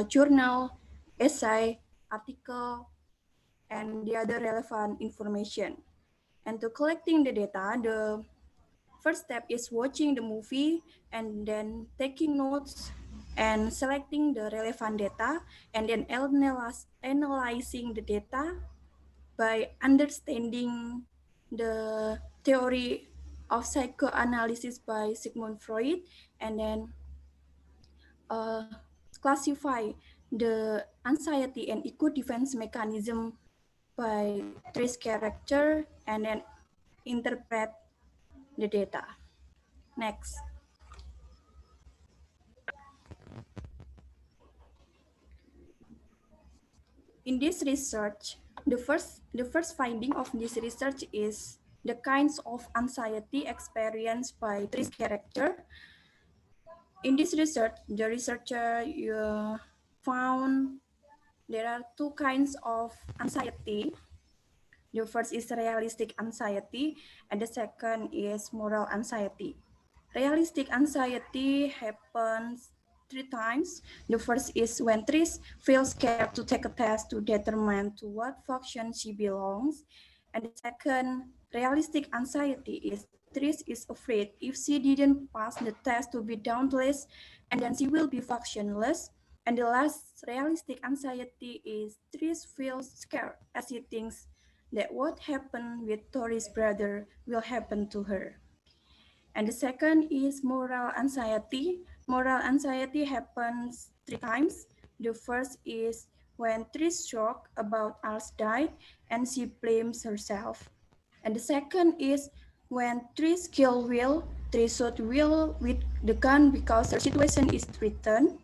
S17: journal, essay, article, and the other relevant information. And to collecting the data, the first step is watching the movie and then taking notes and selecting the relevant data and then analyzing the data by understanding the theory of psychoanalysis by Sigmund Freud, and then classify the anxiety and eco defense mechanism by trace character, and then interpret the data. Next. In this research, the first finding of this research is the kinds of anxiety experienced by trace character. In this research, the researcher found there are two kinds of anxiety. The first is realistic anxiety, and the second is moral anxiety. Realistic anxiety happens 3 times. The first is when Tris feels scared to take a test to determine to what faction she belongs. And the second realistic anxiety is Tris is afraid if she didn't pass the test to be downless, and then she will be factionless. And the last realistic anxiety is Tris feels scared as she thinks that what happened with Tori's brother will happen to her. And the second is moral anxiety. Moral anxiety happens 3 times. The first is when Tris shocked about Al's died and she blames herself. And the second is when Tris killed Will. Tris shot Will with the gun because her situation is threatened.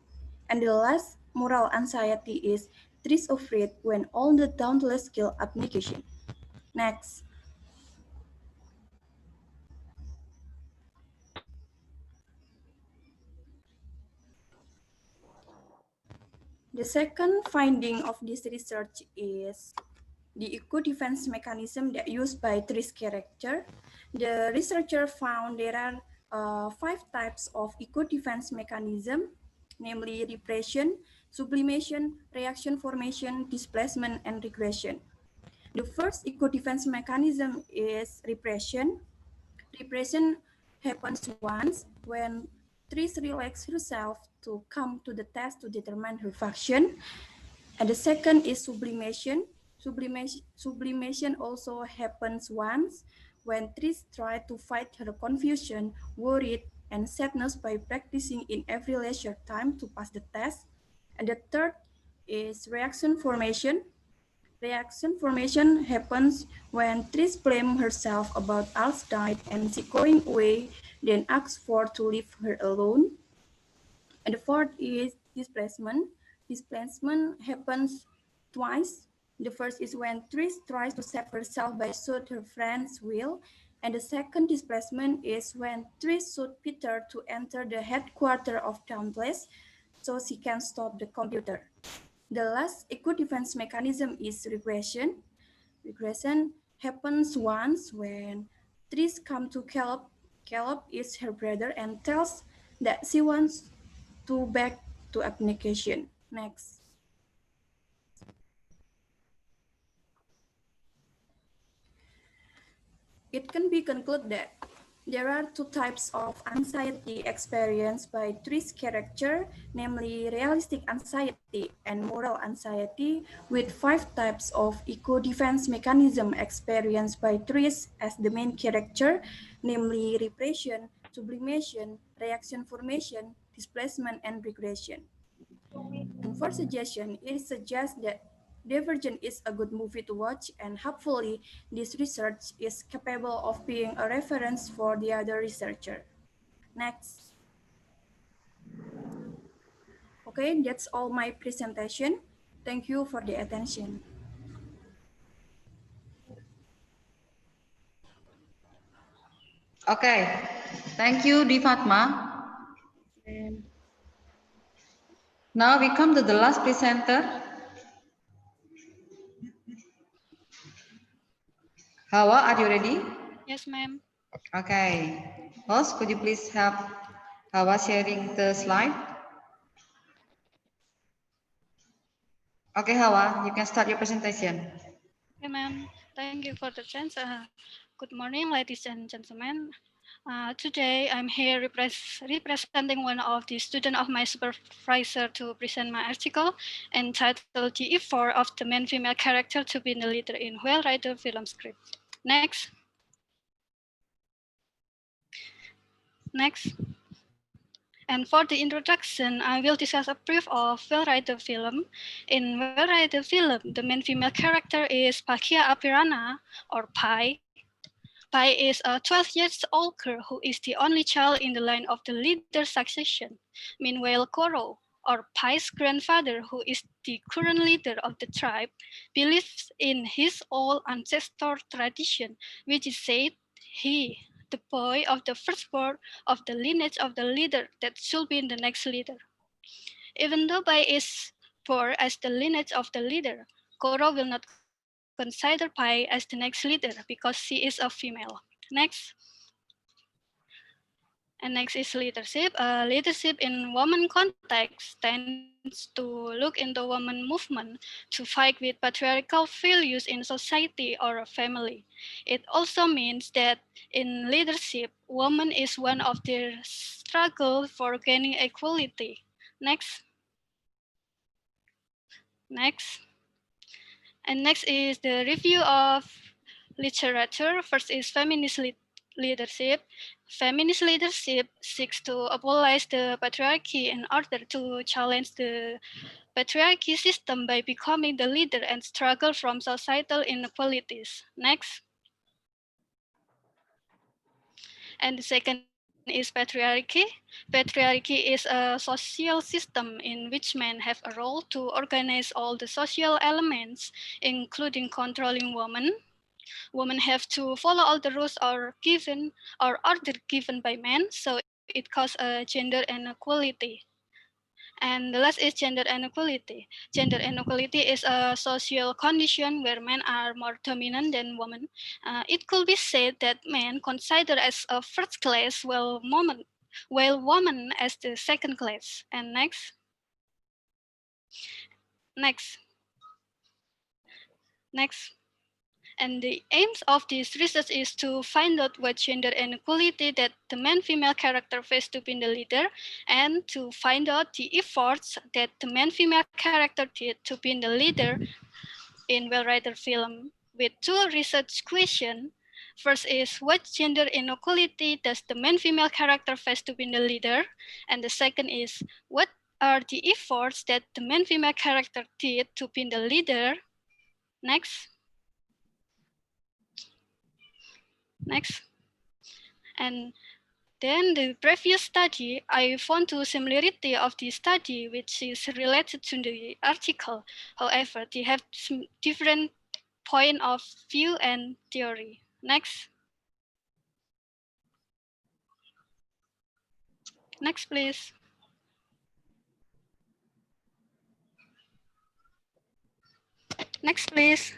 S17: And the last moral anxiety is Tris afraid when all the dauntless kill abnegation. Next. The second finding of this research is the eco-defense mechanism that used by Tris character. The researcher found there are 5 types of eco-defense mechanism, namely repression, sublimation, reaction formation, displacement, and regression. The first eco-defense mechanism is repression. Repression happens once when Tris relaxes herself to come to the test to determine her faction. And the second is sublimation. Sublimation also happens once when Tris tries to fight her confusion, worried, and sadness by practicing in every leisure time to pass the test. And the third is reaction formation. Reaction formation happens when Tris blames herself about Al's died and she going away, then asks for to leave her alone. And the fourth is displacement. Displacement happens twice. The first is when Tris tries to save herself by shoot her friend's Will. And the second displacement is when Tris shoot Peter to enter the headquarters of Dauntless so she can stop the computer. The last eco-defense mechanism is regression. Regression happens once when Tris comes to Caleb. Caleb is her brother and tells that she wants to back to abnegation. Next. It can be concluded that there are 2 types of anxiety experienced by Tris character, namely realistic anxiety and moral anxiety, with 5 types of eco-defense mechanism experienced by Tris as the main character, namely repression, sublimation, reaction formation, displacement, and regression. And for suggestion, it suggests that Divergent is a good movie to watch, and hopefully this research is capable of being a reference for the other researcher. Next. Okay, that's all my presentation. Thank you for the attention.
S4: Okay, thank you, Di Fatma. Now we come to the last presenter. Hawa, are you ready?
S18: Yes, ma'am.
S4: Okay. Host, could you please help Hawa sharing the slide? Okay, Hawa, you can start your presentation.
S18: Okay, ma'am. Thank you for the chance. Good morning, ladies and gentlemen. Today, I'm here representing one of the students of my supervisor to present my article entitled The Effort of the Main Female Character to be the Leader in Whale Rider Film Script. Next. Next. And for the introduction, I will discuss a brief of Whale Rider film. In Whale Rider film, the main female character is Pakia Apirana, or Pai. Pai is a 12-year-old girl who is the only child in the line of the leader succession. Meanwhile, Koro, or Pai's grandfather, who is the current leader of the tribe, believes in his old ancestor tradition, which is said he, the boy of the firstborn of the lineage of the leader that should be the next leader. Even though Bai is born as the lineage of the leader, Koro will not consider Pai as the next leader because she is a female. Next. And next is leadership. Leadership in woman context tends to look into woman movement to fight with patriarchal values in society or a family. It also means that in leadership, woman is one of their struggle for gaining equality. Next. Next. And next is the review of literature. First is feminist leadership. Feminist leadership seeks to abolish the patriarchy in order to challenge the patriarchy system by becoming the leader and struggle from societal inequalities. Next. And the second is patriarchy. Patriarchy is a social system in which men have a role to organize all the social elements, including controlling women. Women have to follow all the rules or order given by men, so it causes a gender inequality. And the last is gender inequality. Gender inequality is a social condition where men are more dominant than women. It could be said that men considered as a first class while women as the second class. And next. Next. Next. And the aims of this research is to find out what gender inequality that the man-female character face to be the leader, and to find out the efforts that the man-female character did to be the leader in Well Writer film with two research questions. First is, what gender inequality does the man-female character face to be the leader? And the second is, what are the efforts that the man-female character did to be the leader? Next. Next. And then the previous study, I found two similarity of the study, which is related to the article. However, they have some different point of view and theory. Next. Next, please. Next, please.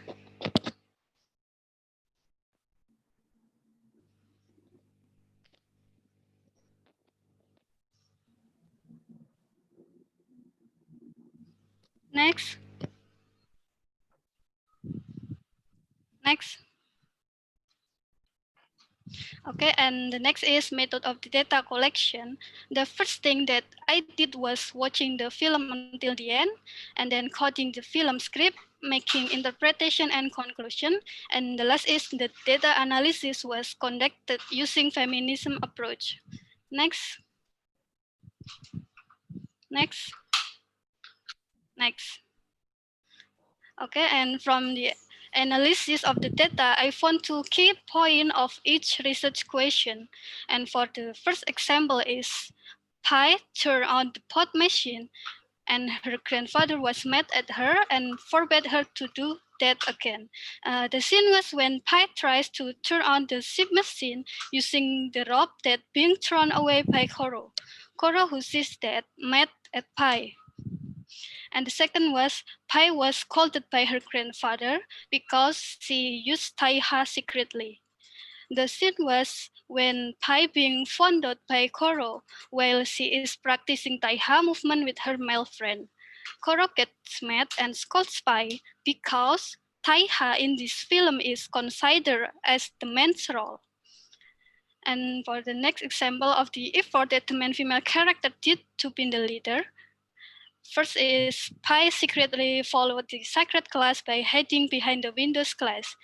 S18: Next. Next. Okay, and the next is method of the data collection. The first thing that I did was watching the film until the end, and then coding the film script, making interpretation and conclusion. And the last is the data analysis was conducted using feminism approach. Next. Next. Next. Okay, and from the analysis of the data, I found two key points of each research question. And for the first example is Pi turned on the pot machine, and her grandfather was mad at her and forbade her to do that again. The scene was when Pi tries to turn on the ship machine using the rope that being thrown away by Koro. Koro, who sees that, mad at Pi. And the second was Pai was scolded by her grandfather because she used Taiha secretly. The scene was when Pai being fondled by Koro while she is practicing Taiha movement with her male friend. Koro gets mad and scolds Pai because Taiha in this film is considered as the man's role. And for the next example of the effort that the main female character did to be the leader, first is Pai secretly followed the sacred class by hiding behind the windows class.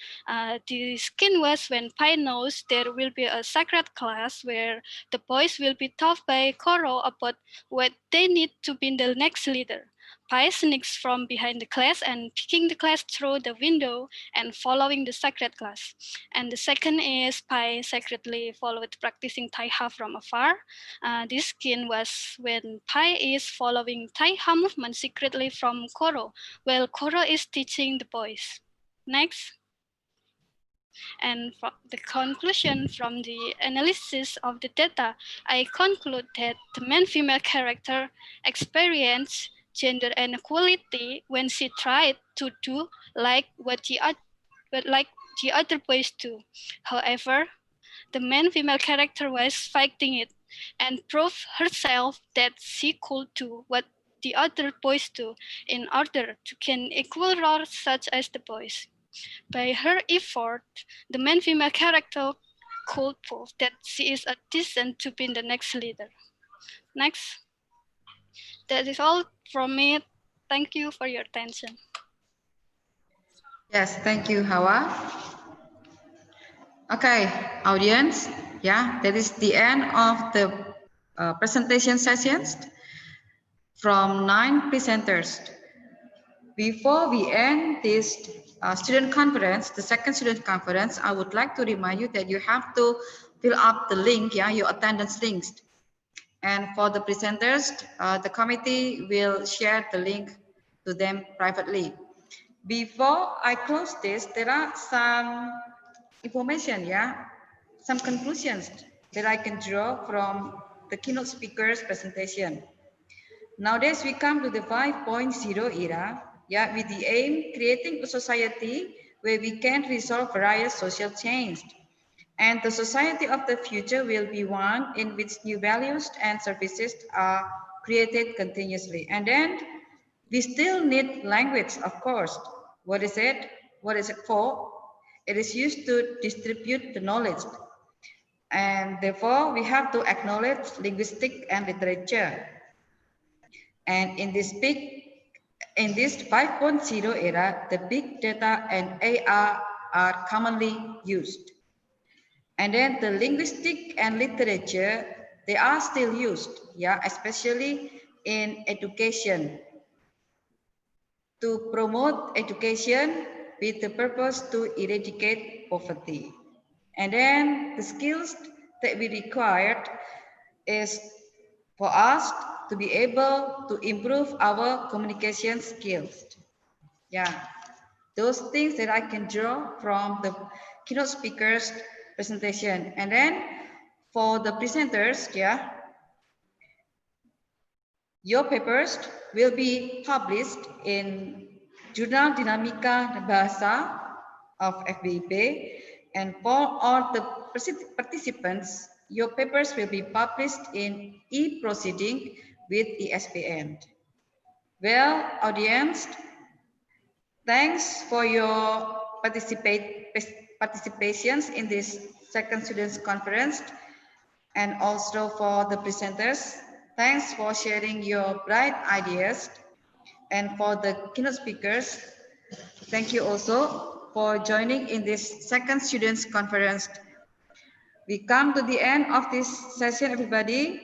S18: The skin was when Pai knows there will be a sacred class where the boys will be taught by Koro about what they need to be the next leader. Pai sneaks from behind the class and peeking the class through the window and following the sacred class. And the second is Pai secretly followed practicing Taiha from afar. This skin was when Pai is following Taiha movement secretly from Koro, while Koro is teaching the boys. Next. And the conclusion from the analysis of the data, I conclude that the main-female character experienced gender inequality when she tried to do like what the other boys do. However, the main-female character was fighting it and proved herself that she could do what the other boys do in order to gain equal roles such as the boys. By her effort, the main female character could prove that she is a decent to be the next leader. Next. That is all from me. Thank you for your attention.
S4: Yes, thank you, Hawa. Okay, audience, yeah, that is the end of the presentation sessions from 9 presenters. Before we end this student conference, the second student conference, I would like to remind you that you have to fill up the link, yeah, your attendance links. And for the presenters, the committee will share the link to them privately. Before I close this, there are some information, yeah, some conclusions that I can draw from the keynote speaker's presentation. Nowadays, we come to the 5.0 era, yeah, with the aim creating a society where we can resolve various social change. And the society of the future will be one in which new values and services are created continuously. And then we still need language, of course. What is it? What is it for? It is used to distribute the knowledge. And therefore, we have to acknowledge linguistic and literature. And in this 5.0 era, the big data and AI are commonly used. And then the linguistic and literature, they are still used, yeah, especially in education, to promote education with the purpose to eradicate poverty. And then the skills that we required is for us to be able to improve our communication skills. Yeah, those things that I can draw from the keynote speaker's presentation. And then for the presenters, yeah, your papers will be published in Jurnal Dinamika Bahasa of FBIB. And for all the participants, your papers will be published in e-proceeding with ESPN. Well, audience, thanks for your participations in this second students conference, and also for the presenters. Thanks for sharing your bright ideas, and for the keynote speakers, thank you also for joining in this second students conference. We come to the end of this session, everybody.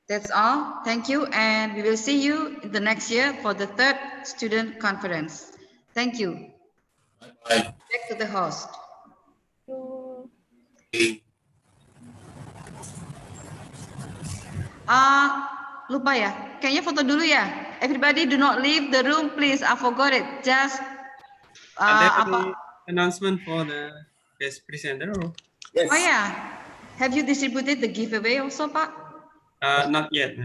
S4: That's all. Thank you, and we will see you in the next year for the third student conference. Thank you.
S9: Bye.
S4: Back to the host. Lupa ya, kayaknya foto dulu ya. Everybody do not leave the room, please. I forgot it. Just
S3: Any announcement for the guest presenter? Or?
S9: Yes.
S4: Oh yeah. Have you distributed the giveaway also, Pak?
S3: Not yet.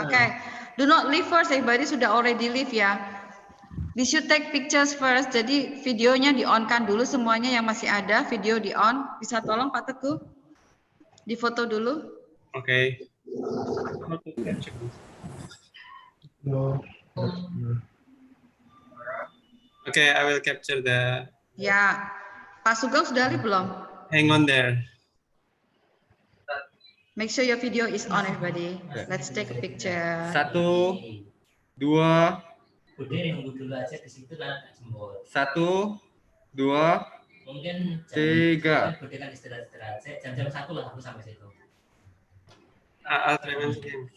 S4: Okay. Do not leave first. Everybody sudah already leave ya. We should take pictures first. Jadi videonya di-on-kan dulu semuanya yang masih ada. Video di-on. Bisa tolong Pak Teguh? Di foto dulu.
S3: Okay.
S16: No.
S3: Okay, I will capture the.
S4: Ya, Pak Sugeng sudah live belum?
S3: Hang on there.
S4: Make sure your video is on, everybody. Let's take a picture.
S3: 1, 2.
S1: Udah nunggu dulu aja di situ lah, jemput.
S3: 1, 2.
S1: Mungkin jam
S3: 3.
S1: Bude kan istirahat. Jam 1 lah aku sampai situ.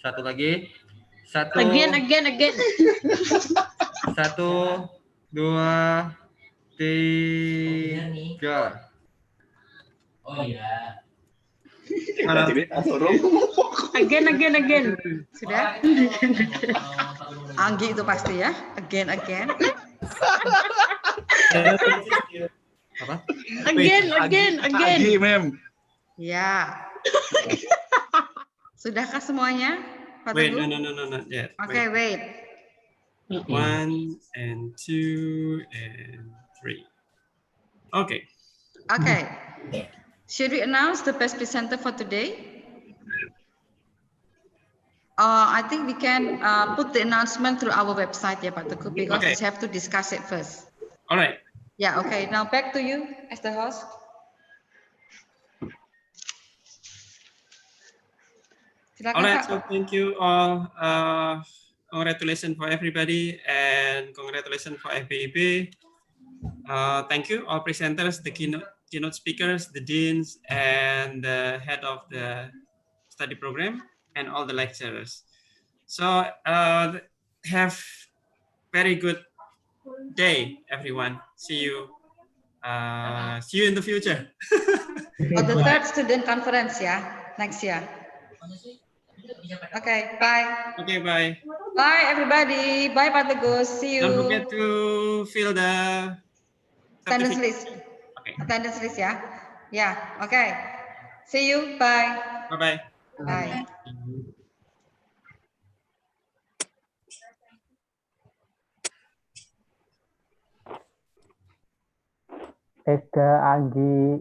S3: Satu lagi. 1.
S19: Again.
S3: 1, 2, 3.
S1: Oh iya.
S19: Again.
S4: Sudah? Anggi itu pasti ya. Again.
S3: Apa?
S19: Again.
S2: Agi, mem.
S4: Ya. Sudahkah semuanya? Pak
S3: Wait,
S4: Teguh?
S3: no, not yet.
S4: Okay, wait.
S3: 1 and 2 and 3. Okay.
S4: Okay. Should we announce the best presenter for today? I think we can put the announcement through our website, yeah, Pak Teguh, because we have to discuss it first.
S3: All right.
S4: Yeah, okay. Now back to you as the host. Silakan,
S3: All right,
S4: Pak.
S3: so thank you all. Congratulations for everybody and congratulations for FBIB. Thank you all presenters, the keynote speakers, the deans, and the head of the study program, and all the lecturers. So have very good day, everyone. See you in the future.
S4: On the third student conference, yeah, next year. Okay, bye.
S3: Okay, bye.
S4: Bye, everybody. Bye, Pak Teguh. See you.
S3: Don't forget to fill the
S4: Attendance list.
S3: Okay.
S4: Attendance list, ya. Yeah, okay. See you. Bye.
S3: Bye-bye.
S4: Bye.
S20: Ega, Anggi,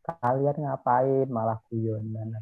S20: kalian ngapain malah guyonan?